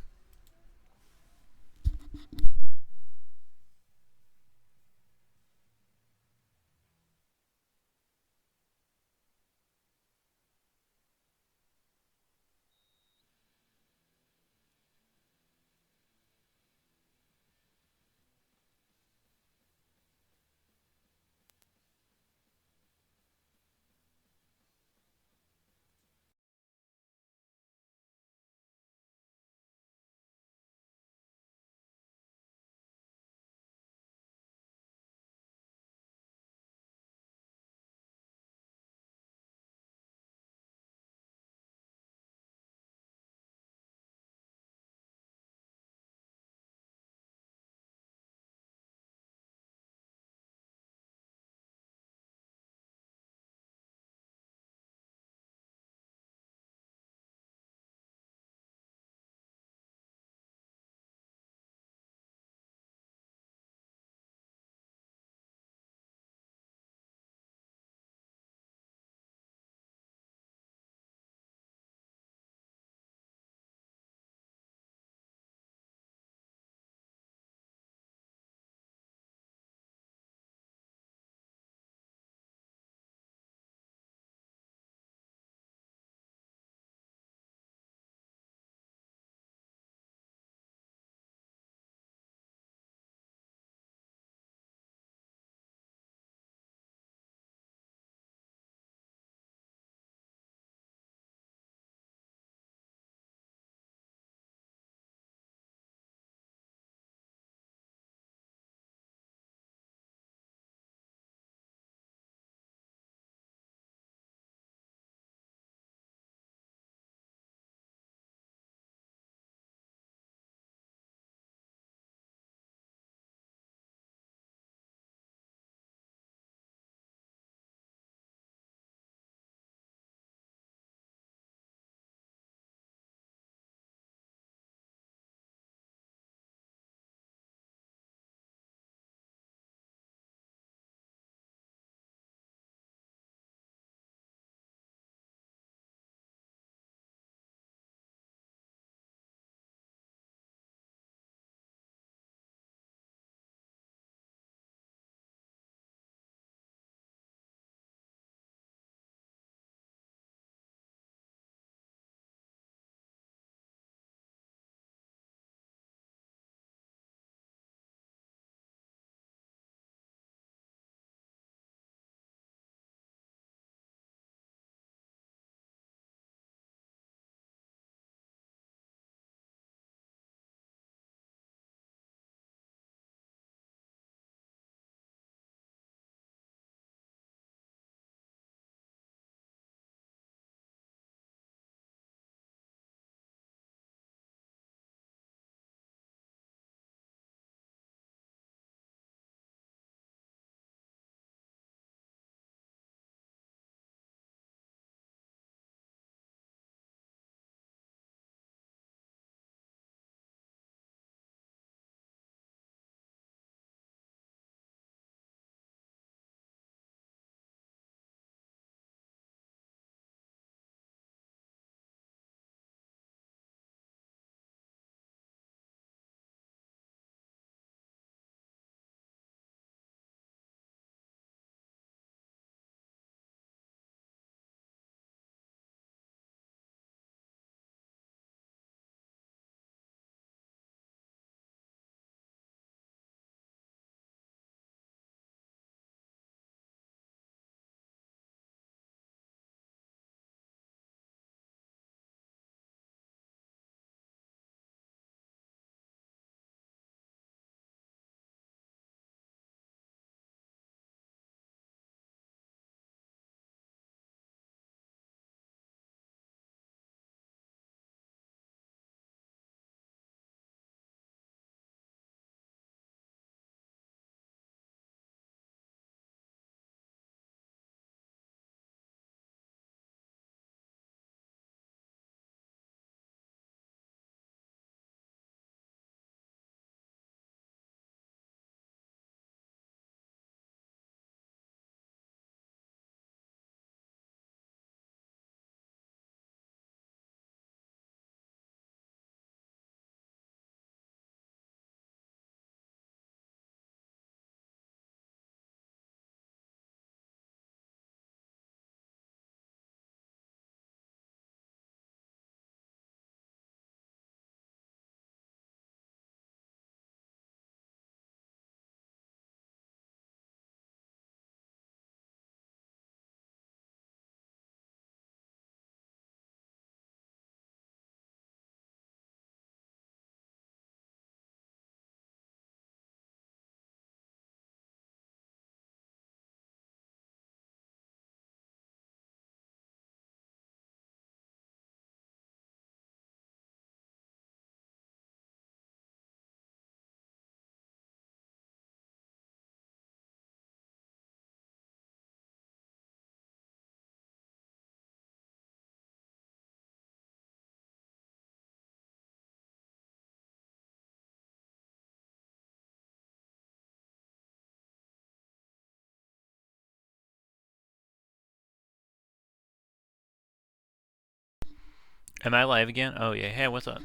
Am I live again? Oh yeah. Hey, what's up?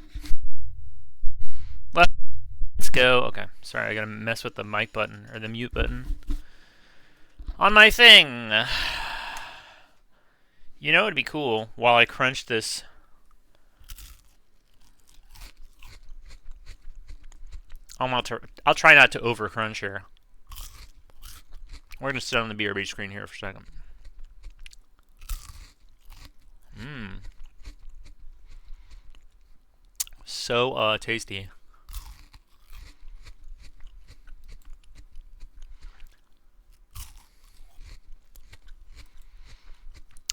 Let's go. Okay. Sorry, I gotta mess with the mic button or the mute button on my thing. You know, it'd be cool while I crunch this. I'll try not to over crunch here. We're gonna sit on the BRB screen here for a second. So tasty.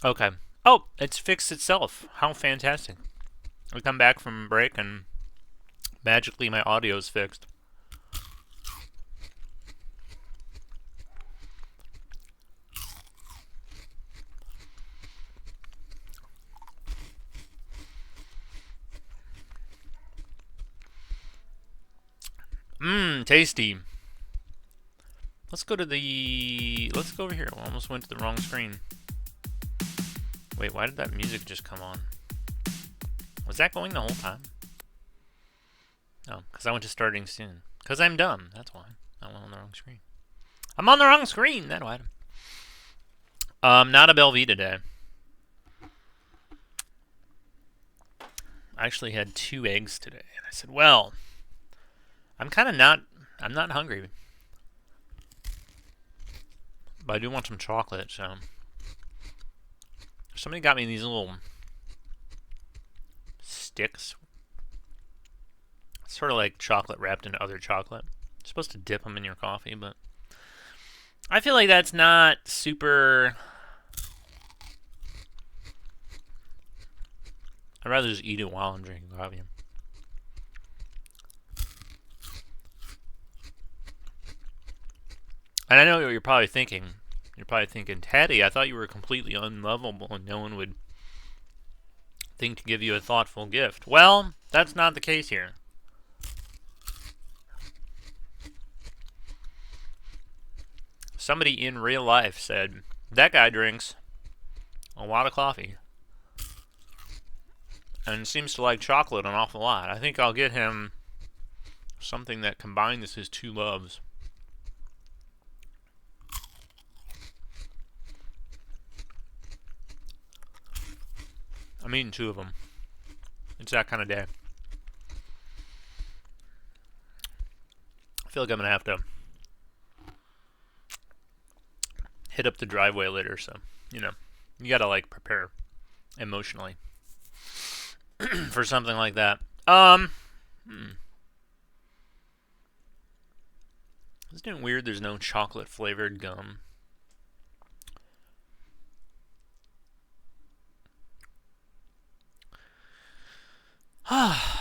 Okay. Oh, it's fixed itself. How fantastic. We come back from break and magically my audio's fixed. Tasty. Let's go over here. We almost went to the wrong screen. Wait, why did that music just come on? Was that going the whole time? Oh, because I went to starting soon. Because I'm dumb. That's why. I went on the wrong screen. I'm on the wrong screen! That why. Not a Belvita day. I actually had 2 eggs today. And I said, well, I'm not hungry. But I do want some chocolate, so. Somebody got me these little sticks. It's sort of like chocolate wrapped in other chocolate. You're supposed to dip them in your coffee, but I feel like that's not super. I'd rather just eat it while I'm drinking coffee. And I know what you're probably thinking. You're probably thinking, Teddy, I thought you were completely unlovable and no one would think to give you a thoughtful gift. Well, that's not the case here. Somebody in real life said, that guy drinks a lot of coffee and seems to like chocolate an awful lot. I think I'll get him something that combines his 2 loves. I'm eating 2 of them. It's that kind of day. I feel like I'm going to have to hit up the driveway later, so, you know, you got to, like, prepare emotionally for something like that. Isn't it weird there's no chocolate-flavored gum?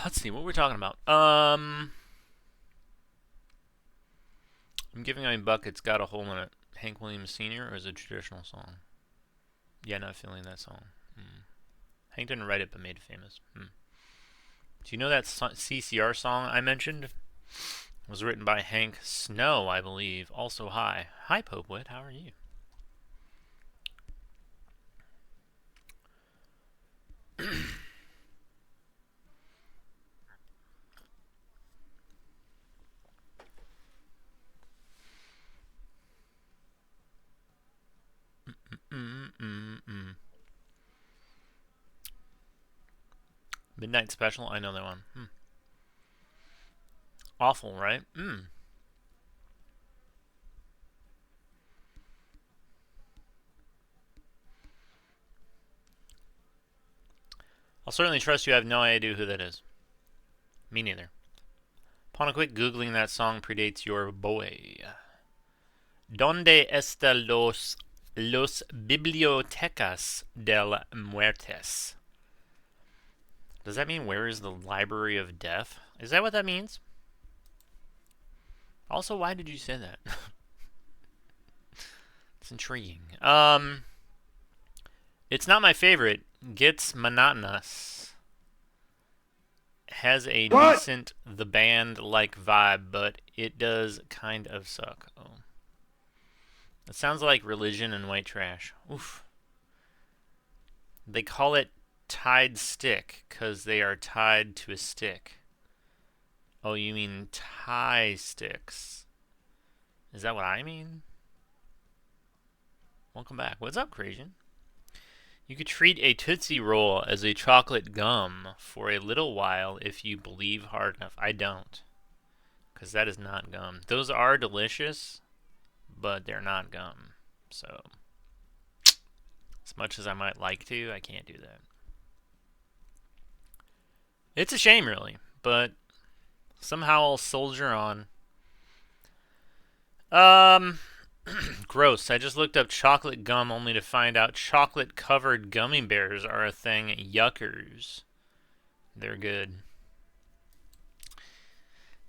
Let's see, what we're talking about. I'm Giving My Buckets Got a Hole in It. Hank Williams Sr. or is it a traditional song? Yeah, not feeling that song. Hank didn't write it but made it famous. Do you know that CCR song I mentioned? It was written by Hank Snow, I believe. Also, hi. Hi, Popewit. How are you? Midnight Special? I know that one. Awful, right? I'll certainly trust you. I have no idea who that is. Me neither. Upon a quick Googling, that song predates your boy. ¿Dónde están los bibliotecas del muertes? Does that mean where is the library of death? Is that what that means? Also, why did you say that? It's intriguing. It's not my favorite. Gets monotonous. Has a decent The Band-like vibe, but it does kind of suck. Oh. It sounds like Religion and White Trash. Oof. They call it tied stick, because they are tied to a stick. Oh, you mean tie sticks. Is that what I mean? Welcome back. What's up, Crazian? You could treat a Tootsie Roll as a chocolate gum for a little while if you believe hard enough. I don't. Because that is not gum. Those are delicious, but they're not gum. So, as much as I might like to, I can't do that. It's a shame, really, but somehow I'll soldier on. Gross. I just looked up chocolate gum only to find out chocolate-covered gummy bears are a thing. Yuckers. They're good.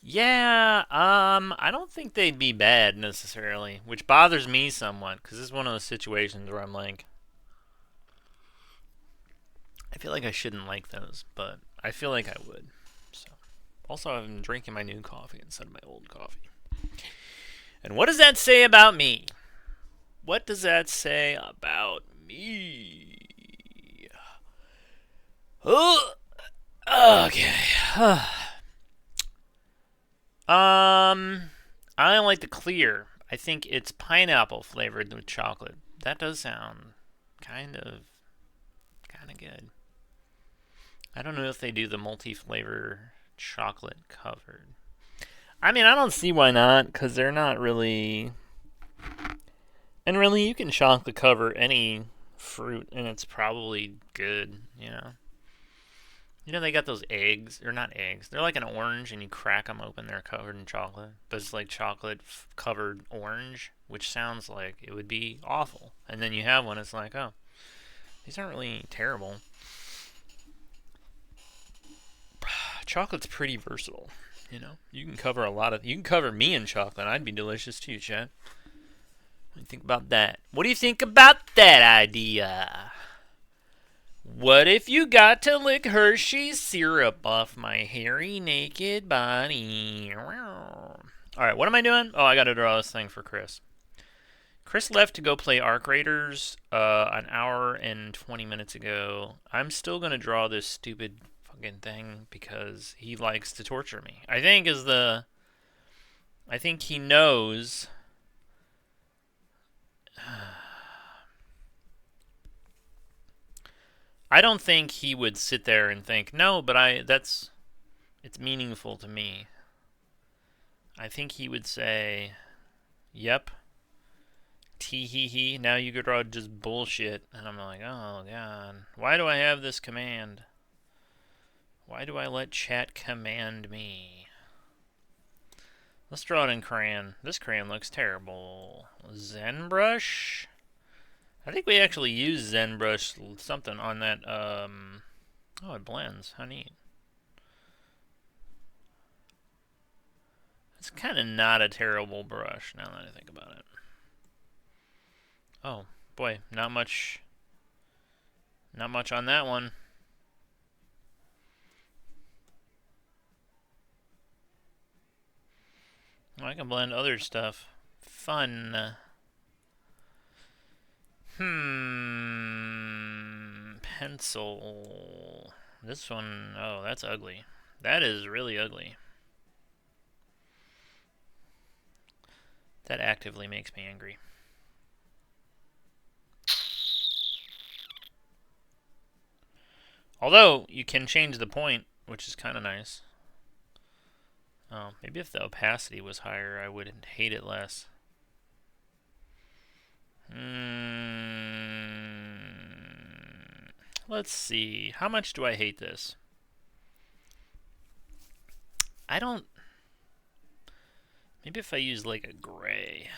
Yeah, I don't think they'd be bad necessarily, which bothers me somewhat, because this is one of those situations where I'm like, I feel like I shouldn't like those, but I feel like I would. So, also, I've been drinking my new coffee instead of my old coffee. And what does that say about me? What does that say about me? Oh, okay. I like the clear. I think it's pineapple flavored with chocolate. That does sound kind of good. I don't know if they do the multi-flavor chocolate covered. I mean, I don't see why not, because they're not really... And really, you can chocolate cover any fruit, and it's probably good, you know? You know, they got those eggs, or not eggs, they're like an orange, and you crack them open, they're covered in chocolate. But it's like chocolate-covered orange, which sounds like it would be awful. And then you have one, it's like, oh, these aren't really terrible. Chocolate's pretty versatile. You know, you can cover a lot of... You can cover me in chocolate. I'd be delicious too, chat. What do you think about that? What do you think about that idea? What if you got to lick Hershey's syrup off my hairy, naked body? Alright, what am I doing? Oh, I gotta draw this thing for Chris. Chris left to go play Arc Raiders an hour and 20 minutes ago. I'm still gonna draw this stupid... thing because he likes to torture me. I think he knows I don't think he would sit there and think, no, but it's meaningful to me. I think he would say, yep, tee hee hee, now you could draw just bullshit. And I'm like, oh god, why do I have this command? Why do I let chat command me? Let's draw it in crayon. This crayon looks terrible. ZenBrush? I think we actually used ZenBrush something on that, oh, it blends. How neat. It's kind of not a terrible brush, now that I think about it. Oh, boy, not much on that one. I can blend other stuff. Fun. Pencil. This one, oh, that's ugly. That is really ugly. That actively makes me angry. Although, you can change the point, which is kind of nice. Oh, maybe if the opacity was higher, I would hate it less. Let's see. How much do I hate this? I don't... Maybe if I use like a gray.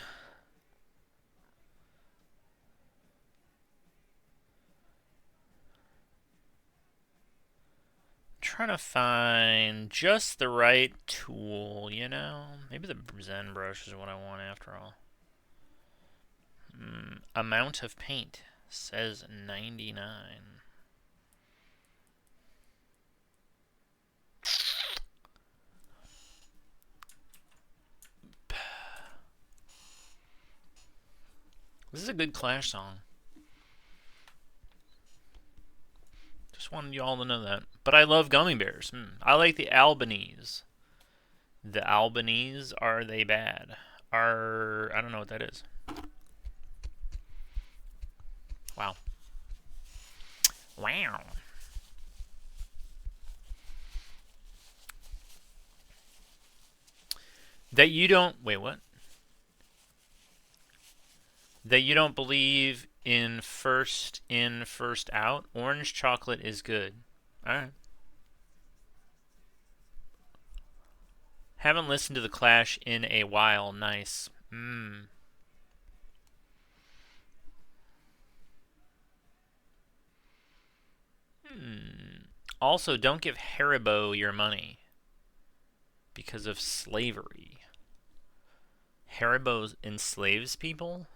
Trying to find just the right tool, you know? Maybe the ZenBrush is what I want after all. Amount of paint says 99. This is a good Clash song. Just wanted you all to know that. But I love gummy bears. I like the Albanese. The Albanese, are they bad? I don't know what that is. Wow. Wow. That you don't... Wait, what? That you don't believe in, first out? Orange chocolate is good. Alright. Haven't listened to The Clash in a while. Nice. Also, don't give Haribo your money because of slavery. Haribo enslaves people?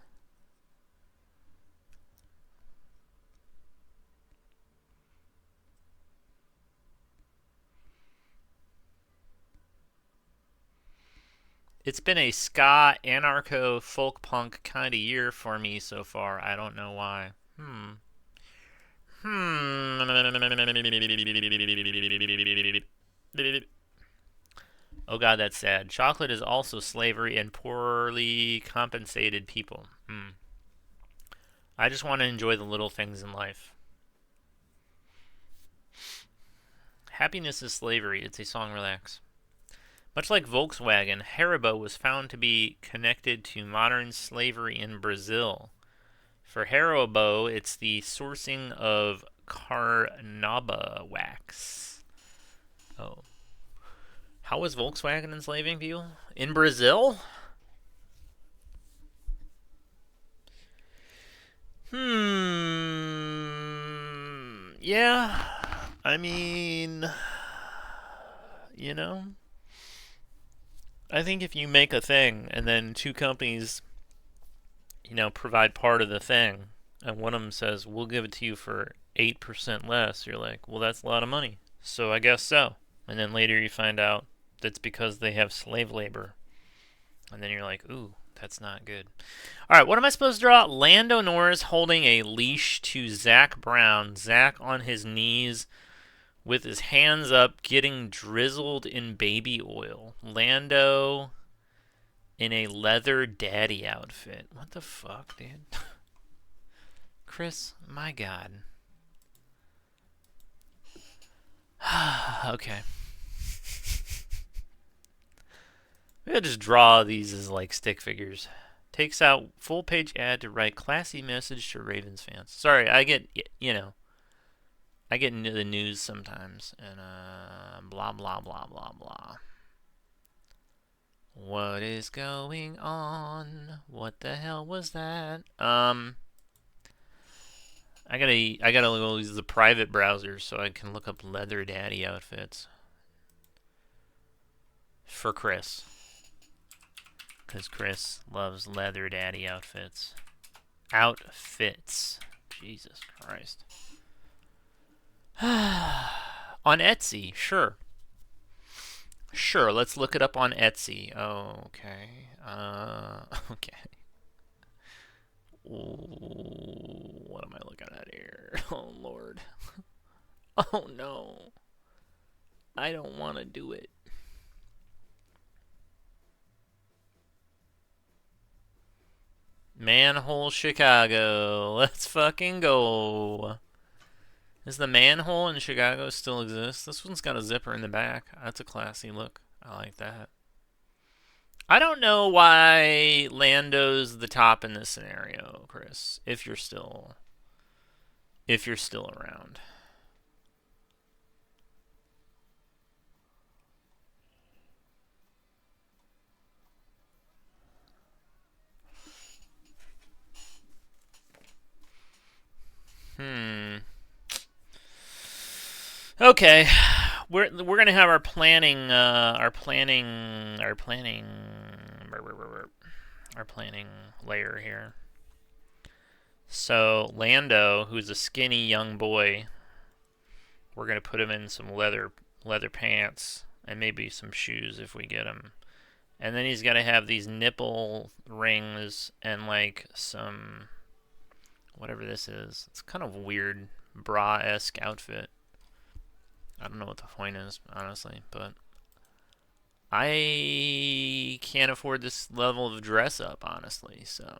It's been a ska, anarcho, folk punk kind of year for me so far. I don't know why. Oh god, that's sad. Chocolate is also slavery and poorly compensated people. I just want to enjoy the little things in life. Happiness is slavery. It's a song, relax. Much like Volkswagen, Haribo was found to be connected to modern slavery in Brazil. For Haribo, it's the sourcing of carnauba wax. Oh. How was Volkswagen enslaving people? In Brazil? Yeah. I mean, you know, I think if you make a thing and then two companies, you know, provide part of the thing, and one of them says, we'll give it to you for 8% less, you're like, well, that's a lot of money. So I guess so. And then later you find out that's because they have slave labor. And then you're like, ooh, that's not good. All right, what am I supposed to draw? Lando Norris holding a leash to Zach Brown. Zach on his knees with his hands up, getting drizzled in baby oil. Lando in a leather daddy outfit. What the fuck, dude? Chris, my God. Okay. Maybe I'll just draw these as like stick figures. Takes out full page ad to write classy message to Ravens fans. Sorry, I get, you know, I get into the news sometimes, and blah, blah, blah, blah, blah. What is going on? What the hell was that? I gotta go use the private browser so I can look up leather daddy outfits. For Chris. Because Chris loves leather daddy outfits. Outfits. Jesus Christ. On Etsy, sure. Sure, let's look it up on Etsy. Oh, okay. Okay. Ooh, what am I looking at here? Oh, Lord. Oh, no. I don't want to do it. Manhole Chicago. Let's fucking go. Does the manhole in Chicago still exist? This one's got a zipper in the back. That's a classy look. I like that. I don't know why Lando's the top in this scenario, Chris. If you're still around. Okay, we're gonna have our planning layer here. So Lando, who's a skinny young boy, we're gonna put him in some leather pants and maybe some shoes if we get him. And then he's gonna have these nipple rings and like some whatever this is. It's kind of a weird bra-esque outfit. I don't know what the point is, honestly, but I can't afford this level of dress up, honestly, so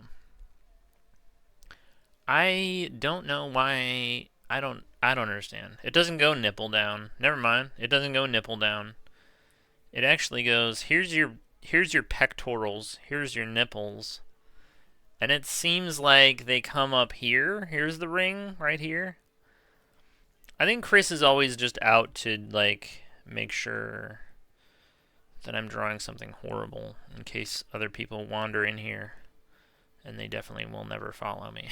I don't know why. I don't understand. It doesn't go nipple down. Never mind. It doesn't go nipple down. It actually goes, here's your pectorals, here's your nipples. And it seems like they come up here. Here's the ring right here. I think Chris is always just out to like make sure that I'm drawing something horrible in case other people wander in here, and they definitely will never follow me.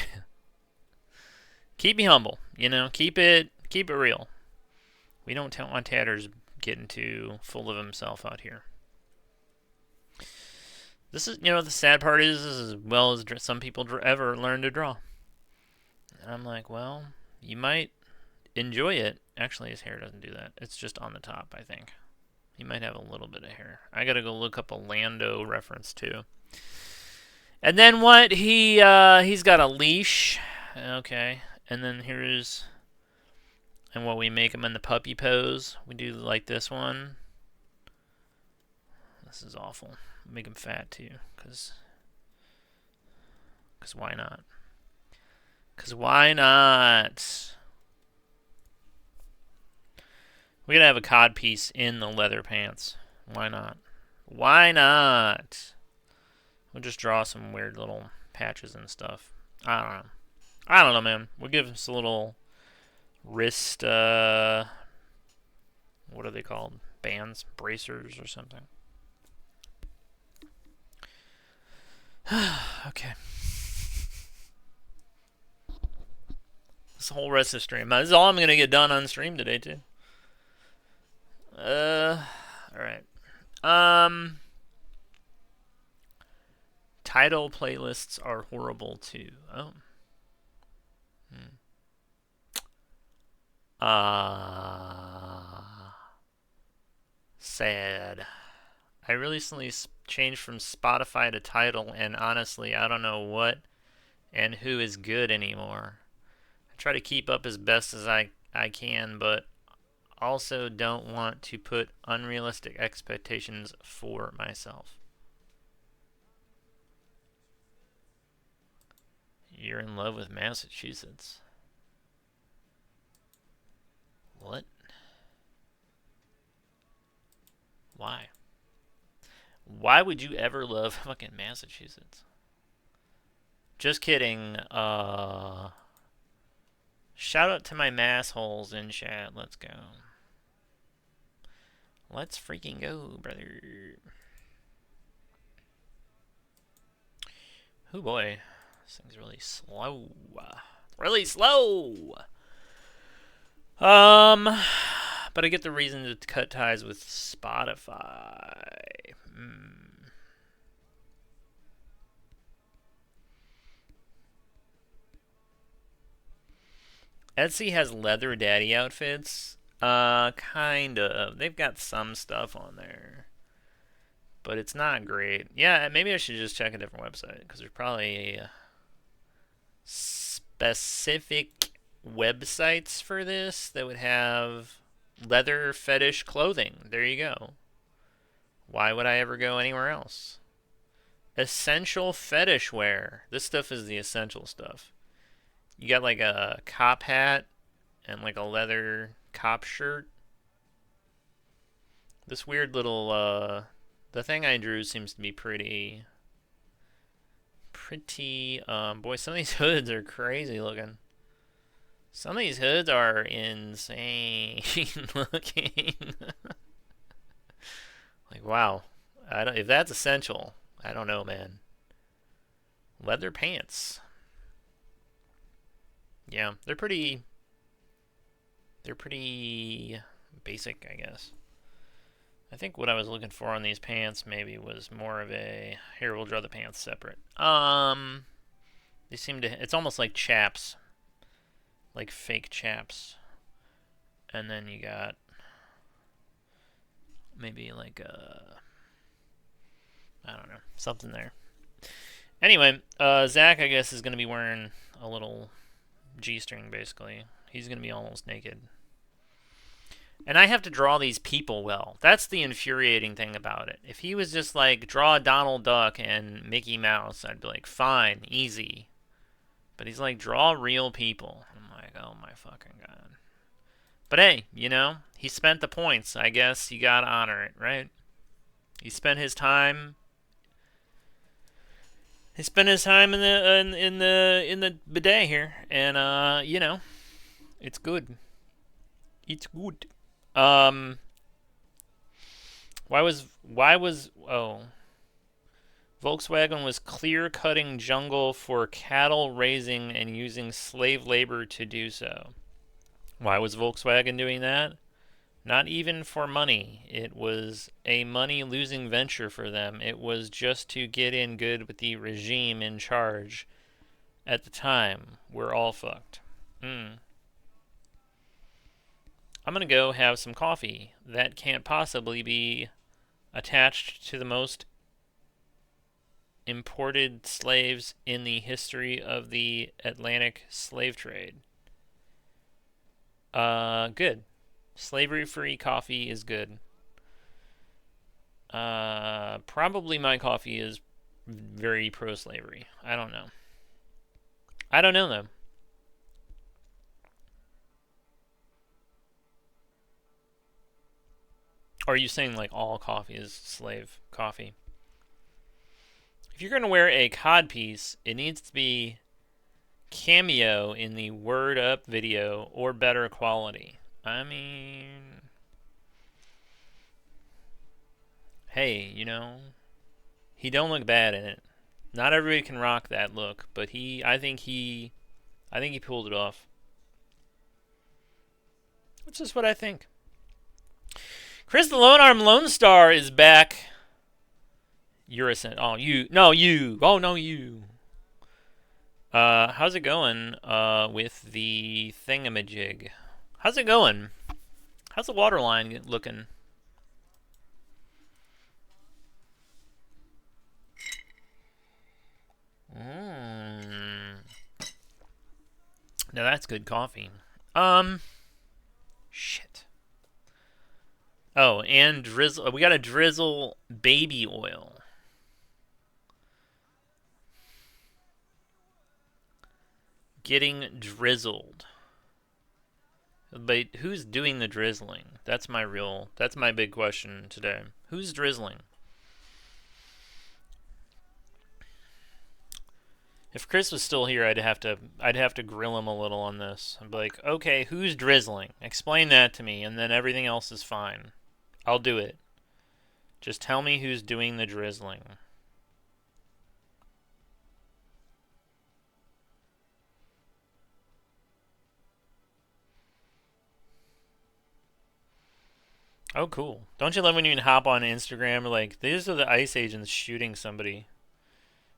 Keep me humble, you know. Keep it real. We don't want Tatters getting too full of himself out here. This is, you know, the sad part is as well as some people ever learn to draw. And I'm like, well, you might enjoy it. Actually, his hair doesn't do that. It's just on the top, I think. He might have a little bit of hair. I gotta go look up a Lando reference too. And then what? He's got a leash. Okay. And then here's, and what we make him in the puppy pose. We do like this one. This is awful. Make him fat too, cause why not? Cause why not? We gotta have a cod piece in the leather pants. Why not? Why not? We'll just draw some weird little patches and stuff. I don't know, man. We'll give us a little wrist, what are they called? Bands? Bracers or something. Okay. This whole rest of the stream. This is all I'm going to get done on stream today, too. Alright. Title playlists are horrible, too. Oh. Sad. I recently changed from Spotify to Tidal, and honestly, I don't know what and who is good anymore. I try to keep up as best as I can, but also don't want to put unrealistic expectations for myself. You're in love with Massachusetts. What? Why? Why would you ever love fucking Massachusetts? Just kidding. Shout out to my massholes in chat. Let's go. Let's freaking go, brother. Oh boy. This thing's really slow. Really slow! But I get the reason to cut ties with Spotify. Etsy has leather daddy outfits. Kind of. They've got some stuff on there. But it's not great. Yeah, maybe I should just check a different website, because there's probably specific websites for this that would have leather fetish clothing. There you go. Why would I ever go anywhere else? Essential fetish wear. This stuff is the essential stuff. You got like a cop hat and like a leather cop shirt. This weird little, the thing I drew seems to be pretty, boy, some of these hoods are crazy looking. Some of these hoods are insane looking. Like, wow. If that's essential, I don't know, man. Leather pants. Yeah, they're pretty basic, I guess. I think what I was looking for on these pants maybe was more of a, here, we'll draw the pants separate. They seem to, it's almost like chaps. Like fake chaps. And then you got maybe like a, I don't know, something there. Anyway, Zach, I guess, is going to be wearing a little G-string, basically. He's going to be almost naked. And I have to draw these people well. That's the infuriating thing about it. If he was just like, draw Donald Duck and Mickey Mouse, I'd be like, fine, easy. But he's like, draw real people. I'm like, oh my fucking god. But hey, you know, he spent the points. I guess you gotta honor it, right? He spent his time. He spent his time in the bidet here, and you know, it's good. It's good. Volkswagen was clear-cutting jungle for cattle raising and using slave labor to do so. Why was Volkswagen doing that? Not even for money. It was a money-losing venture for them. It was just to get in good with the regime in charge at the time. We're all fucked. I'm going to go have some coffee. That can't possibly be attached to the most imported slaves in the history of the Atlantic slave trade. Good. Slavery-free coffee is good. Probably my coffee is very pro-slavery. I don't know. I don't know, though. Or are you saying like all coffee is slave coffee? If you're going to wear a codpiece, it needs to be cameo in the Word Up video or better quality. I mean, hey, you know, he don't look bad in it. Not everybody can rock that look, but I think he pulled it off. That's just what I think. Chris the Lone Arm Lone Star is back. You're a sen- Oh, you. No, you. Oh, no, you. How's it going, with the thingamajig? How's it going? How's the water line looking? Now that's good coffee. Shit. Oh, and drizzle. We got to drizzle baby oil. Getting drizzled. But who's doing the drizzling? That's my big question today. Who's drizzling? If Chris was still here, I'd have to grill him a little on this. I'd be like, okay, who's drizzling? Explain that to me, and then everything else is fine. I'll do it. Just tell me who's doing the drizzling. Oh, cool. Don't you love when you can hop on Instagram, like, these are the ICE agents shooting somebody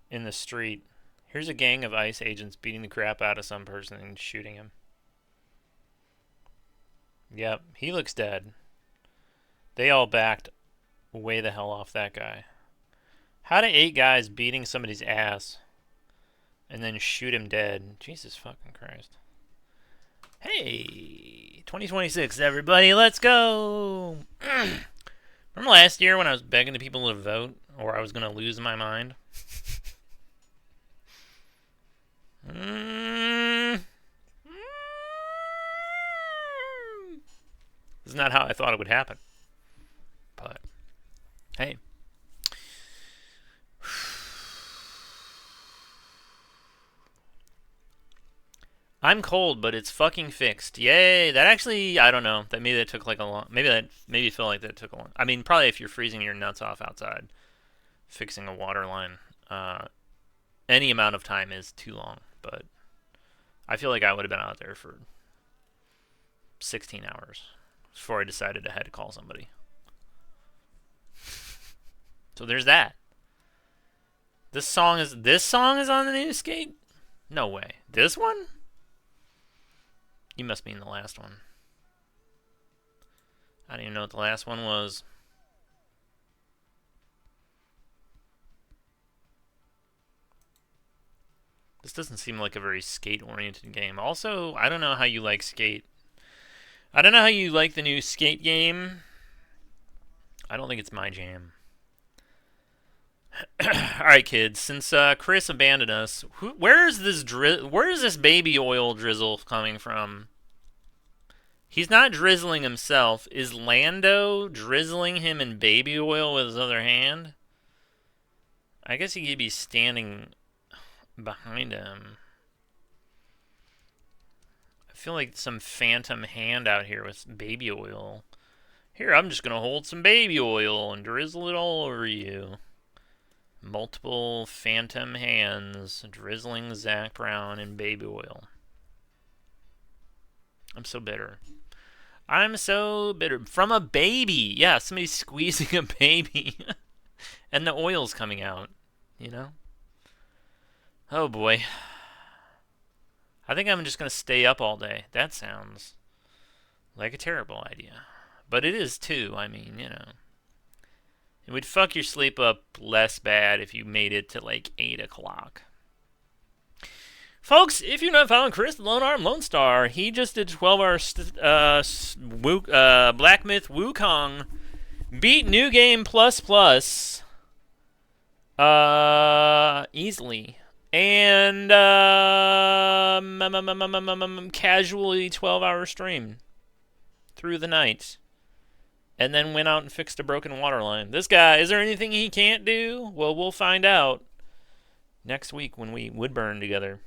in the street. Here's a gang of ICE agents beating the crap out of some person and shooting him. Yep, he looks dead. They all backed way the hell off that guy. How do 8 guys beating somebody's ass and then shoot him dead? Jesus fucking Christ. Hey, 2026, everybody, let's go! Remember last year when I was begging the people to vote, or I was going to lose my mind? This is not how I thought it would happen. But, hey. I'm cold, but it's fucking fixed. Yay! That actually, I don't know. Maybe that took like a long. Maybe it felt like that took a long. I mean, probably if you're freezing your nuts off outside, fixing a water line, any amount of time is too long. But I feel like I would have been out there for 16 hours before I decided I had to call somebody. So there's that. This song is on the new Skate? No way. This one? You must mean the last one. I don't even know what the last one was. This doesn't seem like a very Skate-oriented game. Also, I don't know how you like Skate. I don't know how you like the new skate game. I don't think it's my jam. Alright, kids. Since Chris abandoned us, where is this baby oil drizzle coming from? He's not drizzling himself. Is Lando drizzling him in baby oil with his other hand? I guess he could be standing behind him. I feel like some phantom hand out here with baby oil. Here, I'm just going to hold some baby oil and drizzle it all over you. Multiple phantom hands drizzling Zach Brown in baby oil. I'm so bitter. I'm so bitter. From a baby. Yeah, somebody's squeezing a baby. And the oil's coming out. You know? Oh boy. I think I'm just going to stay up all day. That sounds like a terrible idea. But it is too, I mean, you know. It would fuck your sleep up less bad if you made it to like 8 o'clock. Folks, if you're not following Chris, the Lone Arm Lone Star, he just did 12-hour Black Myth Wukong. Beat New Game Plus easily. And casually 12-hour stream through the night. And then went out and fixed a broken water line. This guy, is there anything he can't do? Well, we'll find out next week when we wood burn together.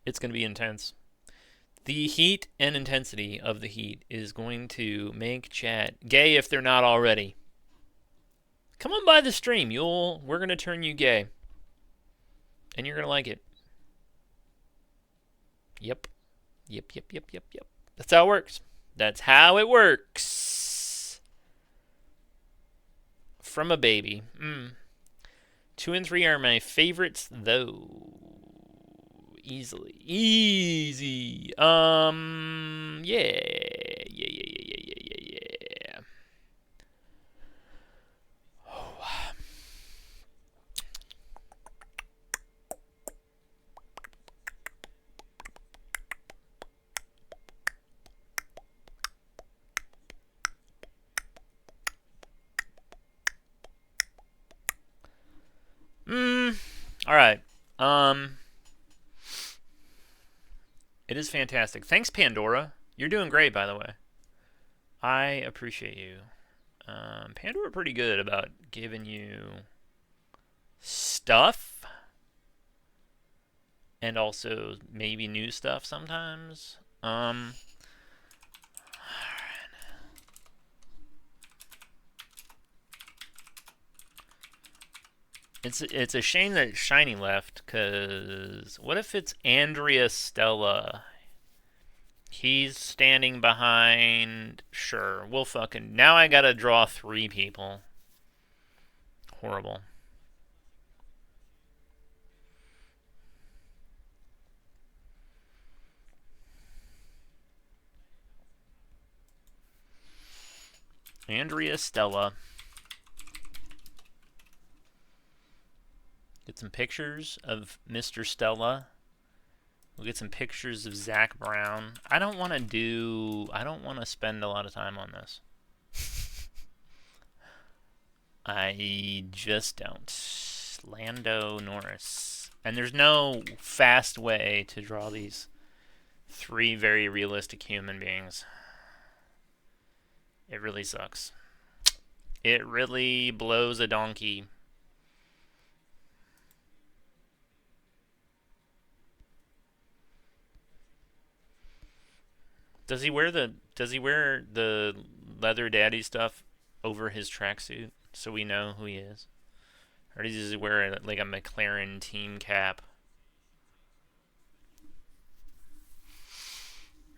It's going to be intense. The heat and intensity of the heat is going to make chat gay if they're not already. Come on by the stream. We're going to turn you gay. And you're going to like it. Yep. That's how it works. That's how it works. From a baby. 2 and 3 are my favorites, though. Easy. Yeah. All right. It is fantastic. Thanks, Pandora. You're doing great, by the way. I appreciate you. Pandora pretty good about giving you stuff. And also maybe new stuff sometimes. It's a shame that Shiny left, because what if it's Andrea Stella? He's standing behind... Sure, we'll fucking... Now I gotta draw 3 people. Horrible. Andrea Stella. Get some pictures of Mr. Stella. We'll get some pictures of Zach Brown. I don't want to spend a lot of time on this. I just don't. Lando Norris. And there's no fast way to draw these 3 very realistic human beings. It really sucks. It really blows a donkey. Does he wear the leather daddy stuff over his tracksuit so we know who he is? Or does he wear like a McLaren team cap?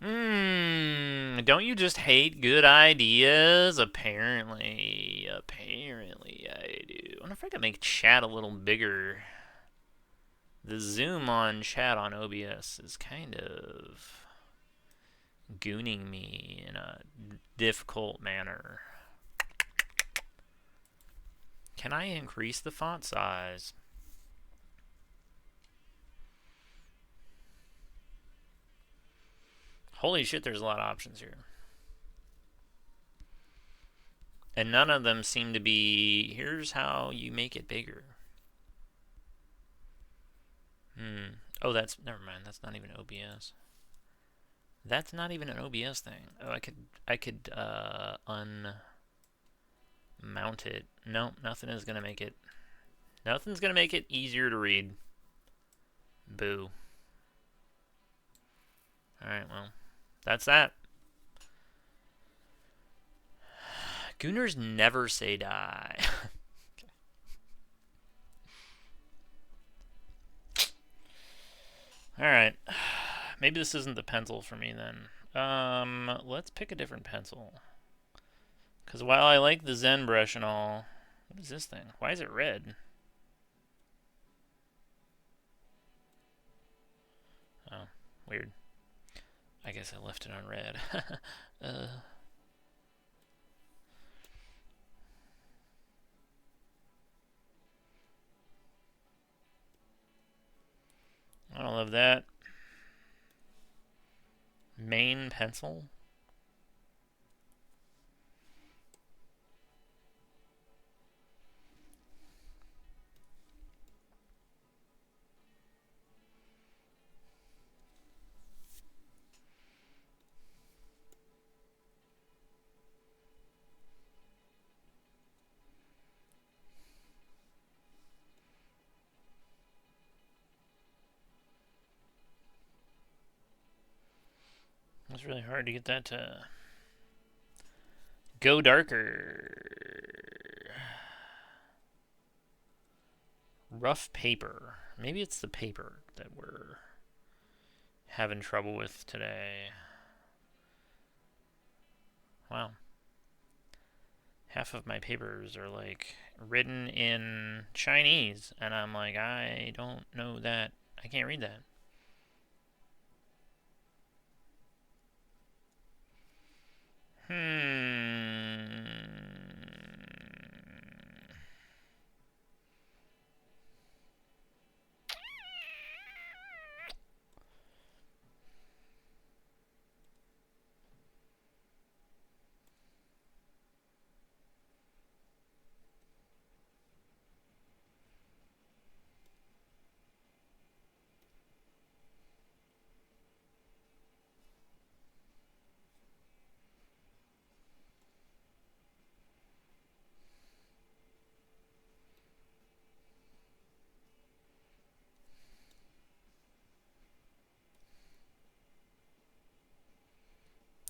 Don't you just hate good ideas? Apparently I do. I wonder if I could make chat a little bigger. The zoom on chat on OBS is kind of gooning me in a difficult manner. Can I increase the font size? Holy shit, there's a lot of options here. And none of them seem to be, here's how you make it bigger. Oh, never mind, that's not even OBS. That's not even an OBS thing. Oh, I could unmount it. No, nothing is gonna make it. Nothing's gonna make it easier to read. Boo. Alright, well, that's that. Gooners never say die. Alright. Maybe this isn't the pencil for me then. Let's pick a different pencil. Because while I like the Zen brush and all... What is this thing? Why is it red? Oh, weird. I guess I left it on red. I don't love that. Main pencil? It's really hard to get that to go darker. Rough paper. Maybe it's the paper that we're having trouble with today. Wow. Half of my papers are like written in Chinese, and I'm like, I don't know that. I can't read that.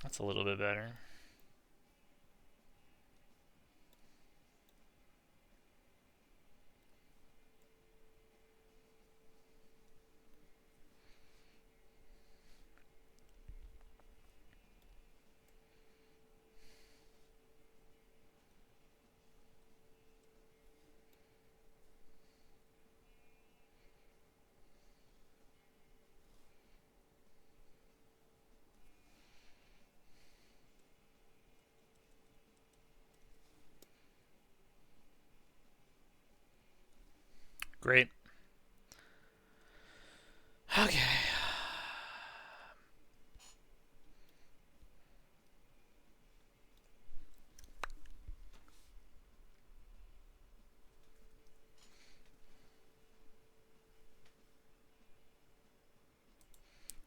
That's a little bit better. Great. Okay.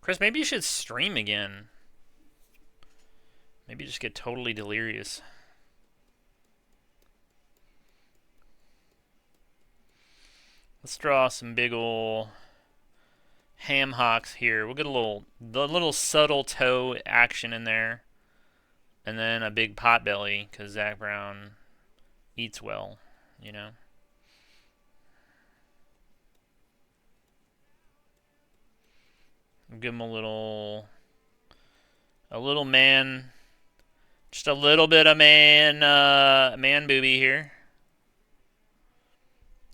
Chris, maybe you should stream again. Maybe just get totally delirious. Let's draw some big ol' ham hocks here. We'll get the little subtle toe action in there. And then a big pot belly, because Zac Brown eats well, you know? Give him a little man, just a little bit of man booby here.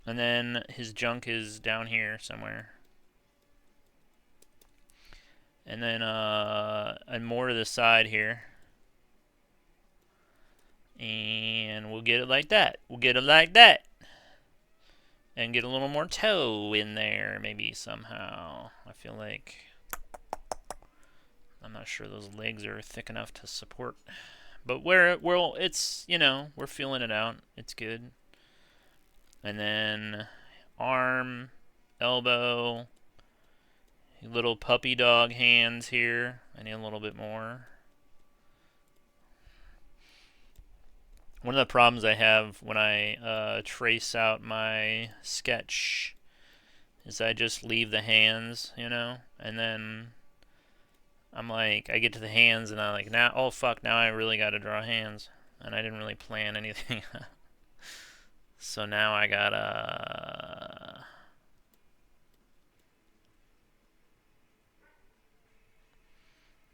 And then his junk is down here somewhere. And then and more to the side here. And we'll get it like that. We'll get it like that. And get a little more toe in there, maybe somehow. I feel like I'm not sure those legs are thick enough to support. But it's, we're feeling it out. It's good. And then arm, elbow, little puppy dog hands here. I need a little bit more. One of the problems I have when I trace out my sketch is I just leave the hands, and then I'm like, I get to the hands and I'm like, now, oh fuck, now I really got to draw hands, and I didn't really plan anything. So now I gotta.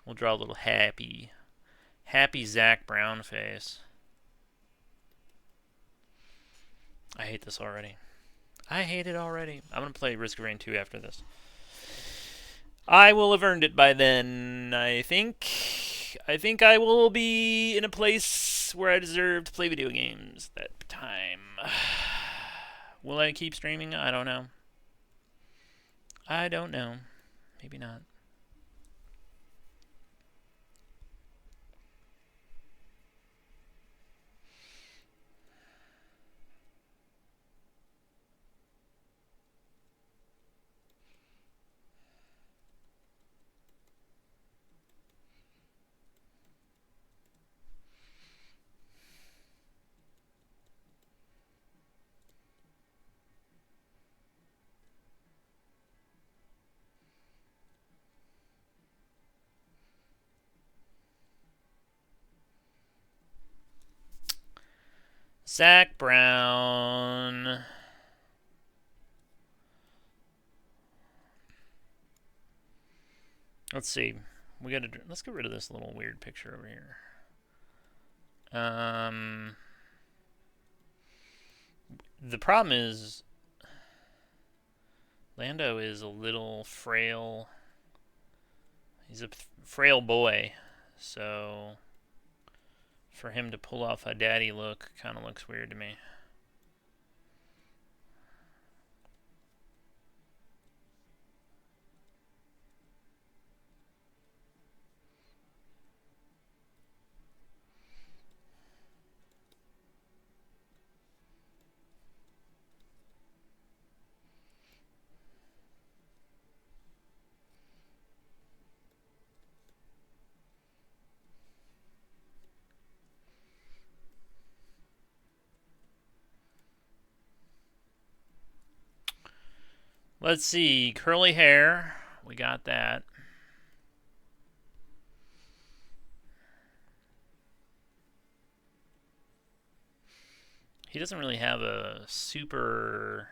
We'll draw a little happy Zach Brown face. I hate this already. I hate it already. I'm going to play Risk of Rain 2 after this. I will have earned it by then, I think. I think I will be in a place where I deserve to play video games that time. Will I keep streaming? I don't know. I don't know. Maybe not. Zach Brown. Let's see. Let's get rid of this little weird picture over here. The problem is Lando is a little frail. He's a frail boy, so for him to pull off a daddy look kind of looks weird to me. Let's see, curly hair. We got that. He doesn't really have a super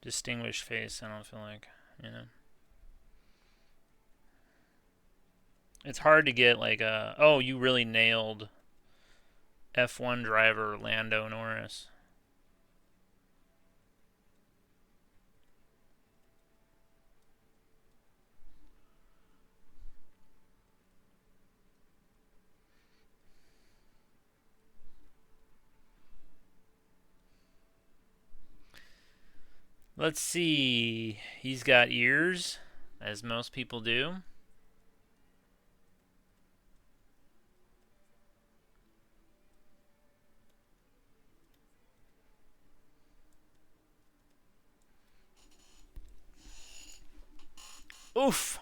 distinguished face, I don't feel like, It's hard to get like oh, you really nailed F1 driver Lando Norris. Let's see. He's got ears, as most people do. Oof.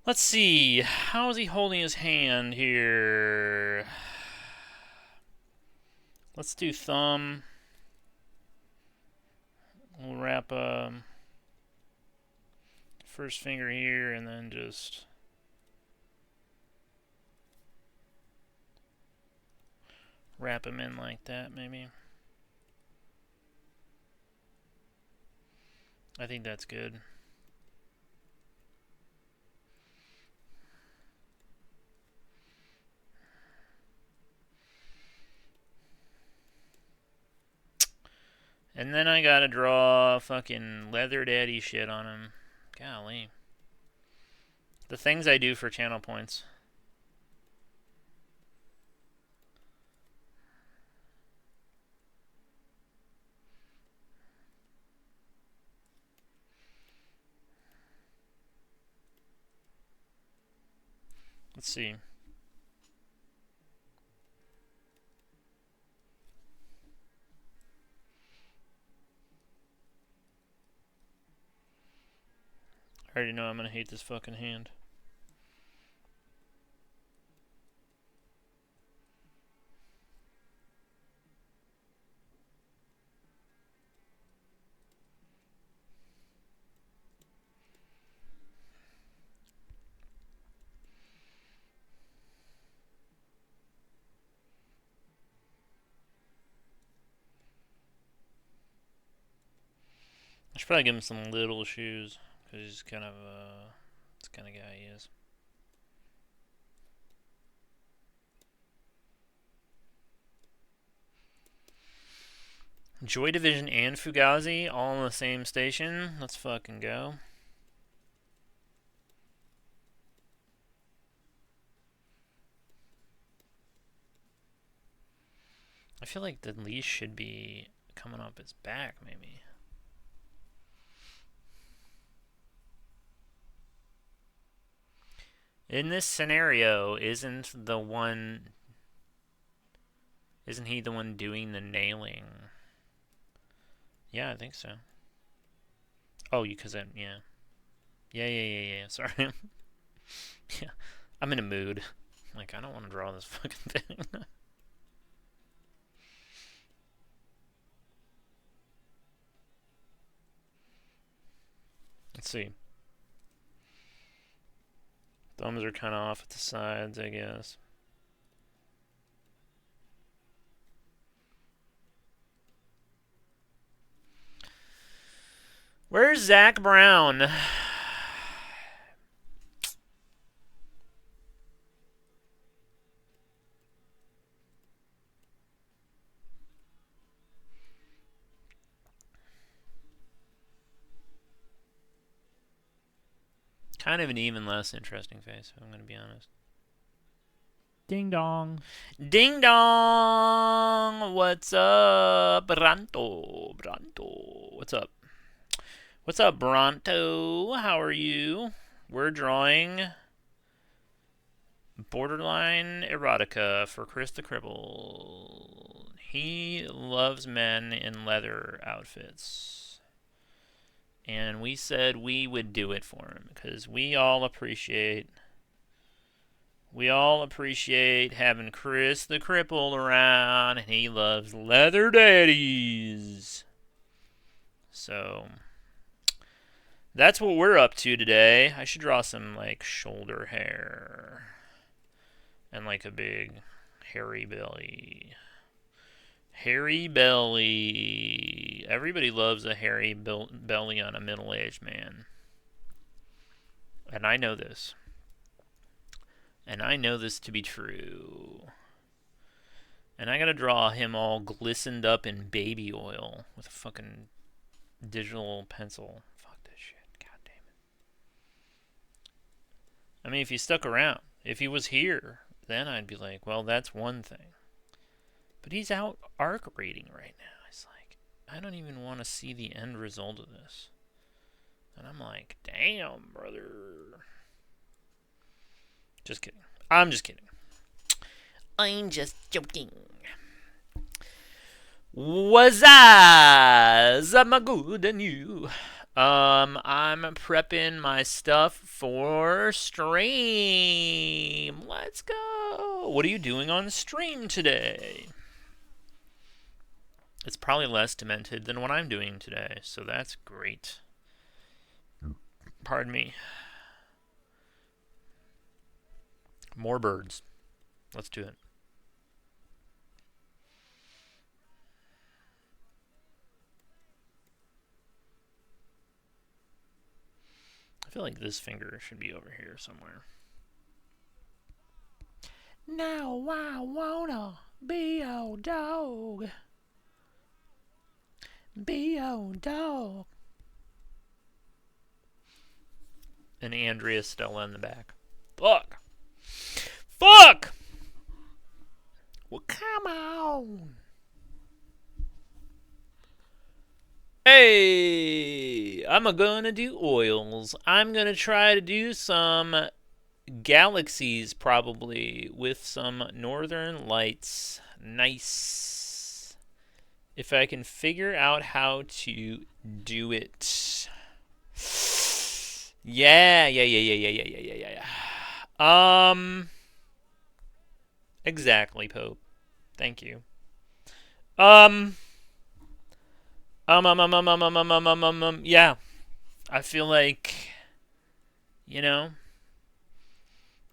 Let's see. How is he holding his hand here? Let's do thumb. We'll wrap first finger here and then just wrap him in like that, maybe. I think that's good. And then I gotta draw fucking Leather Daddy shit on him. Golly. The things I do for channel points. Let's see. I already know I'm gonna hate this fucking hand. I should probably give him some little shoes, because he's kind of, that's the kind of guy he is. Joy Division and Fugazi all on the same station. Let's fucking go. I feel like the leash should be coming up his back, maybe. In this scenario, isn't he the one doing the nailing? Yeah, I think so. Oh, because yeah. Yeah. Sorry. Yeah, I'm in a mood. Like, I don't want to draw this fucking thing. Let's see. Thumbs are kind of off at the sides, I guess. Where's Zach Brown? Kind of an even less interesting face, if I'm going to be honest. Ding dong. Ding dong! What's up, Bronto? What's up? What's up, Bronto? How are you? We're drawing Borderline Erotica for Chris the Cripple. He loves men in leather outfits. And we said we would do it for him because we all appreciate having Chris the Cripple around, and he loves leather daddies. So that's what we're up to today. I should draw some like shoulder hair and like a big hairy belly. Hairy belly. Everybody loves a hairy belly on a middle-aged man. And I know this. And I know this to be true. And I gotta draw him all glistened up in baby oil with a fucking digital pencil. Fuck this shit. God damn it. I mean, if he stuck around, if he was here, then I'd be like, well, that's one thing. But he's out arc rating right now. It's like, I don't even want to see the end result of this. And I'm like, damn, brother. Just kidding. I'm just kidding. I'm just joking. What's up, my good and you? I'm prepping my stuff for stream. Let's go. What are you doing on stream today? It's probably less demented than what I'm doing today, so that's great. Pardon me. More birds. Let's do it. I feel like this finger should be over here somewhere. Now I wanna be your dog. B.O. dog. And Andrea Stella in the back. Fuck. Fuck! Well, come on. Hey, I'm gonna do oils. I'm gonna try to do some galaxies, probably, with some northern lights. Nice. If I can figure out how to do it. Yeah. Exactly, Pope. Thank you. Yeah. I feel like, you know,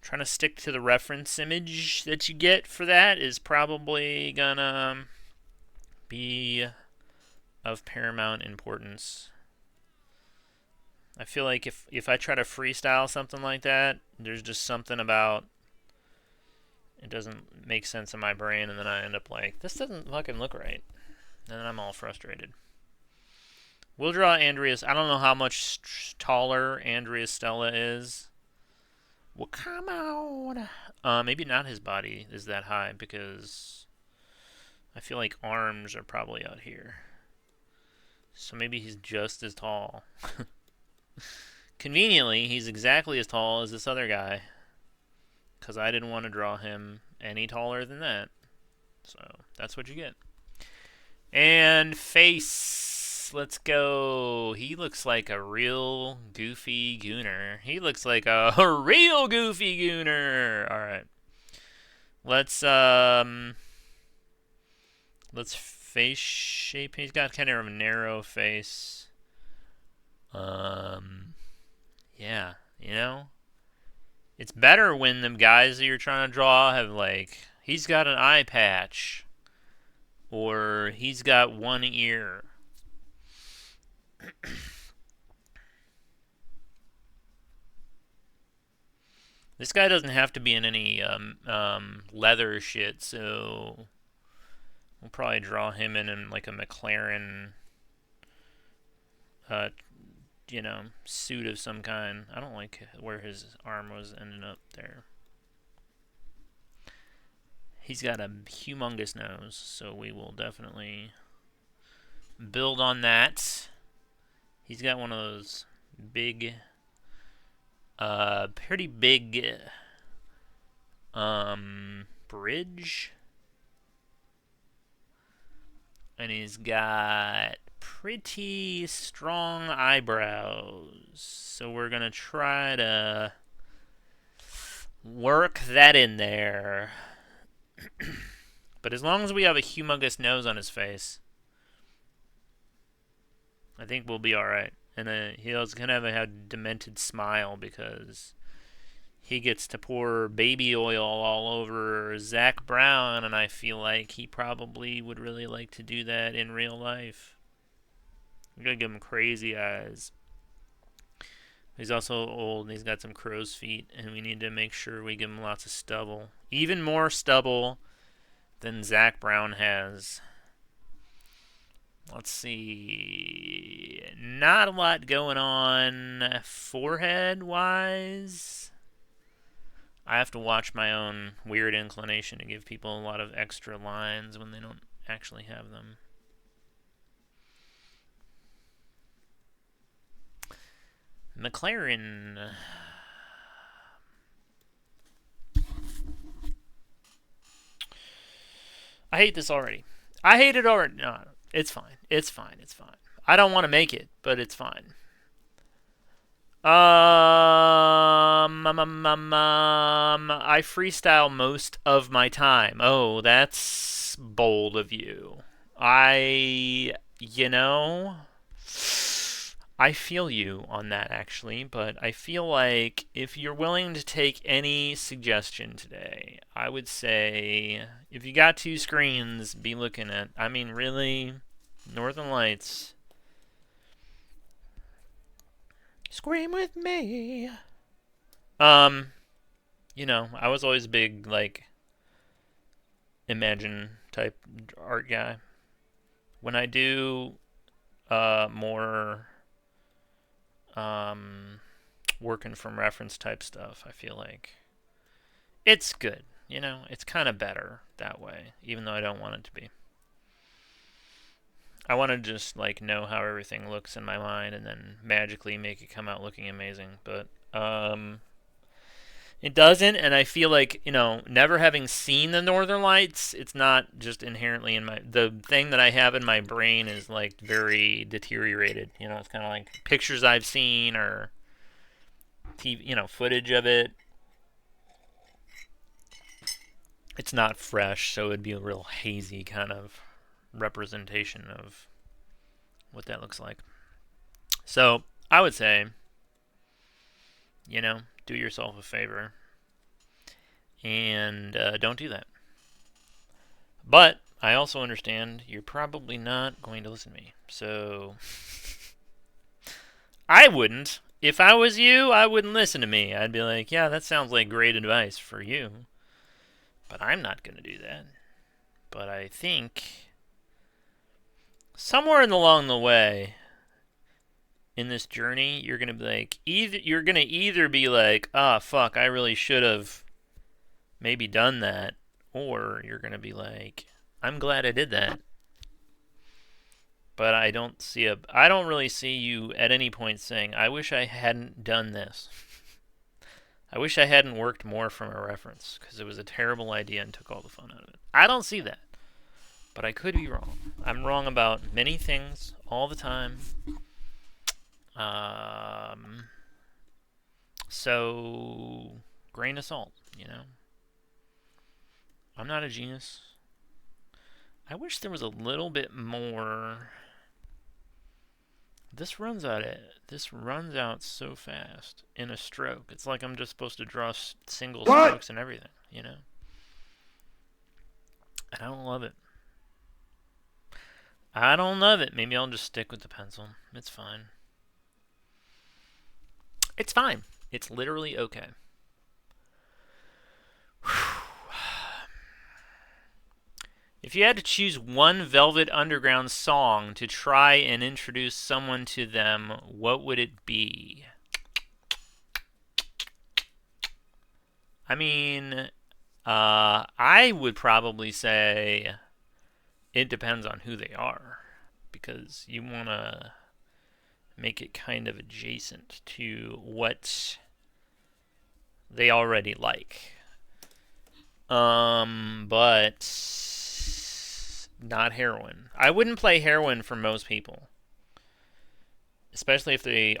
trying to stick to the reference image that you get for that is probably gonna be of paramount importance. I feel like if I try to freestyle something like that, there's just something about it doesn't make sense in my brain, and then I end up like, this doesn't fucking look right. And then I'm all frustrated. We'll draw Andreas. I don't know how much taller Andrea Stella is. Well, come on. Maybe not his body is that high, because I feel like arms are probably out here. So maybe he's just as tall. Conveniently, he's exactly as tall as this other guy, because I didn't want to draw him any taller than that. So that's what you get. And face. Let's go. He looks like a real goofy gooner. He looks like a real goofy gooner. All right. Let's face shape. He's got kind of a narrow face. Yeah, you know, it's better when the guys that you're trying to draw have, like, he's got an eye patch, or he's got one ear. This guy doesn't have to be in any leather shit, so we'll probably draw him in like a McLaren you know, suit of some kind. I don't like where his arm was ending up there. He's got a humongous nose, so we will definitely build on that. He's got one of those big, pretty big, bridge. And he's got pretty strong eyebrows. So we're going to try to work that in there. But as long as we have a humongous nose on his face, I think we'll be alright. And he's going to have a demented smile because he gets to pour baby oil all over Zach Brown, and I feel like he probably would really like to do that in real life. We're going to give him crazy eyes. He's also old, and he's got some crow's feet, and we need to make sure we give him lots of stubble. Even more stubble than Zach Brown has. Let's see. Not a lot going on forehead-wise. I have to watch my own weird inclination to give people a lot of extra lines when they don't actually have them. McLaren. I hate this already. I hate it already. No, it's fine. It's fine. It's fine. I don't want to make it, but it's fine. I freestyle most of my time. Oh, that's bold of you. I feel you on that, actually, but I feel like if you're willing to take any suggestion today, I would say if you got 2 screens, be looking at, I mean, really, Northern Lights. Scream with me. I was always a big, like, Imagine type art guy. When I do more working from reference type stuff. I feel like it's good. You know, it's kind of better that way, even though I don't want it to be. I want to just like know how everything looks in my mind and then magically make it come out looking amazing. But it doesn't, and I feel like, you know, never having seen the Northern Lights, it's not just inherently in the thing that I have in my brain is like very deteriorated. You know, it's kind of like pictures I've seen or TV, you know, footage of it. It's not fresh, so it'd be a real hazy kind of representation of what that looks like. So I would say, you know, do yourself a favor and don't do that. But I also understand you're probably not going to listen to me. So I wouldn't. If I was you, I wouldn't listen to me. I'd be like, yeah, that sounds like great advice for you. But I'm not going to do that. But I think somewhere along the way in this journey, you're going to be like, either be like, ah, fuck, I really should have maybe done that, or you're going to be like, I'm glad I did that. But I don't really see you at any point saying, I wish I hadn't done this. I wish I hadn't worked more from a reference, because it was a terrible idea and took all the fun out of it. I don't see that. But I could be wrong. I'm wrong about many things all the time. So, grain of salt, you know? I'm not a genius. I wish there was a little bit more. This runs out so fast in a stroke. It's like I'm just supposed to draw single strokes and everything, you know? And I don't love it. Maybe I'll just stick with the pencil. It's fine. It's fine. It's literally okay. If you had to choose one Velvet Underground song to try and introduce someone to them, what would it be? I mean, I would probably say it depends on who they are, because you want to make it kind of adjacent to what they already like. But not Heroin. I wouldn't play Heroin for most people, especially if they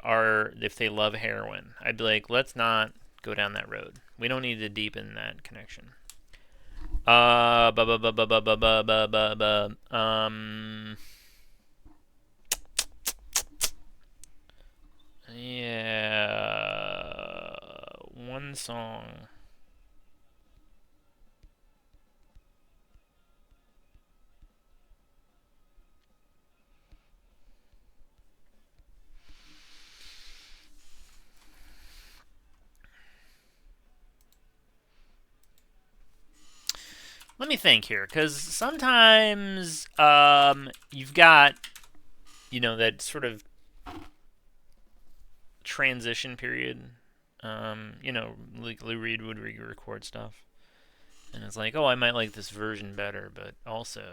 love Heroin. I'd be like, let's not go down that road. We don't need to deepen that connection. Yeah, one song. Let me think here, because sometimes you've got, you know, that sort of transition period. You know, like Lou Reed would record stuff, and it's like, oh, I might like this version better, but also,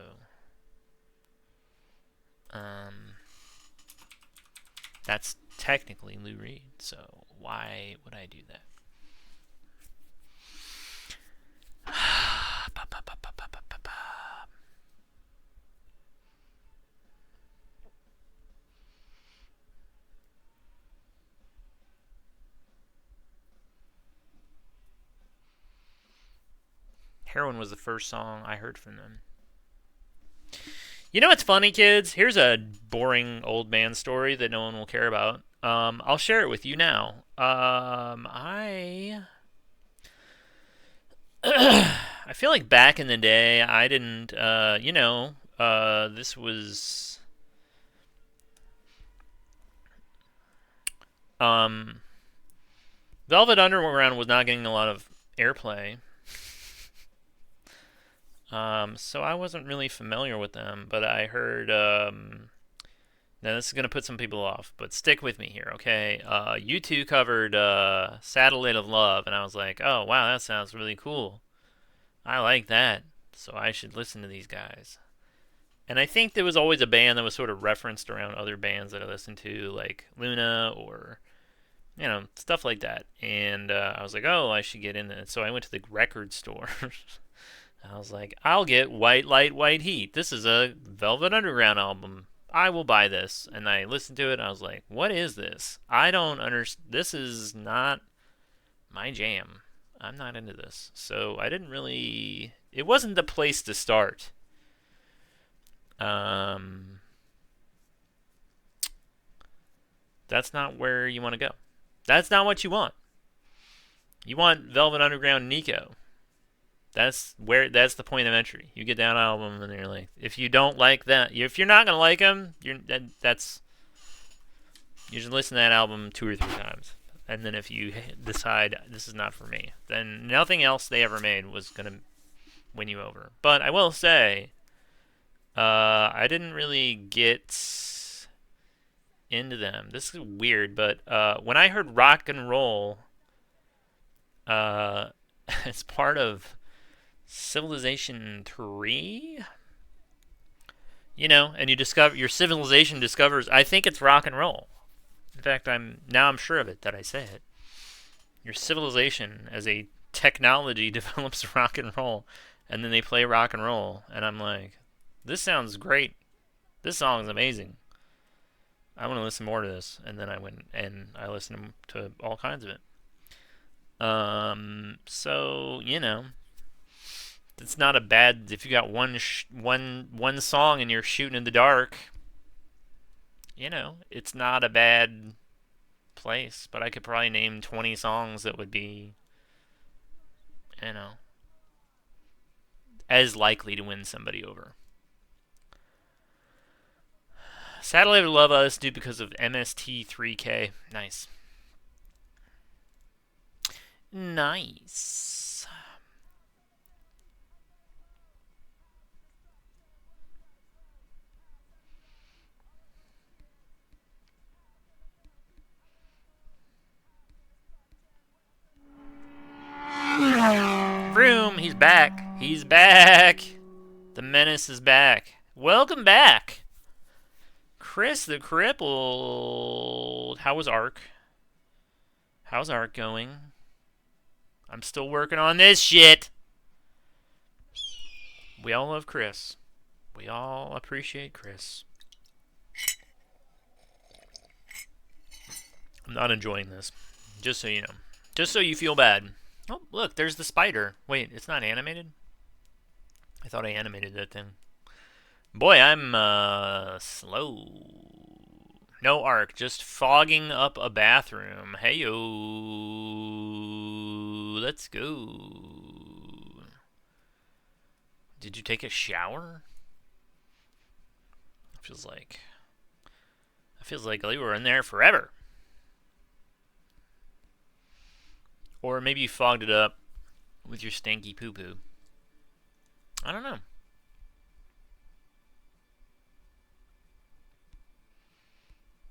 that's technically Lou Reed, so why would I do that? Heroin was the first song I heard from them. You know what's funny, kids? Here's a boring old man story that no one will care about. I'll share it with you now. I feel like back in the day, I didn't, this was, Velvet Underground was not getting a lot of airplay. So I wasn't really familiar with them, but I heard, Now this is gonna put some people off, but stick with me here, okay? U2 covered "Satellite of Love," and I was like, oh wow, that sounds really cool. I like that, so I should listen to these guys. And I think there was always a band that was sort of referenced around other bands that I listened to, like Luna or stuff like that. And I was like, oh, I should get into it. So I went to the record store. I was like, I'll get White Light, White Heat. This is a Velvet Underground album. I will buy this. And I listened to it. And I was like, what is this? I don't understand. This is not my jam. I'm not into this. So I didn't really. It wasn't the place to start. That's not where you want to go. That's not what you want. You want Velvet Underground Nico. That's the point of entry. You get that album and you're like, if you don't like that, if you're not gonna like them, you should listen to that album 2 or 3 times. And then if you decide this is not for me, then nothing else they ever made was gonna win you over. But I will say, I didn't really get into them. This is weird, but when I heard rock and roll, it's part of Civilization 3, and you discover your civilization discovers. I think it's rock and roll. In fact, I'm sure of it that I say it. Your civilization as a technology develops rock and roll, and then they play rock and roll, and I'm like, this sounds great. This song is amazing. I want to listen more to this. And then I went and I listened to all kinds of it. So it's not a bad. If you got one song and you're shooting in the dark, it's not a bad place. But I could probably name 20 songs that would be, as likely to win somebody over. Satellite of Love I listened to because of MST3K. Nice. Nice. Vroom, he's back. He's back. The menace is back. Welcome back. Chris the Crippled. How was Ark? How's Ark going? I'm still working on this shit. We all love Chris. We all appreciate Chris. I'm not enjoying this. Just so you know. Just so you feel bad. Oh, look, there's the spider. Wait, it's not animated? I thought I animated that thing. Boy, I'm slow. No Ark, just fogging up a bathroom. Hey-yo. Let's go. Did you take a shower? It feels like you were in there forever. Or maybe you fogged it up with your stanky poo-poo. I don't know.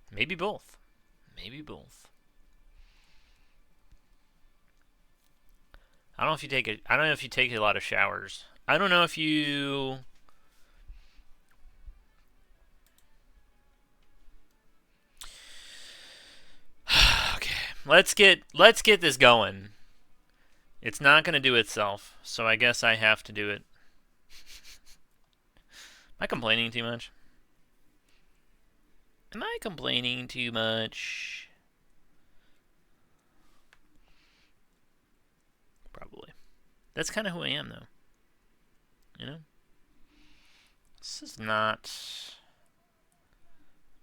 Maybe both. Maybe both. I don't know if you take a lot of showers. I don't know if you Okay. Let's get this going. It's not going to do itself, so I guess I have to do it. Am I complaining too much? Am I complaining too much? Probably. That's kind of who I am, though. This is not...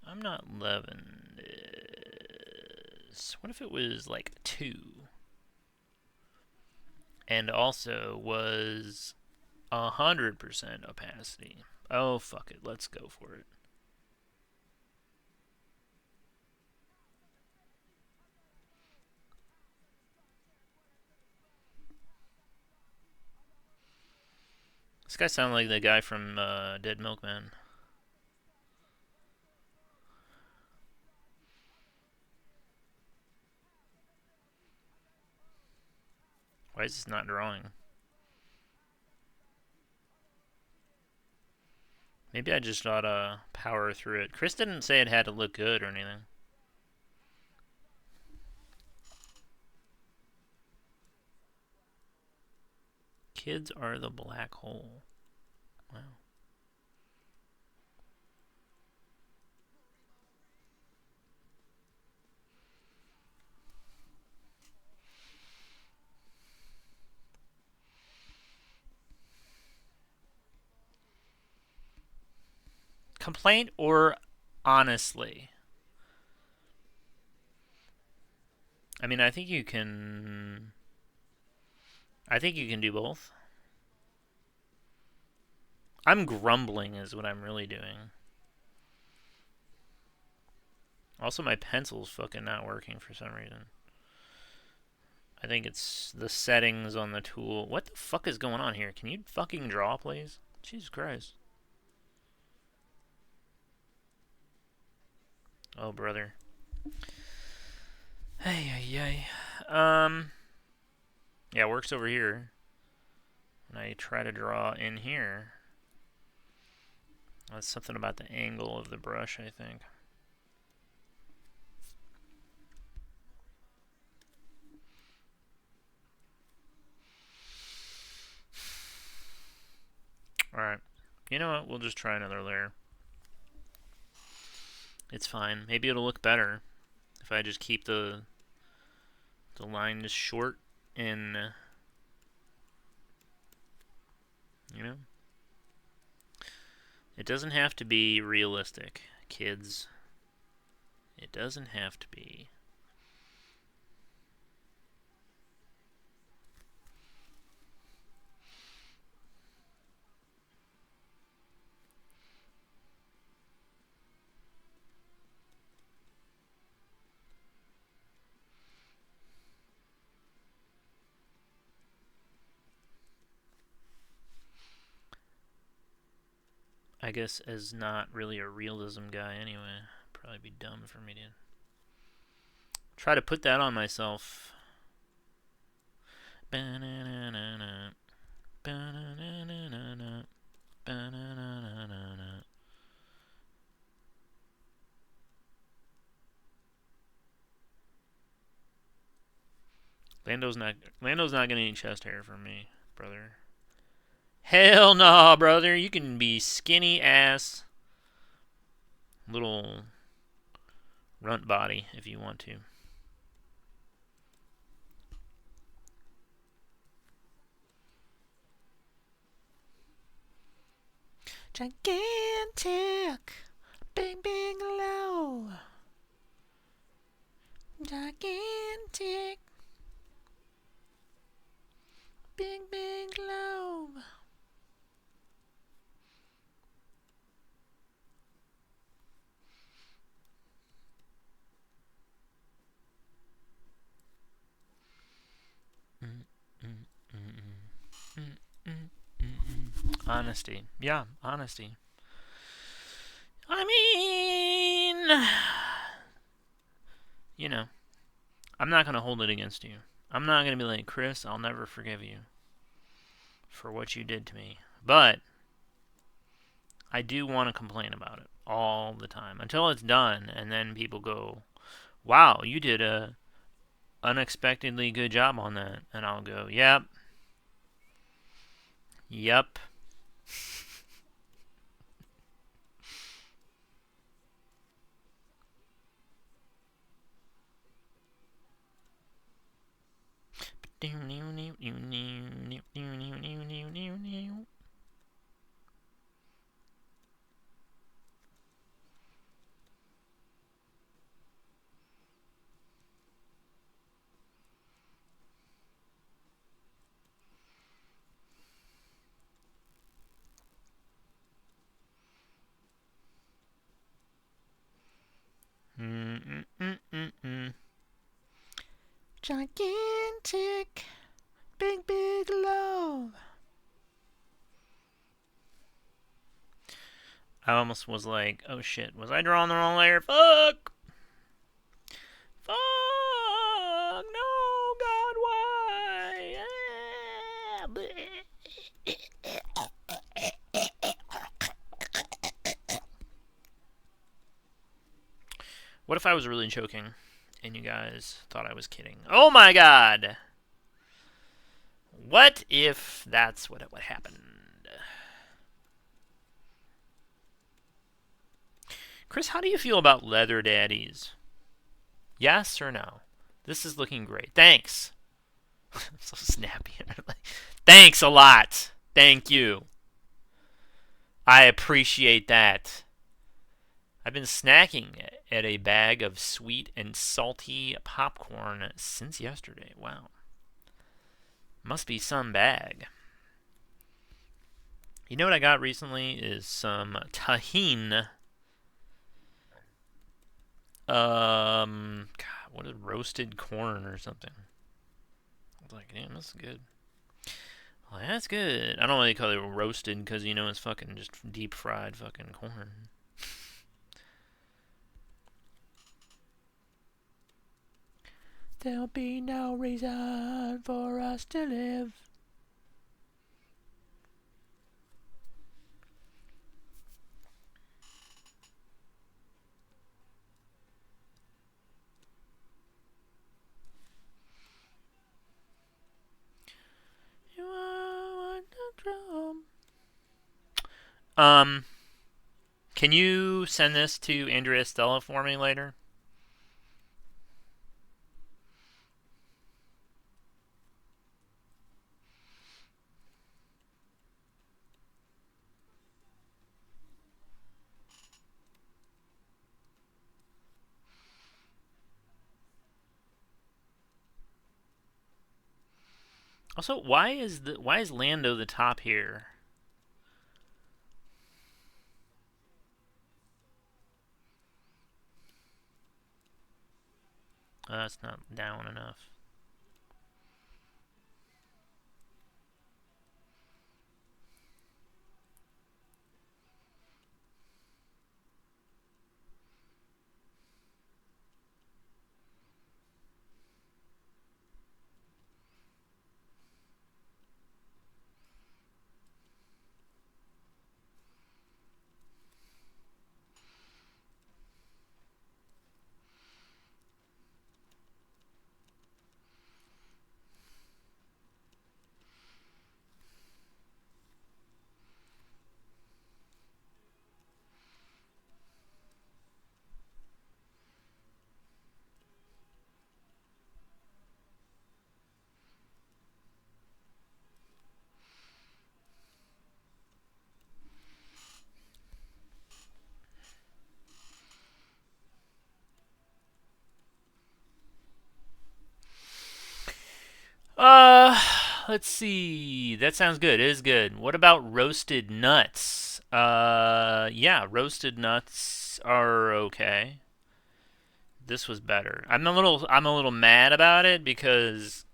I'm not loving this. What if it was like 2? And also was 100% opacity. Oh, fuck it. Let's go for it. This guy sounds like the guy from Dead Milkman. Why is this not drawing? Maybe I just ought to power through it. Chris didn't say it had to look good or anything. Kids are the black hole. Wow. Complaint or honestly? I mean, I think you can do both. I'm grumbling is what I'm really doing. Also, my pencil's fucking not working for some reason. I think it's the settings on the tool. What the fuck is going on here? Can you fucking draw, please? Jesus Christ. Oh, brother. Hey, hey, hey. Yeah, it works over here. And I try to draw in here. That's something about the angle of the brush, I think. Alright. You know what? We'll just try another layer. It's fine. Maybe it'll look better if I just keep the line just short and, you know? It doesn't have to be realistic, kids. It doesn't have to be. I guess as not really a realism guy anyway, probably be dumb for me to try to put that on myself. Ba-na-na-na-na. Ba-na-na-na-na. Ba-na-na-na-na. Lando's not gonna eat chest hair from me, brother. Hell no, brother. You can be skinny ass little runt body if you want to. Gigantic, big, big, low. Gigantic, big, big, low. Honesty. Yeah, honesty. I mean, you know, I'm not going to hold it against you. I'm not going to be like, Chris, I'll never forgive you for what you did to me. But I do want to complain about it all the time until it's done, and then people go, wow, you did a unexpectedly good job on that. And I'll go, yep. Yep. Gigantic, big, big love. I almost was like, oh shit, was I drawing the wrong layer? Fuck! Fuck! No, God, why? What if I was really choking and you guys thought I was kidding? Oh my god! What if that's what happened? Chris, how do you feel about leather daddies? Yes or no? This is looking great. Thanks. I'm so snappy. Thanks a lot. Thank you. I appreciate that. I've been snacking at a bag of sweet and salty popcorn since yesterday. Wow. Must be some bag. You know what I got recently is some tahine. God, what is roasted corn or something? I was like, damn, this is good. Well, that's good. I don't really call it roasted because, you know, it's fucking just deep fried fucking corn. There'll be no reason for us to live. You are the drum. Can you send this to Andrea Stella for me later? Also, why is Lando the top here? Oh, that's not down enough. Let's see. That sounds good. It is good. What about roasted nuts? Yeah, roasted nuts are okay. This was better. I'm a little mad about it because,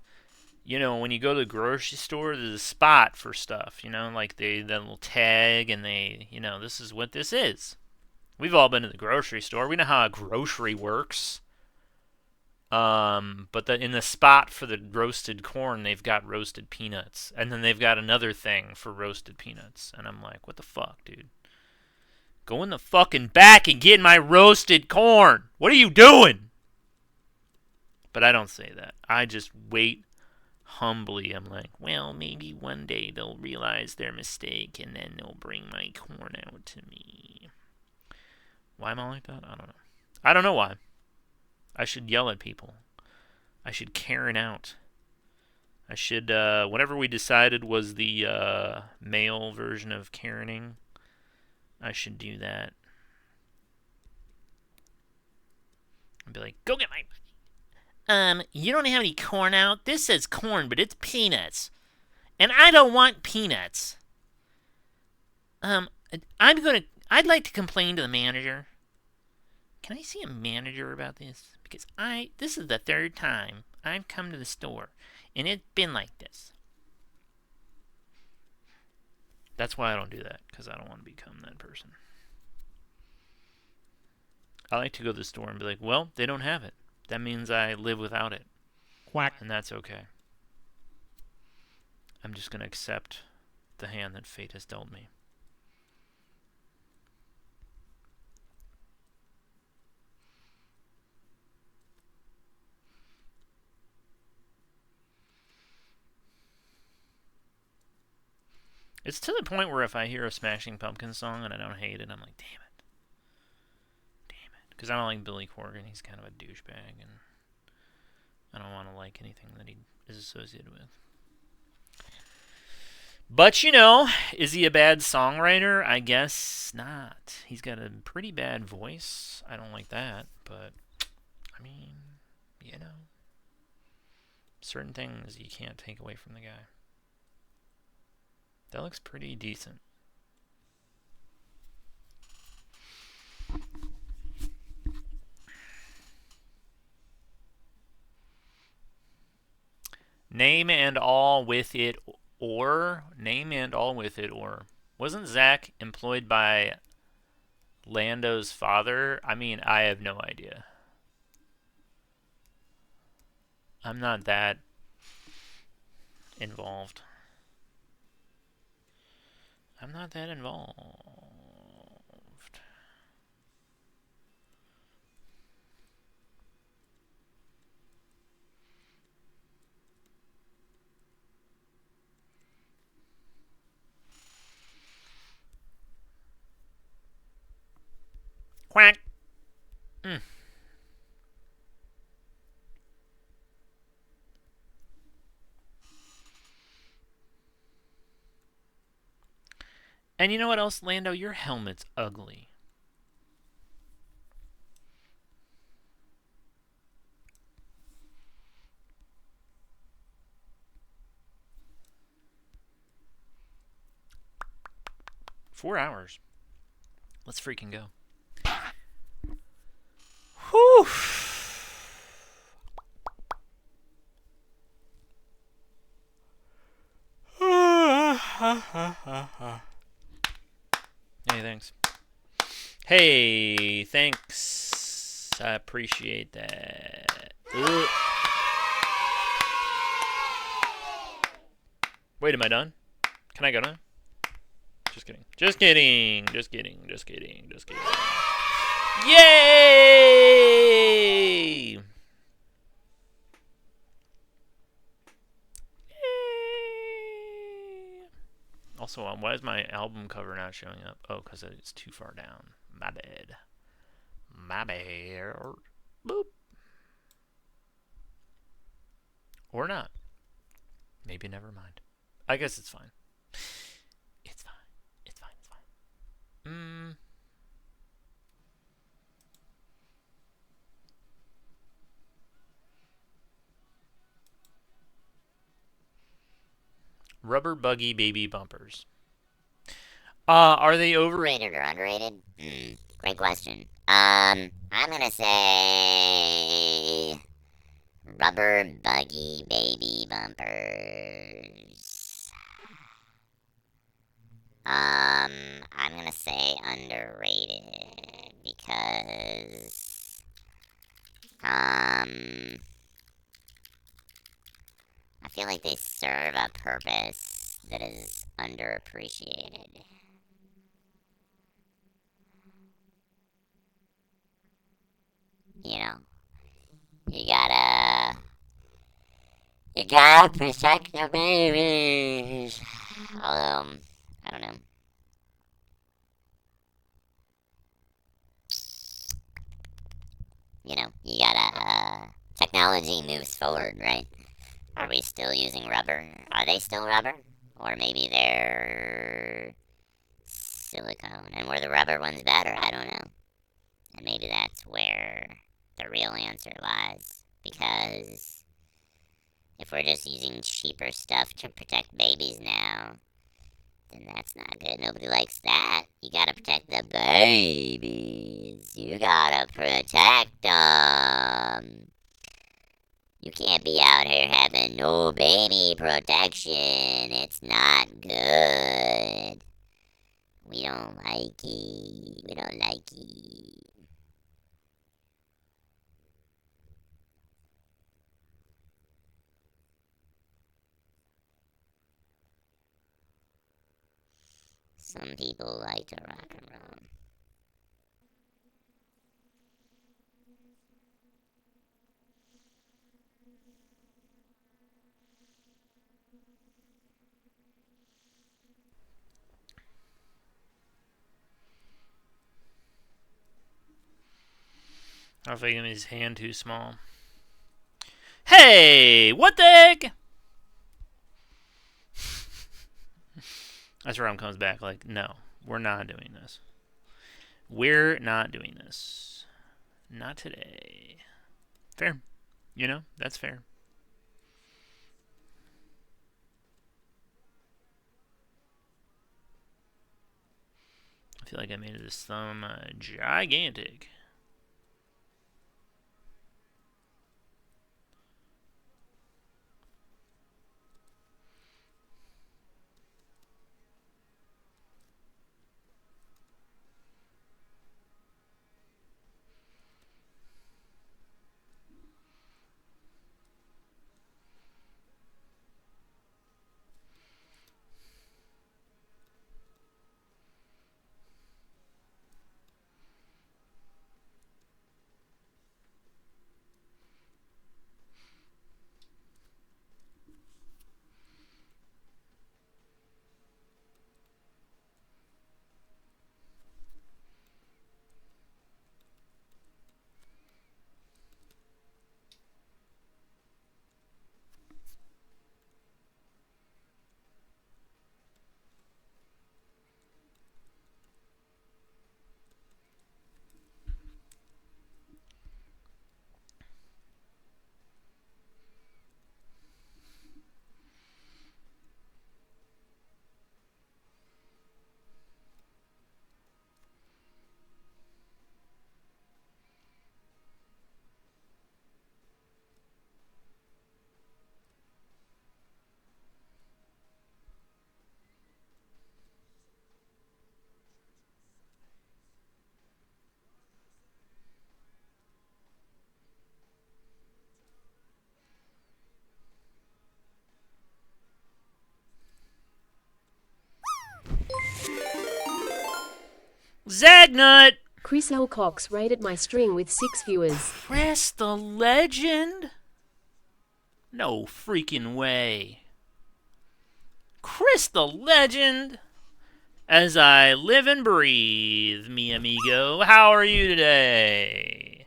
you know, when you go to the grocery store, there's a spot for stuff, you know, like that little tag and they, you know, this is what this is. We've all been to the grocery store. We know how a grocery works. But in the spot for the roasted corn, they've got roasted peanuts, and then they've got another thing for roasted peanuts, and I'm like, what the fuck, dude? Go in the fucking back and get my roasted corn. What are you doing? But I don't say that. I just wait humbly. I'm like, well, maybe one day they'll realize their mistake, and then they'll bring my corn out to me. Why am I like that? I don't know. I don't know why. I should yell at people. I should Karen out. I should, whatever we decided was the male version of Karening, I should do that. I'd be like, go get my money. You don't have any corn out? This says corn, but it's peanuts. And I don't want peanuts. I'd like to complain to the manager. Can I see a manager about this? Because this is the third time I've come to the store, and it's been like this. That's why I don't do that, because I don't want to become that person. I like to go to the store and be like, well, they don't have it. That means I live without it. Quack. And that's okay. I'm just going to accept the hand that fate has dealt me. It's to the point where if I hear a Smashing Pumpkins song and I don't hate it, I'm like, damn it. Damn it. Because I don't like Billy Corgan. He's kind of a douchebag, and I don't want to like anything that he is associated with. But, you know, is he a bad songwriter? I guess not. He's got a pretty bad voice. I don't like that, but, I mean, you know, certain things you can't take away from the guy. That looks pretty decent. Name and all with it or wasn't Zach employed by Lando's father? I mean, I have no idea. I'm not that involved. I'm not that involved. Quack. And you know what else, Lando? Your helmet's ugly. $4 hours. Let's freaking go. Whew. Hey, thanks. Hey, thanks. I appreciate that. Ugh. Wait, am I done? Can I go now? Just kidding. Just kidding. Just kidding. Just kidding. Just kidding. Yay! Also, why is my album cover not showing up? Oh, because it's too far down. My bad. My bad. Boop. Or not. Maybe never mind. I guess it's fine. It's fine. It's fine. It's fine. Rubber buggy baby bumpers. Are they Overrated or underrated? Great question. I'm gonna say rubber buggy baby bumpers. I'm gonna say underrated because I feel like they serve a purpose that is underappreciated. You know, you gotta protect the babies. I don't know. You know, you gotta, technology moves forward, right? Are we still using rubber? Are they still rubber? Or maybe they're silicone, and were the rubber ones better? I don't know. And maybe that's where the real answer lies. Because if we're just using cheaper stuff to protect babies now, then that's not good. Nobody likes that. You gotta protect the babies. You gotta protect them. You can't be out here having no baby protection. It's not good. We don't like it. We don't like it. Some people like to rock and roll. I don't think his hand too small. Hey, what the heck? That's where comes back. Like, no, we're not doing this. We're not doing this. Not today. Fair. You know, that's fair. I feel like I made this thumb gigantic. Zagnut! Chris L. Cox rated my stream with 6 viewers. Chris the Legend? No freaking way. Chris the Legend? As I live and breathe, mi amigo. How are you today?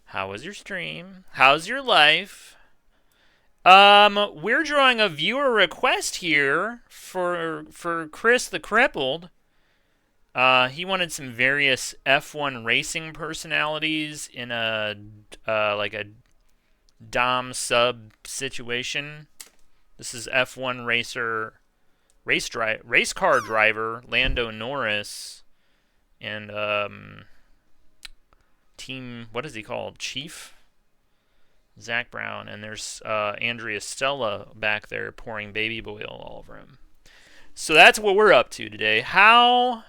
How was your stream? How's your life? We're drawing a viewer request here for Chris the Crippled. He wanted some various F1 racing personalities in a like a dom sub situation. This is F1 race car driver Lando Norris and team, what is he called? Chief Zach Brown, and there's Andrea Stella back there pouring baby oil all over him. So that's what we're up to today. How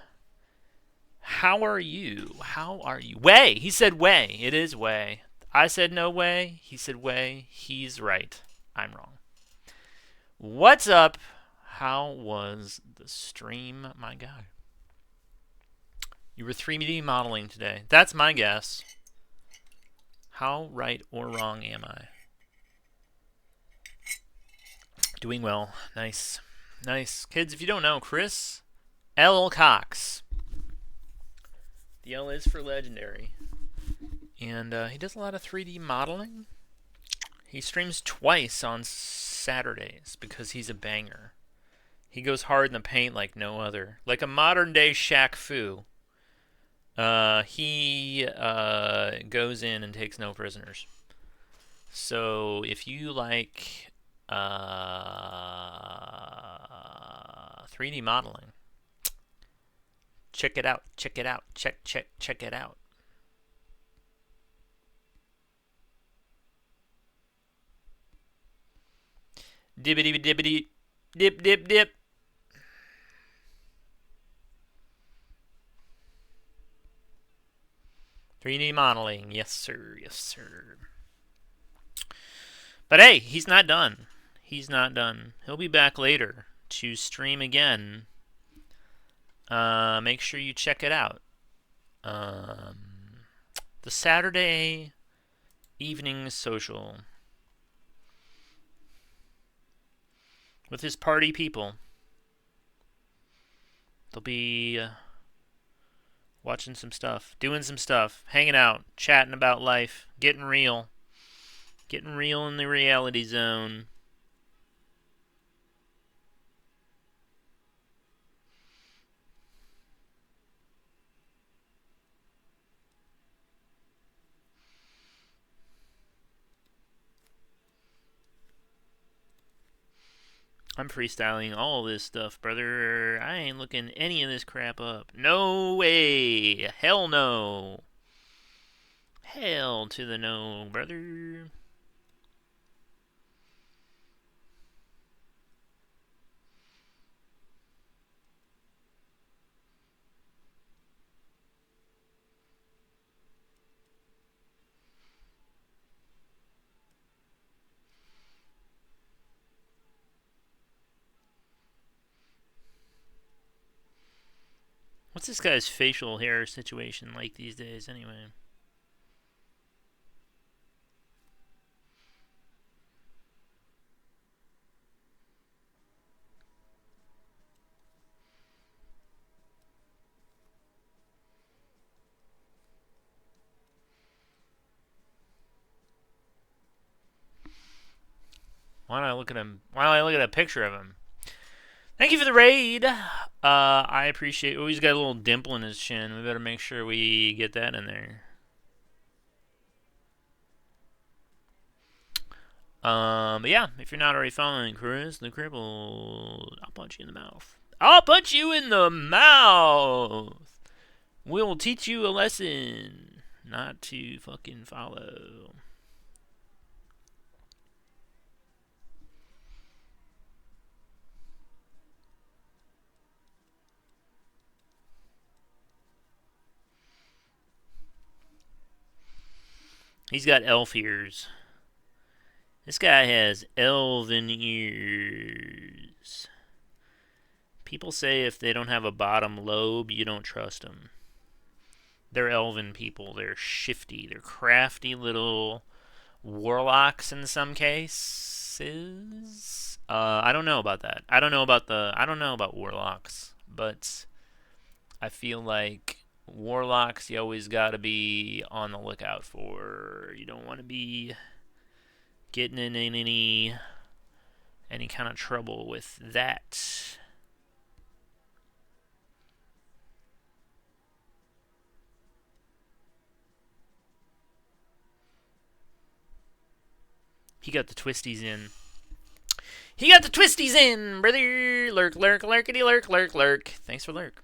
are you? How are you? Way. He said way. It is way. I said no way. He said way. He's right. I'm wrong. What's up? How was the stream, my guy? You were 3D modeling today. That's my guess. How right or wrong am I? Doing well. Nice. Nice. Kids, if you don't know, Chris L. Cox. The L is for legendary. And he does a lot of 3D modeling. He streams twice on Saturdays because he's a banger. He goes hard in the paint like no other. Like a modern day Shaq Fu. He goes in and takes no prisoners. So if you like 3D modeling, check it out. Check it out. Check it out. Dibbity dibbity dip dip dip. "3D modeling, yes sir, yes sir." But hey, he's not done. He's not done. He'll be back later to stream again. Make sure you check it out. The Saturday evening social with his party people. There'll be Watching some stuff, doing some stuff, hanging out, chatting about life, getting real in the reality zone. I'm freestyling all this stuff, brother. I ain't looking any of this crap up. No way. Hell no. Hell to the no, brother. What's this guy's facial hair situation like these days, anyway? Why don't I look at him? Why don't I look at a picture of him? Thank you for the raid. I appreciate. Oh, he's got a little dimple in his chin. We better make sure we get that in there. But yeah, if you're not already following Chris the Crippled, I'll punch you in the mouth. I'll punch you in the mouth. We'll teach you a lesson not to fucking follow. He's got elf ears. This guy has elven ears. People say if they don't have a bottom lobe, you don't trust them. They're elven people. They're shifty. They're crafty little warlocks in some cases. I don't know about that. I don't know about warlocks, but I feel like warlocks you always got to be on the lookout for. You don't want to be getting in any kind of trouble with that. He got the twisties in. He got the twisties in, brother. Lurk, lurk, lurkity, lurk, lurk, lurk. Thanks for lurk.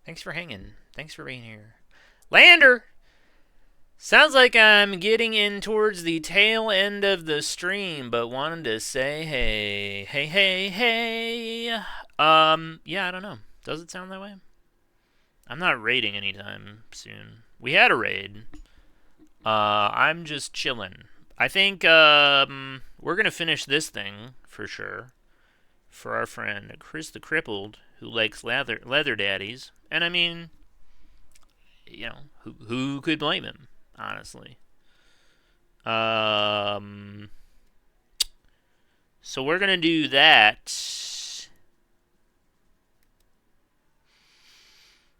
Thanks for hanging. Thanks for being here. Lander! Sounds like I'm getting in towards the tail end of the stream, but wanted to say hey. Hey, hey, hey. Yeah, I don't know. Does it sound that way? I'm not raiding anytime soon. We had a raid. I'm just chilling. I think, we're gonna finish this thing, for sure. For our friend Chris the Crippled, who likes leather daddies. And I mean, you know, who could blame him, honestly? So we're gonna do that.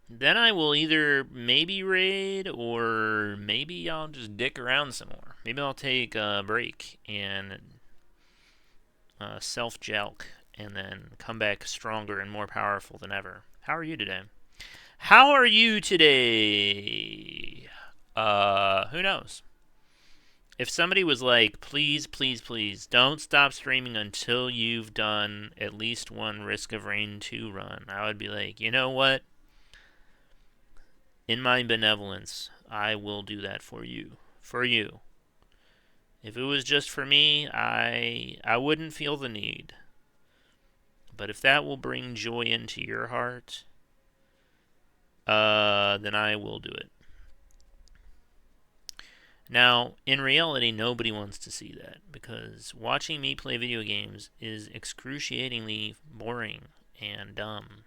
Then I will either maybe raid or maybe I'll just dick around some more. Maybe I'll take a break and self-jelk and then come back stronger and more powerful than ever. How are you today? How are you today? Who knows? If somebody was like, please, please, please, don't stop streaming until you've done at least one Risk of Rain 2 run, I would be like, you know what? In my benevolence, I will do that for you. For you. If it was just for me, I wouldn't feel the need. But if that will bring joy into your heart, then I will do it. Now, in reality, nobody wants to see that, because watching me play video games is excruciatingly boring and dumb.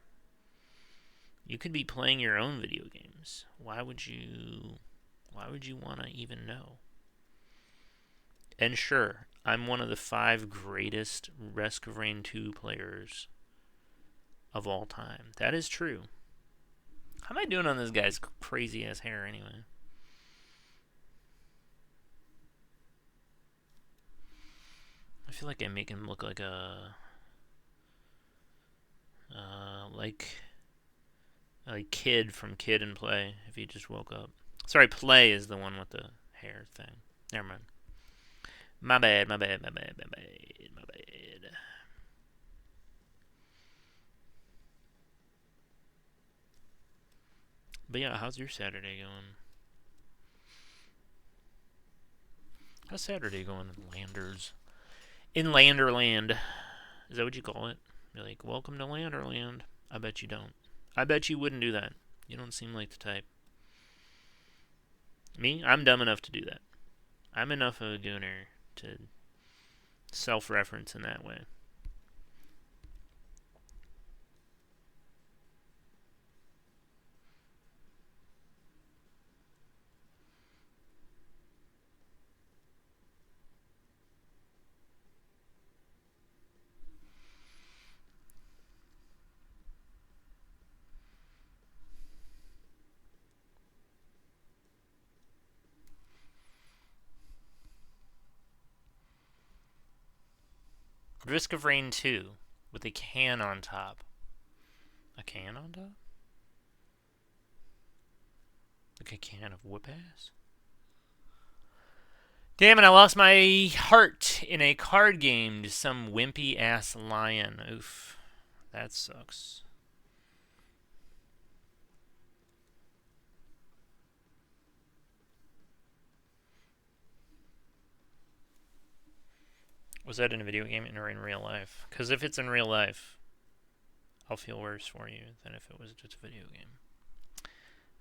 You could be playing your own video games. Why would you want to even know? And sure, I'm one of the 5 greatest Risk of Rain 2 players of all time. That is true. How am I doing on this guy's crazy ass hair anyway? I feel like I make him look like a like Kid from Kid and Play if he just woke up. Sorry, Play is the one with the hair thing. Never mind. My bad. But yeah, how's your Saturday going? How's Saturday going in Landers? In Landerland. Is that what you call it? You're like, welcome to Landerland. I bet you don't. I bet you wouldn't do that. You don't seem like the type. Me? I'm dumb enough to do that. I'm enough of a gooner to self-reference in that way. Risk of Rain 2 with a can on top. A can on top? Like a can of whoop ass? Damn it, I lost my heart in a card game to some wimpy ass lion. Oof. That sucks. Was that in a video game or in real life? Because if it's in real life, I'll feel worse for you than if it was just a video game.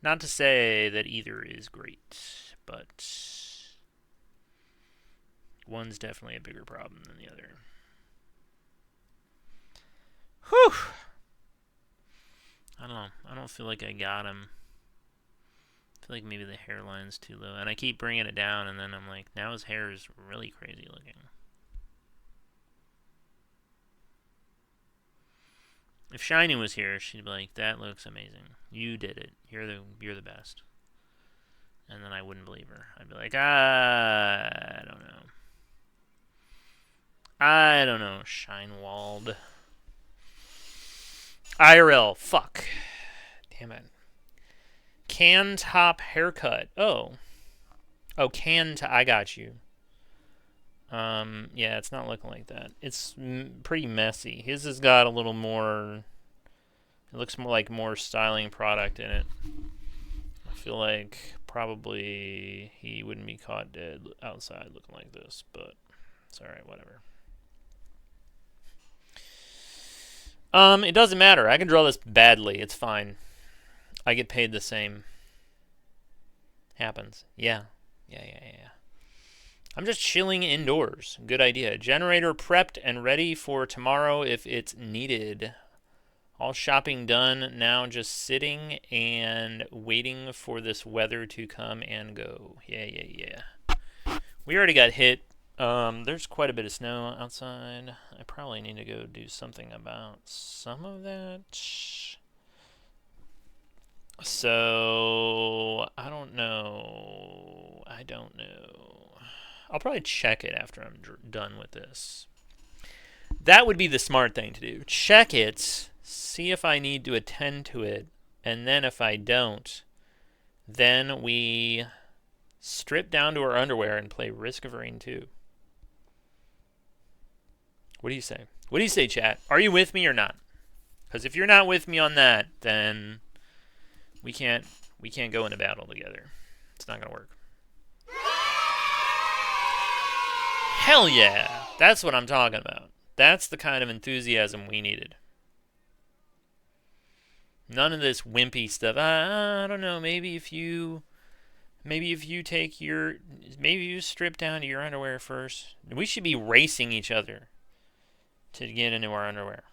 Not to say that either is great, but one's definitely a bigger problem than the other. Whew! I don't know. I don't feel like I got him. I feel like maybe the hairline's too low. And I keep bringing it down, and then I'm like, now his hair is really crazy looking. If Shiny was here, she'd be like, that looks amazing. You did it. You're the best. And then I wouldn't believe her. I'd be like, I don't know. I don't know, Shinewald. IRL, fuck. Damn it. Can top haircut. Oh, I got you. Yeah, it's not looking like that. It's pretty messy. His has got a little more, it looks more like more styling product in it. I feel like probably he wouldn't be caught dead outside looking like this, but it's alright, whatever. It doesn't matter. I can draw this badly. It's fine. I get paid the same. Happens. Yeah. I'm just chilling indoors. Good idea. Generator prepped and ready for tomorrow if it's needed. All shopping done. Now just sitting and waiting for this weather to come and go. Yeah. We already got hit. There's quite a bit of snow outside. I probably need to go do something about some of that. So, I don't know. I'll probably check it after I'm done with this. That would be the smart thing to do. Check it, see if I need to attend to it, and then if I don't, then we strip down to our underwear and play Risk of Rain 2. What do you say? What do you say, chat? Are you with me or not? Because if you're not with me on that, then we can't go into battle together. It's not going to work. Hell yeah! That's what I'm talking about. That's the kind of enthusiasm we needed. None of this wimpy stuff. I don't know. Maybe if you strip down to your underwear first. We should be racing each other to get into our underwear.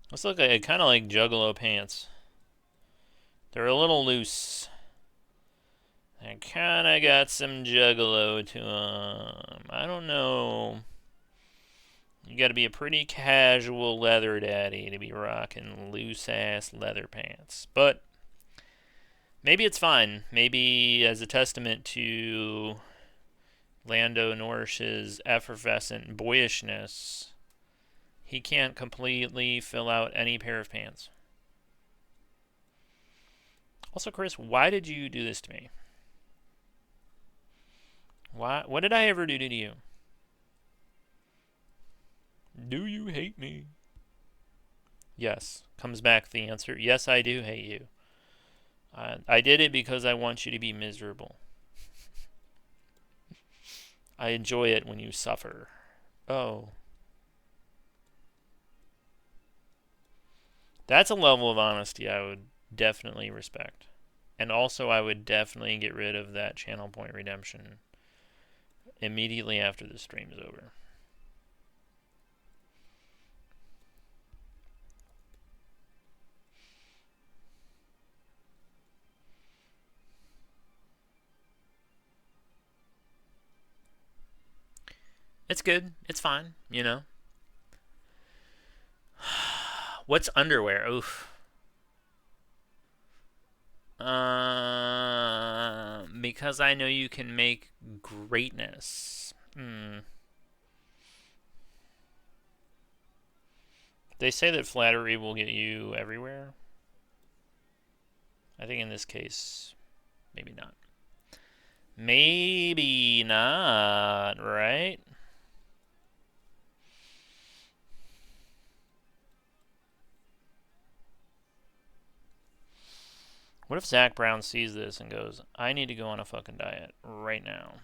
Let's look at kind of like Juggalo pants. They're a little loose. I kind of got some Juggalo to them. I don't know. You gotta be a pretty casual leather daddy to be rocking loose-ass leather pants. But maybe it's fine. Maybe as a testament to Lando Norris's effervescent boyishness, he can't completely fill out any pair of pants. Also, Chris, why did you do this to me? What did I ever do to you? Do you hate me? Yes. Comes back the answer. Yes, I do hate you. I did it because I want you to be miserable. I enjoy it when you suffer. Oh. That's a level of honesty I would definitely respect. And also I would definitely get rid of that channel point redemption immediately after the stream is over. It's good. It's fine, you know. What's underwear? Oof. Because I know you can make greatness. They say that flattery will get you everywhere. I think in this case, maybe not. Maybe not, right? What if Zach Brown sees this and goes, I need to go on a fucking diet right now?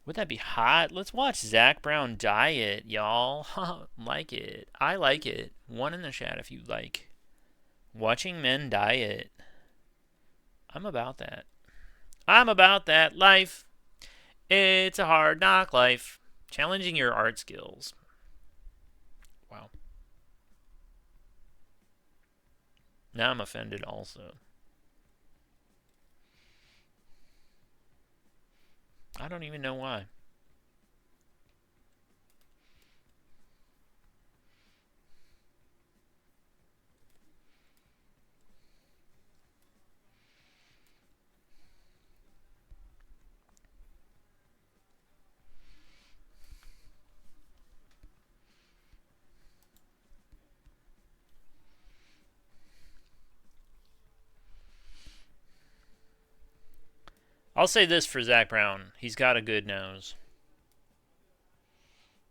Would that be hot? Let's watch Zach Brown diet, y'all. Like it. I like it. One in the chat if you like. Watching men diet. I'm about that. I'm about that life. It's a hard knock life. Challenging your art skills. Wow. Now I'm offended also. I don't even know why. I'll say this for Zach Brown. He's got a good nose.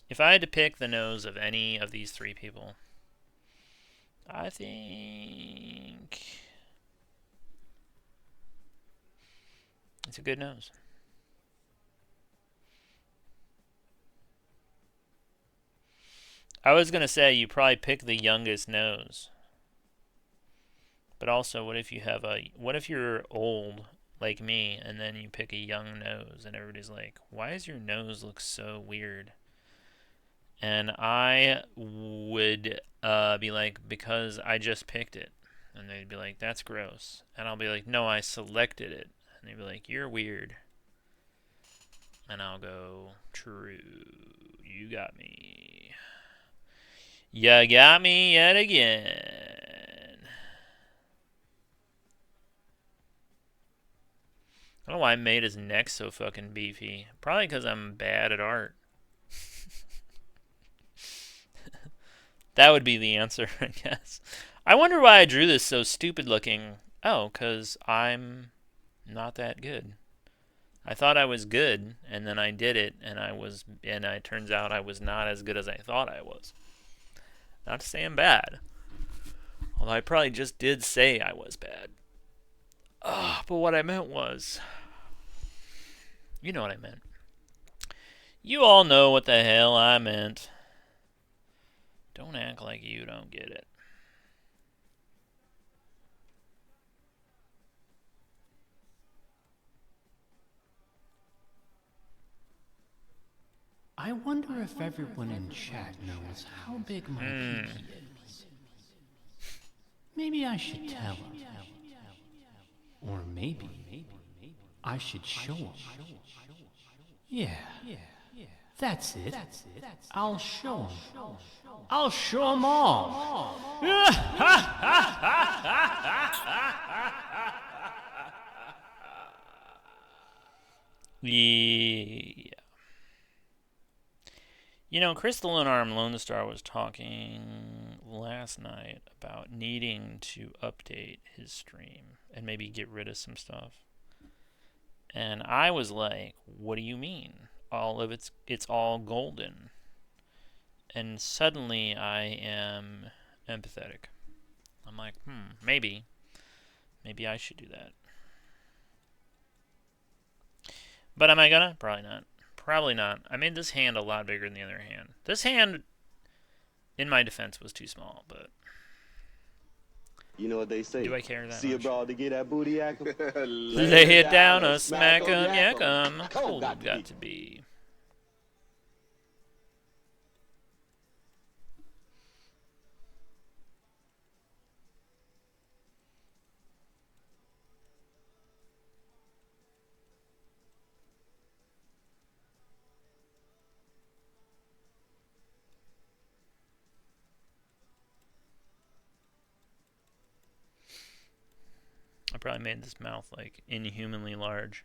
If I had to pick the nose of any of these three people, I think it's a good nose. I was going to say you probably pick the youngest nose. But also, what if you're old like me, and then you pick a young nose, and everybody's like, why does your nose look so weird? And I would be like, because I just picked it. And they'd be like, that's gross. And I'll be like, no, I selected it. And they'd be like, you're weird. And I'll go, true, you got me. You got me yet again. I don't know why I made his neck so fucking beefy. Probably because I'm bad at art. That would be the answer, I guess. I wonder why I drew this so stupid looking. Oh, because I'm not that good. I thought I was good, and then I did it, and it turns out I was not as good as I thought I was. Not to say I'm bad. Although I probably just did say I was bad. But what I meant was, you know what I meant. You all know what the hell I meant. Don't act like you don't get it. I wonder if everyone in chat knows how big my pinky is. Maybe I should tell them. Or maybe I should show them. Yeah, That's it. I'll show 'em. I'll show 'em all. Yeah. You know, Crystal and Arm Lone Star was talking last night about needing to update his stream and maybe get rid of some stuff. And I was like, what do you mean? It's all golden. And suddenly I am empathetic. I'm like, maybe I should do that. But am I gonna? Probably not. Probably not. I made this hand a lot bigger than the other hand. This hand, in my defense, was too small, but... You know what they say. Do I care that See much? a broad to get that booty yak 'em? Lay it down or smack 'em, yak 'em. Cold got to be. I probably made this mouth like inhumanly large.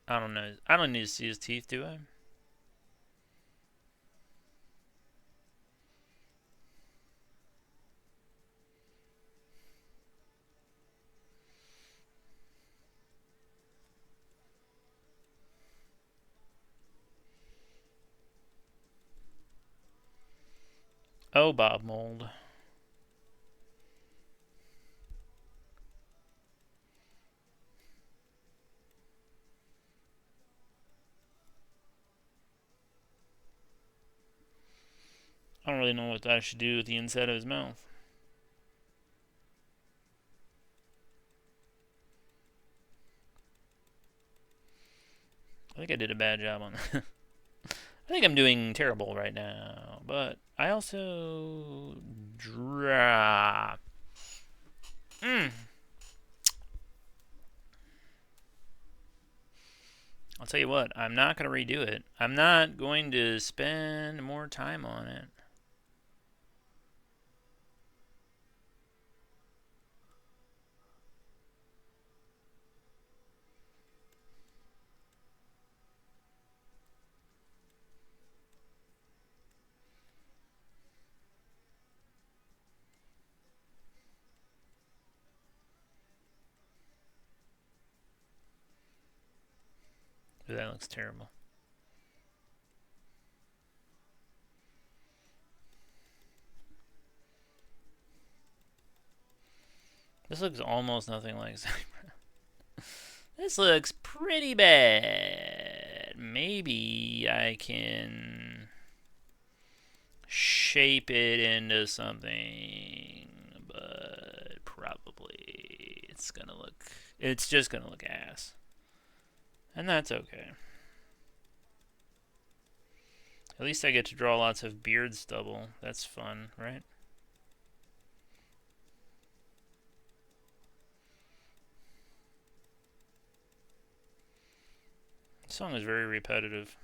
I don't know. I don't need to see his teeth, do I? Oh, Bob Mold. I don't really know what I should do with the inside of his mouth. I think I did a bad job on that. I think I'm doing terrible right now, but I also I'll tell you what, I'm not going to redo it. I'm not going to spend more time on it. Ooh, that looks terrible. This looks almost nothing like Zach Brown. This looks pretty bad. Maybe I can shape it into something, but probably it's just gonna look ass. And that's okay. At least I get to draw lots of beard stubble. That's fun, right? This song is very repetitive.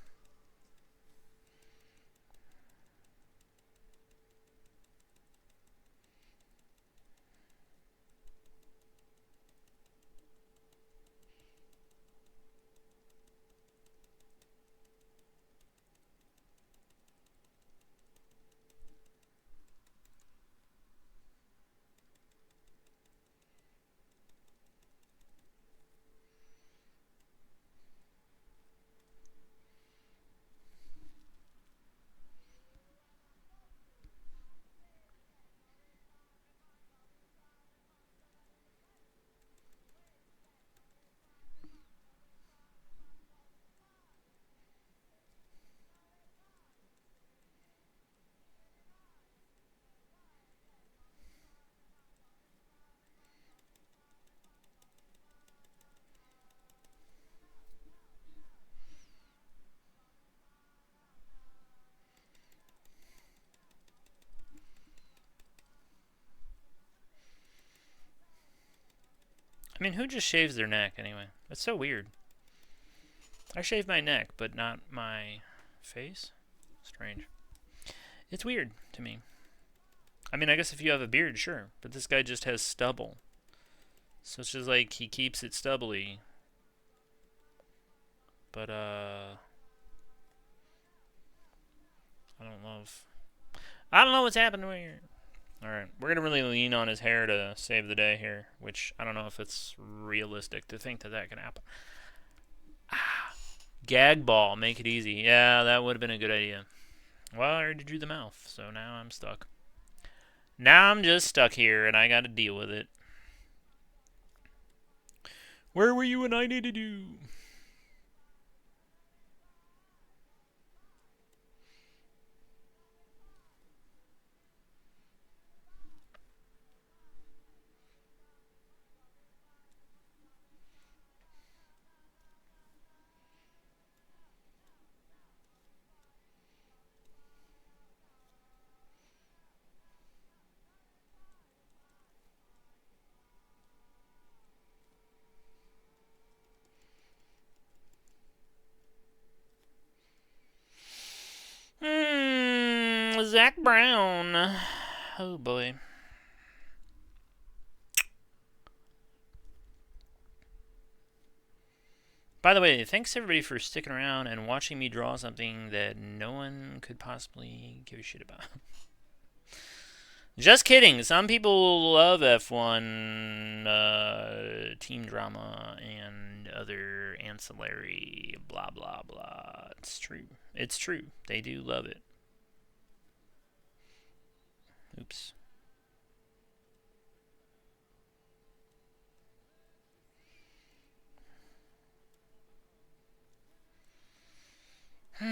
I mean, who just shaves their neck anyway? That's so weird. I shave my neck, but not my face. Strange. It's weird to me. I mean, I guess if you have a beard, sure. But this guy just has stubble. So it's just like he keeps it stubbly. But, I don't know what's happening here. Alright, we're going to really lean on his hair to save the day here, which I don't know if it's realistic to think that that can happen. Gag ball, make it easy. Yeah, that would have been a good idea. Well, I already drew the mouth, so now I'm stuck. Now I'm just stuck here, and I got to deal with it. Where were you when I needed you? Zach Brown. Oh boy. By the way, thanks everybody for sticking around and watching me draw something that no one could possibly give a shit about. Just kidding. Some people love F1 team drama and other ancillary blah blah blah. It's true. It's true. They do love it. Oops. I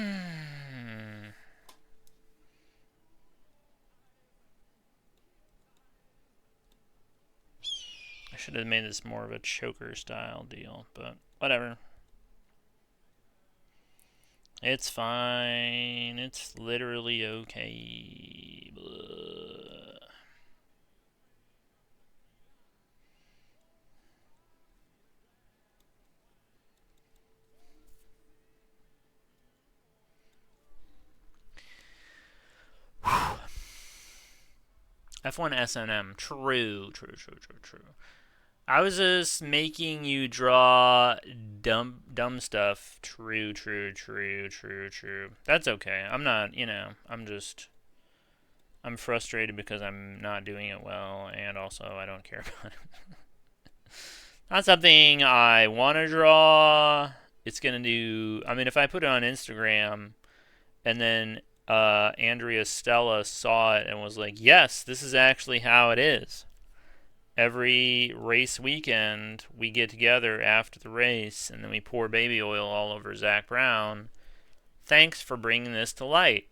should have made this more of a choker style deal, but whatever. It's fine. It's literally okay. Blah. F1 SNM. True. I was just making you draw dumb stuff. True. That's okay. I'm not, I'm frustrated because I'm not doing it well, and also I don't care about it. Not something I want to draw. It's going to do, I mean, if I put it on Instagram, and then Andrea Stella saw it and was like, yes, this is actually how it is. Every race weekend, we get together after the race, and then we pour baby oil all over Zach Brown. Thanks for bringing this to light.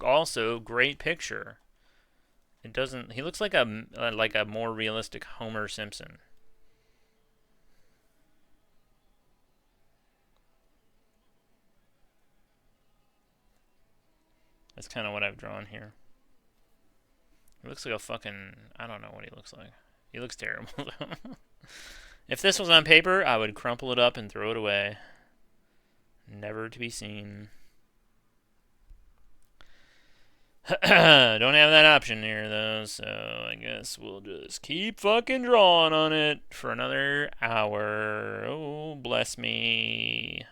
Also, great picture. It doesn't. He looks like a more realistic Homer Simpson. That's kind of what I've drawn here. He looks like a fucking... I don't know what he looks like. He looks terrible, though. If this was on paper, I would crumple it up and throw it away. Never to be seen. Don't have that option here, though, so I guess we'll just keep fucking drawing on it for another hour. Oh, bless me.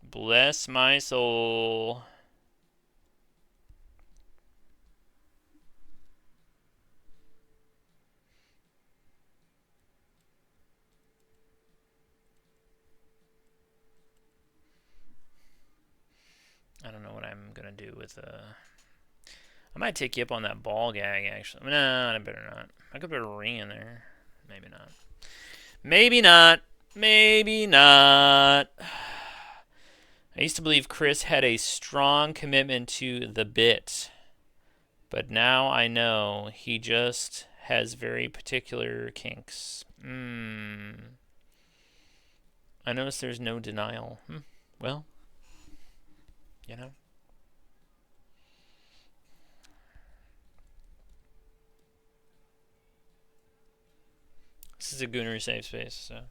Bless my soul. I don't know what I'm gonna do with I might take you up on that ball gag, actually. No, I better not. I could put a ring in there. Maybe not. Maybe not. Maybe not. I used to believe Chris had a strong commitment to the bit, but now I know he just has very particular kinks. I notice there's no denial. Well, you know. This is a Gooner safe space, so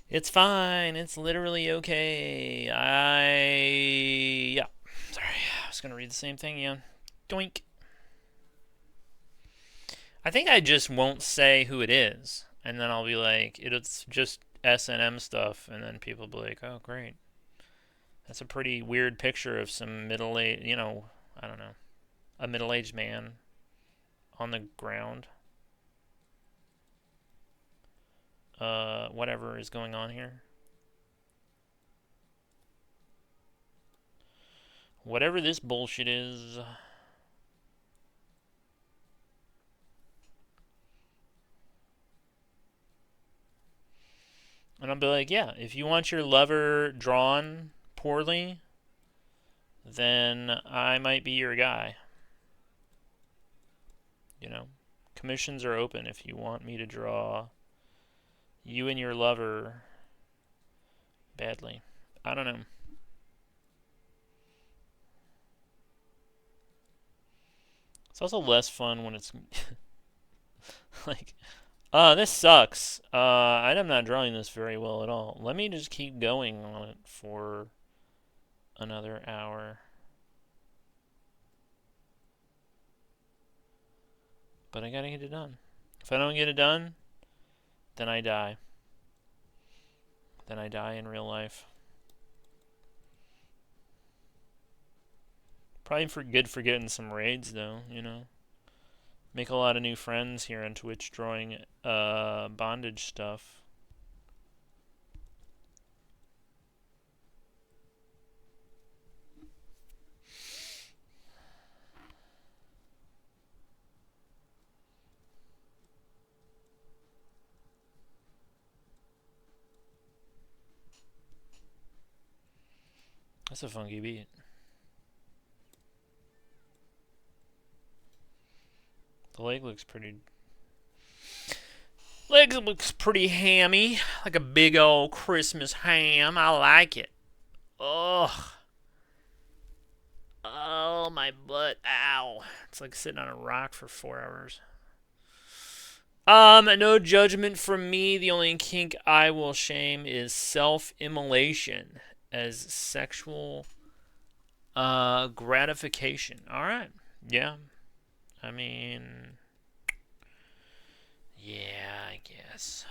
It's fine. It's literally okay. Yeah. Sorry. I was going to read the same thing again. Doink. I think I just won't say who it is. And then I'll be like, it's just S&M stuff. And then people will be like, oh, great. That's a pretty weird picture of some middle-aged, I don't know, a middle-aged man on the ground. Whatever is going on here. Whatever this bullshit is. And I'll be like, yeah, if you want your lover drawn poorly, then I might be your guy. Commissions are open if you want me to draw you and your lover badly. I don't know. It's also less fun when it's like, this sucks. I'm not drawing this very well at all. Let me just keep going on it for another hour. But I gotta get it done. If I don't get it done, then I die. Then I die in real life. Probably good for getting some raids, though, Make a lot of new friends here on Twitch drawing bondage stuff. That's a funky beat. The leg looks pretty... Legs looks pretty hammy. Like a big old Christmas ham. I like it. Ugh. Oh, my butt. Ow. It's like sitting on a rock for 4 hours. No judgment from me. The only kink I will shame is self-immolation as sexual gratification. Alright. Yeah. I mean, yeah, I guess.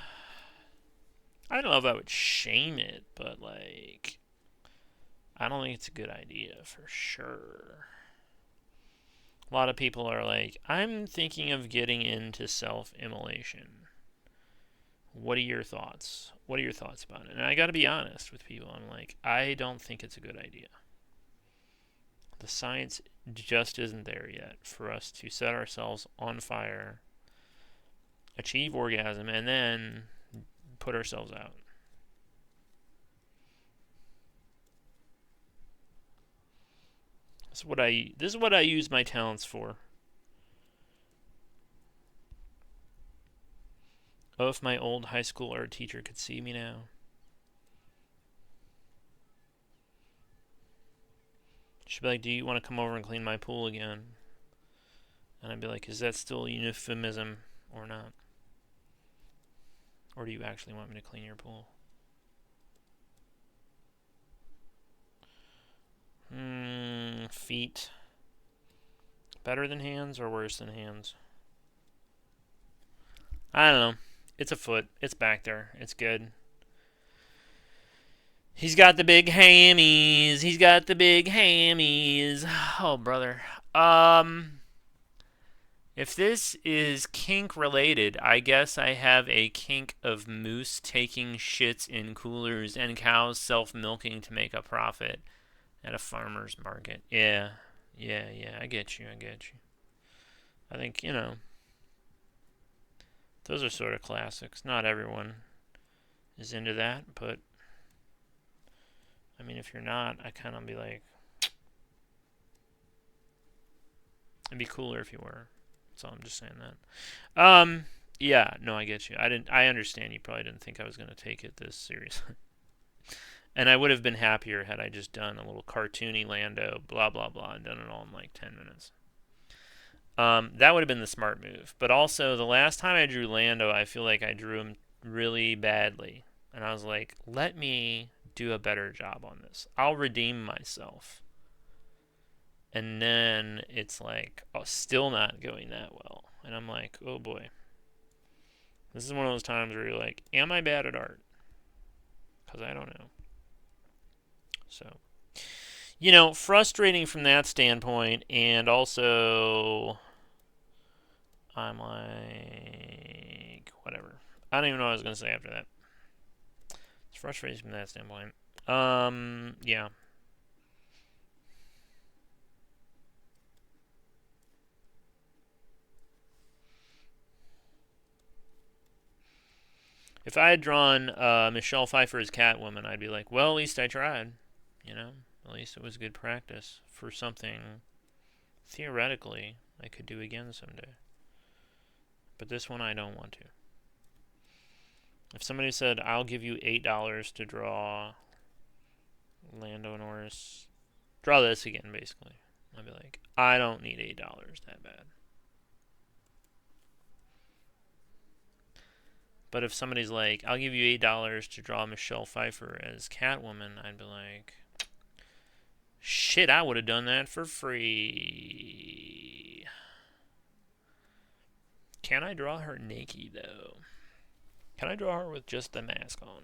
I don't know if I would shame it, but, I don't think it's a good idea for sure. A lot of people are like, I'm thinking of getting into self-immolation. What are your thoughts? What are your thoughts about it? And I gotta be honest with people. I'm like, I don't think it's a good idea. The science just isn't there yet for us to set ourselves on fire, achieve orgasm, and then put ourselves out. This is what I use my talents for. Oh, if my old high school art teacher could see me now. She'd be like, do you want to come over and clean my pool again? And I'd be like, is that still a euphemism or not? Or do you actually want me to clean your pool? Feet. Better than hands or worse than hands? I don't know. It's a foot. It's back there. It's good. He's got the big hammies. He's got the big hammies. Oh, brother. If this is kink related, I guess I have a kink of moose taking shits in coolers and cows self-milking to make a profit at a farmer's market. Yeah. I get you. I think, those are sort of classics. Not everyone is into that, but I mean, if you're not, I kind of be like, it'd be cooler if you were. So I'm just saying that. Yeah, no, I get you. I understand you probably didn't think I was going to take it this seriously. And I would have been happier had I just done a little cartoony Lando, blah, blah, blah, and done it all in like 10 minutes. That would have been the smart move. But also, the last time I drew Lando, I feel like I drew him really badly. And I was like, let me do a better job on this. I'll redeem myself. And then it's like, oh, still not going that well. And I'm like, oh boy. This is one of those times where you're like, am I bad at art? Because I don't know. So, you know, frustrating from that standpoint. And also, I'm like, whatever. I don't even know what I was going to say after that. It's frustrating from that standpoint. Yeah. If I had drawn Michelle Pfeiffer as Catwoman, I'd be like, well, at least I tried. You know? At least it was good practice for something, theoretically, I could do again someday. But this one I don't want to. If somebody said, I'll give you $8 to draw Lando Norris, draw this again, basically, I'd be like, I don't need $8 that bad. But if somebody's like, I'll give you $8 to draw Michelle Pfeiffer as Catwoman, I'd be like, shit, I would have done that for free. Can I draw her naked, though? Can I draw her with just the mask on?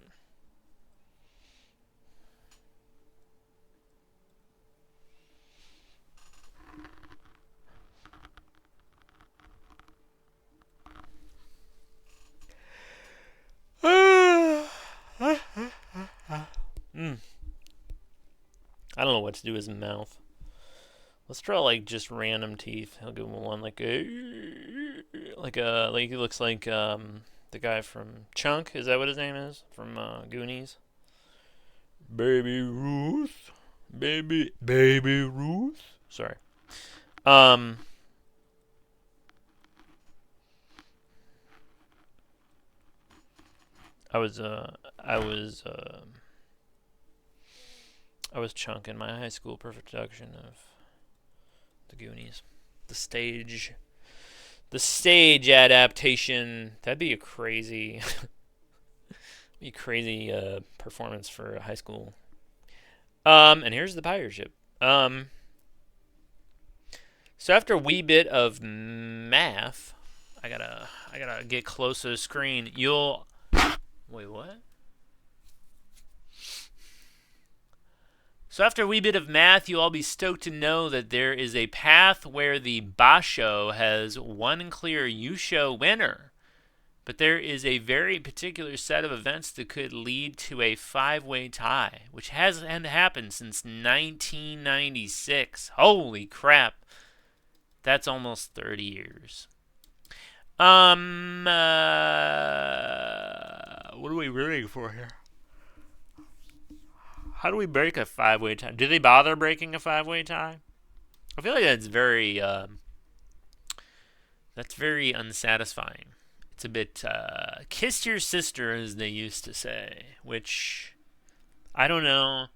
I don't know what to do with his mouth. Let's draw like just random teeth. He'll give him one like he looks like the guy from Chunk. Is that what his name is from Goonies? Baby Ruth, baby Ruth. Sorry. I was Chunk in my high school production of the Goonies. The stage adaptation. That'd be a crazy performance for a high school. And here's the pirate ship. So after a wee bit of math, I gotta get close to the screen. Wait, what? So after a wee bit of math, you'll all be stoked to know that there is a path where the Basho has one clear Yusho winner. But there is a very particular set of events that could lead to a 5-way tie, which hasn't happened since 1996. Holy crap. That's almost 30 years. What are we rooting for here? How do we break a 5-way tie? Do they bother breaking a 5-way tie? I feel like that's very unsatisfying. It's a bit kiss your sister, as they used to say, which I don't know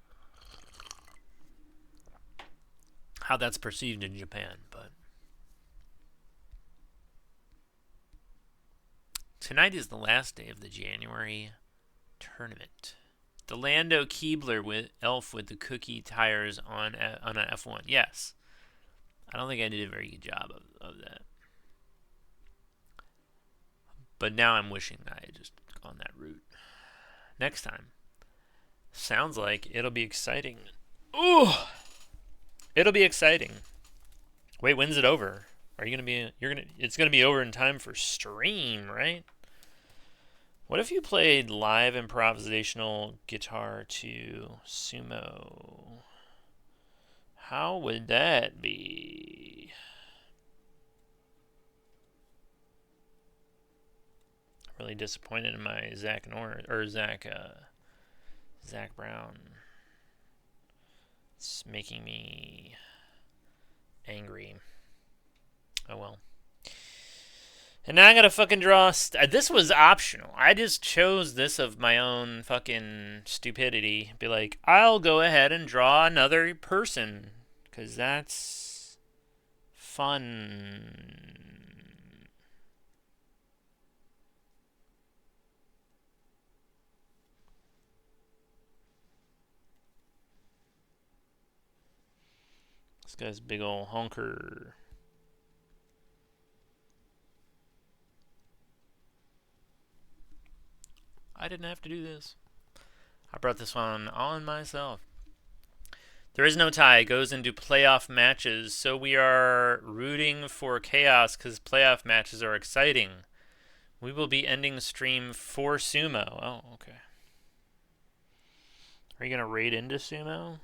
how that's perceived in Japan, but tonight is the last day of the January tournament. The Lando Keebler with Elf with the cookie tires on an F1. Yes. I don't think I did a very good job of that. But now I'm wishing that I had just gone that route. Next time. Sounds like it'll be exciting. Ooh! It'll be exciting. Wait, when's it over? It's gonna be over in time for stream, right? What if you played live improvisational guitar to sumo? How would that be? I'm really disappointed in my Zach Brown. It's making me angry. Oh well. And now I gotta fucking draw. This was optional. I just chose this of my own fucking stupidity. Be like, I'll go ahead and draw another person. Because that's fun. This guy's a big old honker. I didn't have to do this. I brought this one on myself. There is no tie. It goes into playoff matches. So we are rooting for chaos because playoff matches are exciting. We will be ending the stream for Sumo. Oh, okay. Are you going to raid into Sumo?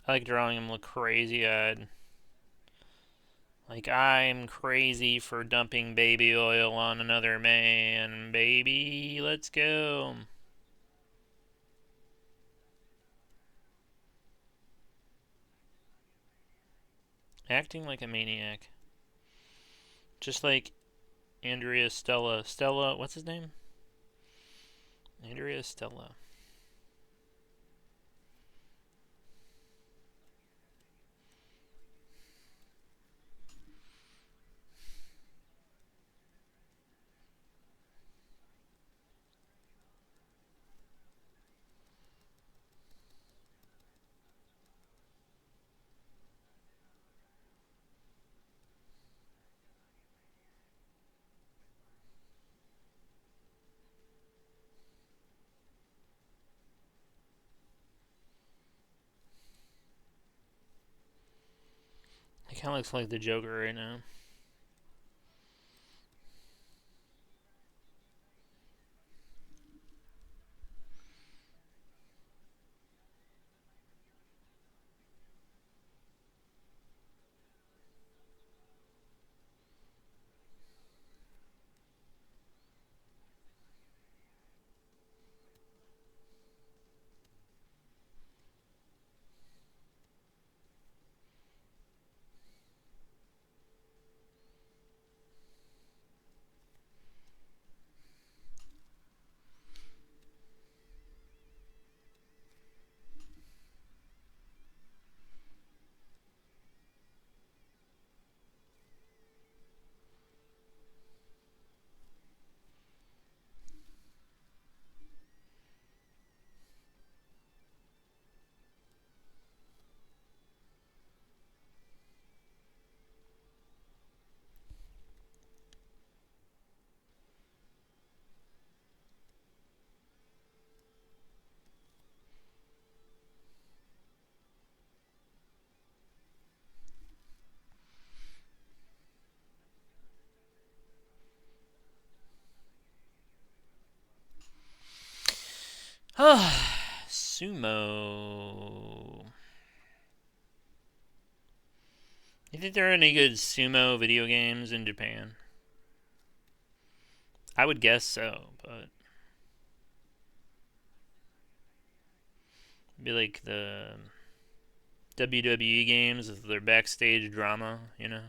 I like drawing him look crazy-eyed. Like, I'm crazy for dumping baby oil on another man. Baby, let's go. Acting like a maniac. Just like Andrea Stella. Stella, what's his name? Andrea Stella. He kind of looks like the Joker right now. Sumo. You think there are any good sumo video games in Japan? I would guess so, but it'd be like the WWE games with their backstage drama, you know?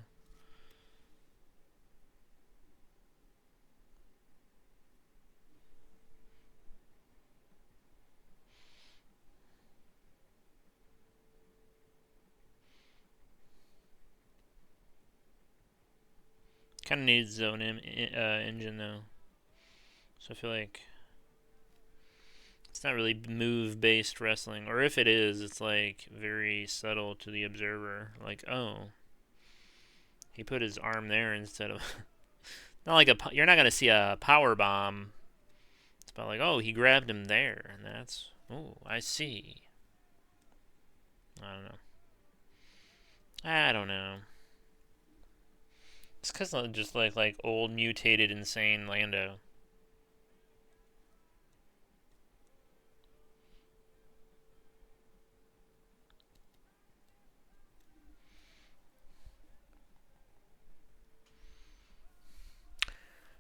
Kind of needs its own engine though, so I feel like it's not really move-based wrestling, or if it is, it's like very subtle to the observer. Like, oh, he put his arm there instead of not like you're not gonna see a power bomb. It's about like, oh, he grabbed him there, and that's, oh, I see. I don't know. It's because I just like old mutated insane Lando.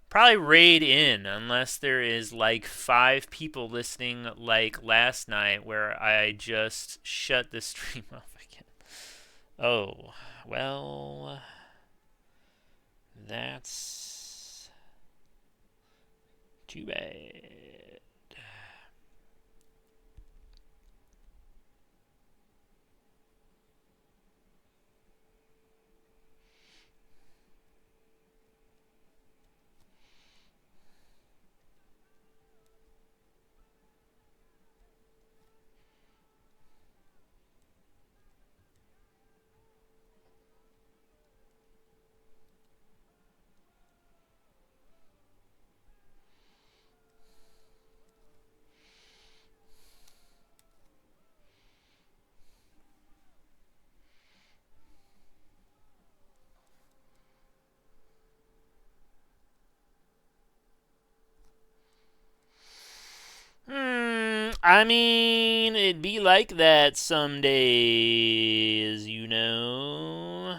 Probably raid in unless there is like 5 people listening like last night where I just shut the stream off again. Oh, well, that's Too bad. I mean, it'd be like that some days, you know.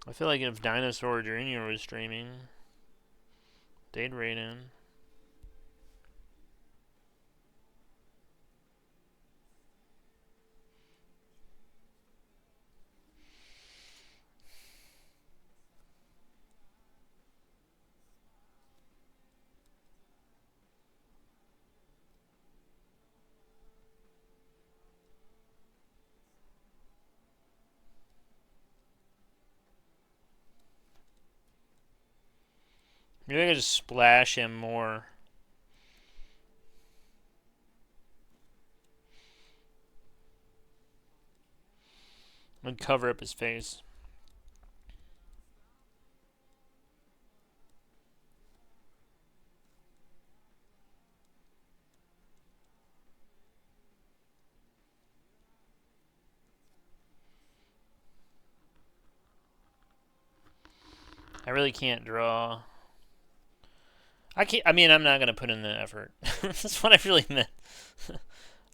I feel like if Dinosaur Jr. was streaming, they'd raid in. Maybe I could just splash him more. And cover up his face. I really can't draw. I can't. I mean, I'm not gonna put in the effort. That's what I really meant.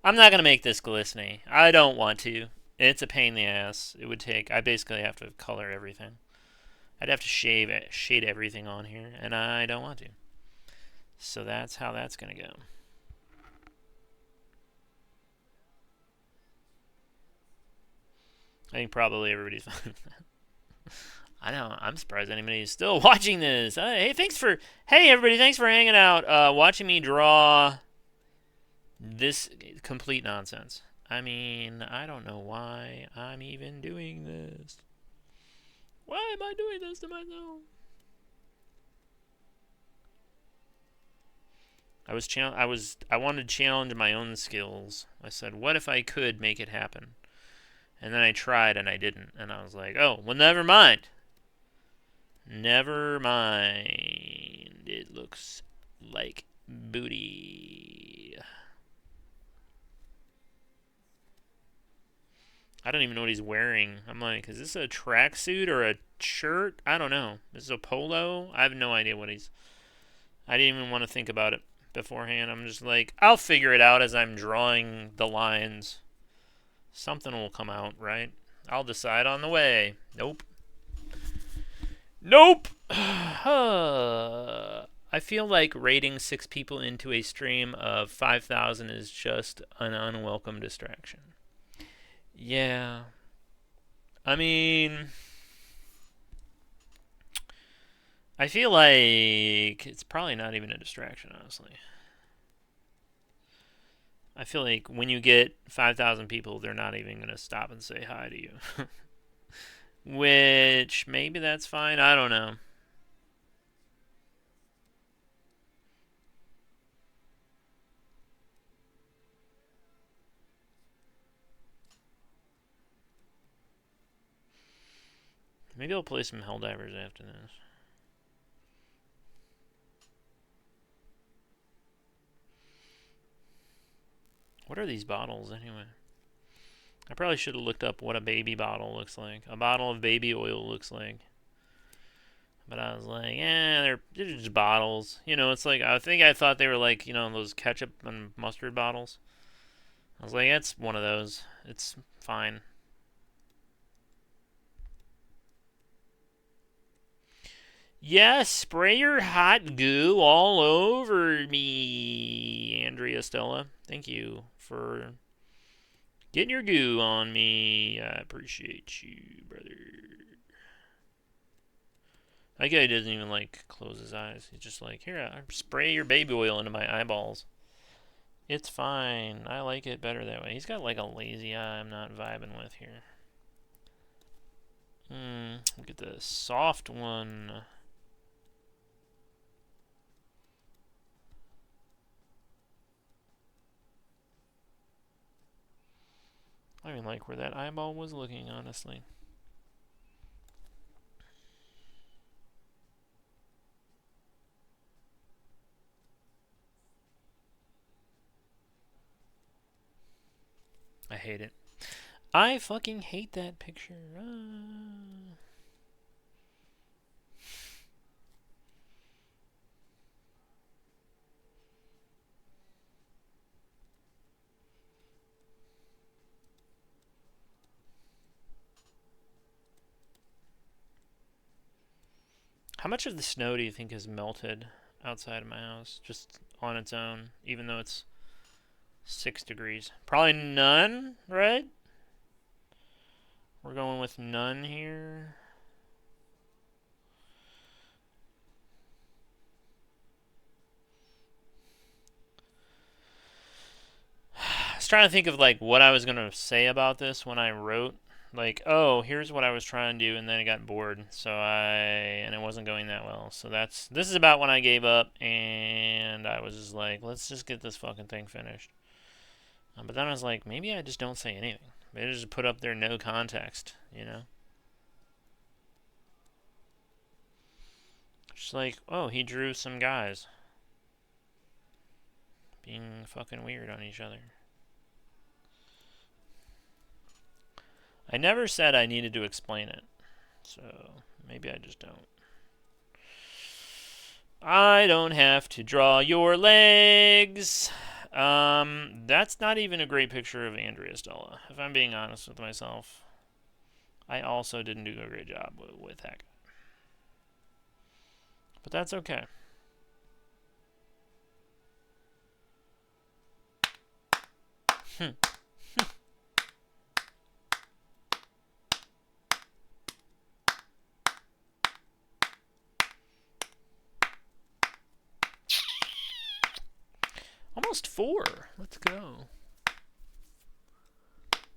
I'm not gonna make this glistening. I don't want to. It's a pain in the ass. It would take. I basically have to color everything. I'd have to shade everything on here, and I don't want to. So that's how that's gonna go. I think probably everybody's fine with that. I know. I'm surprised anybody's still watching this. Hey, everybody, thanks for hanging out, watching me draw this complete nonsense. I mean, I don't know why I'm even doing this. Why am I doing this to myself? I wanted to challenge my own skills. I said, what if I could make it happen? And then I tried and I didn't. And I was like, oh, well, never mind. Never mind. It looks like booty. I don't even know what he's wearing. I'm like, is this a tracksuit or a shirt? I don't know. Is this a polo? I have no idea what he's... I didn't even want to think about it beforehand. I'm just like, I'll figure it out as I'm drawing the lines. Something will come out, right? I'll decide on the way. Nope. Nope! I feel like raiding 6 people into a stream of 5,000 is just an unwelcome distraction. Yeah. I mean, I feel like it's probably not even a distraction, honestly. I feel like when you get 5,000 people, they're not even going to stop and say hi to you. Which, maybe that's fine. I don't know. Maybe I'll play some Helldivers after this. What are these bottles, anyway? I probably should have looked up what a baby bottle looks like. A bottle of baby oil looks like. But I was like, they're just bottles. You know, it's like, I thought they were like, you know, those ketchup and mustard bottles. I was like, it's one of those. It's fine. Yeah, spray your hot goo all over me, Andrea Stella. Thank you for Getting your goo on me. I appreciate you, brother. I guess he doesn't even like close his eyes. He's just like, here, spray your baby oil into my eyeballs. It's fine. I like it better that way. He's got like a lazy eye I'm not vibing with here. Look at the soft one. I don't even like where that eyeball was looking, honestly. I hate it. I fucking hate that picture. How much of the snow do you think has melted outside of my house, just on its own, even though it's 6 degrees? Probably none, right? We're going with none here. I was trying to think of like what I was going to say about this when I wrote. Like, oh, here's what I was trying to do, and then I got bored, and it wasn't going that well. So this is about when I gave up, and I was just like, let's just get this fucking thing finished. But then I was like, maybe I just don't say anything. Maybe I just put up there no context, you know? Just like, oh, he drew some guys being fucking weird on each other. I never said I needed to explain it, so maybe I just don't. I don't have to draw your legs. That's not even a great picture of Andrea Stella, if I'm being honest with myself. I also didn't do a great job with that. But that's okay. Almost 4. Let's go.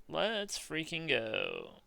Let's freaking go.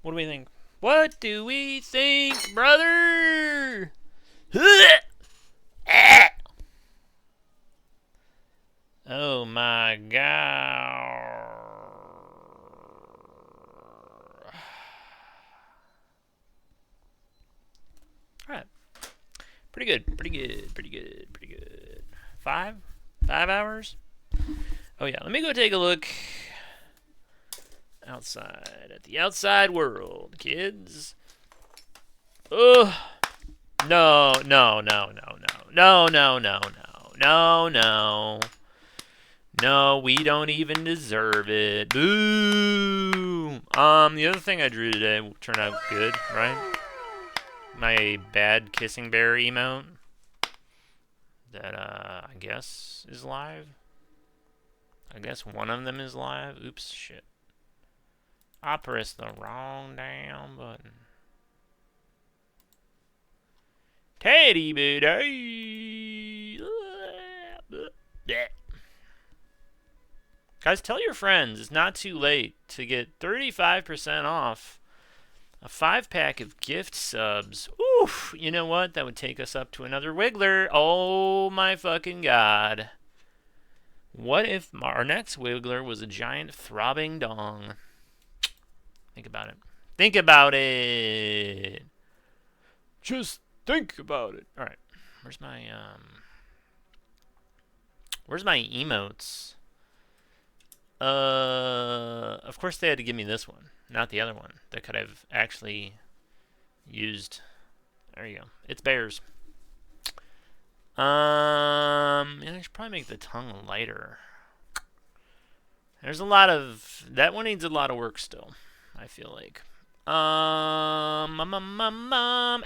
What do we think? What do we think, brother? Oh my god. Alright. Pretty good, pretty good, pretty good, pretty good. 5 hours? Oh yeah, let me go take a look outside at the outside world, kids. Ugh. No. No, we don't even deserve it. Boo. The other thing I drew today turned out good, right? My bad kissing bear emote that I guess is live. I guess one of them is live. Oops, shit. I pressed the wrong damn button. Teddy bitty. Guys, tell your friends it's not too late to get 35% off a 5-pack of gift subs. Oof, you know what? That would take us up to another Wiggler. Oh my fucking god. What if our next Wiggler was a giant throbbing dong? Think about it. Think about it. Just think about it. All right. Where's my emotes? Of course they had to give me this one, not the other one that could have actually used. There you go. It's bears. Yeah, I should probably make the tongue lighter. There's a lot of that one needs a lot of work still, I feel like.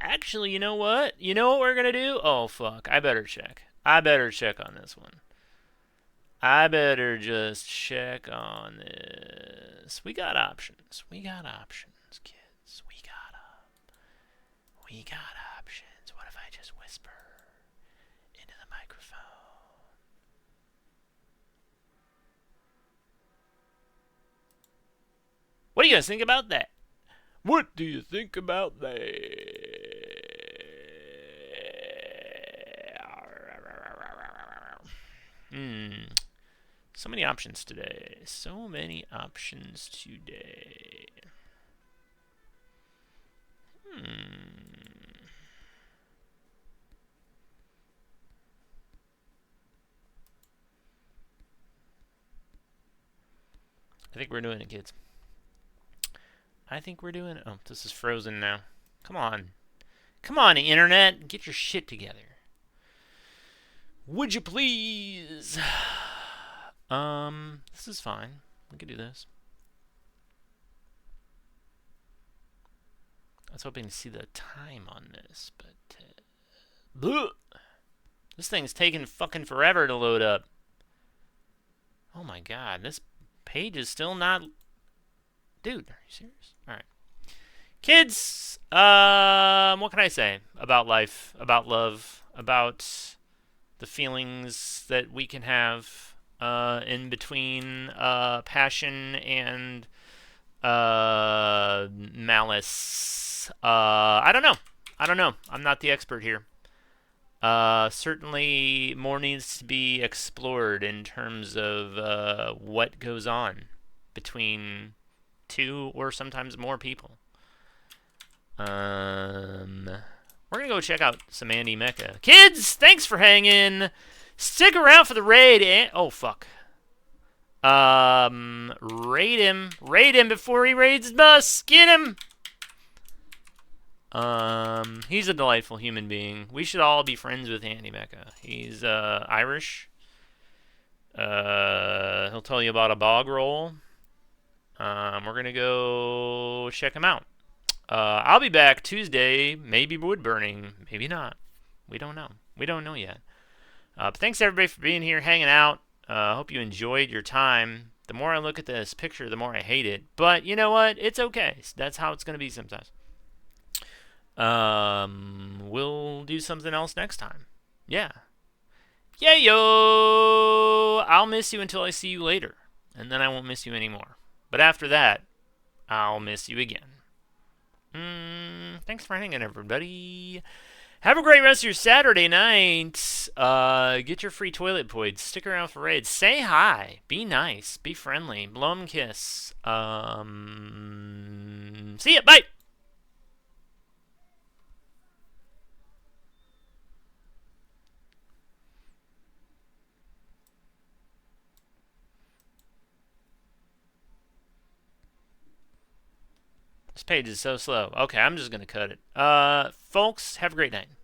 Actually, you know what? You know what we're gonna do? Oh fuck! I better check. I better check on this one. I better just check on this. We got options. We got options, kids. We got options. What if I just whisper into the microphone? What do you guys think about that? What do you think about that? So many options today. So many options today. I think we're doing it, kids. I think we're doing it. Oh, this is frozen now. Come on. Come on, internet. Get your shit together. Would you please? This is fine. We can do this. I was hoping to see the time on this, but this thing's taking fucking forever to load up. Oh my god, this page is still not. Dude, are you serious? All right, kids. What can I say about life, about love, about the feelings that we can have in between passion and malice? I don't know. I'm not the expert here. Certainly more needs to be explored in terms of what goes on between two or sometimes more people. We're gonna go check out some Andy Mecca. Kids, thanks for hanging. Stick around for the raid. Oh fuck. Raid him before he raids his bus. Get him. He's a delightful human being. We should all be friends with Andy Mecca. He's Irish. He'll tell you about a bog roll. We're gonna go check him out. I'll be back Tuesday. Maybe wood burning, maybe not. We don't know. We don't know yet. But thanks everybody for being here, hanging out. Hope you enjoyed your time. The more I look at this picture, the more I hate it. But you know what? It's okay. That's how it's gonna be sometimes. We'll do something else next time. Yeah. Yeah, yo! I'll miss you until I see you later. And then I won't miss you anymore. But after that, I'll miss you again. Thanks for hanging, everybody. Have a great rest of your Saturday night. Get your free toilet poids. Stick around for raids. Say hi. Be nice. Be friendly. Blow 'em a kiss. See ya. Bye. This page is so slow. Okay, I'm just going to cut it. Folks, have a great night.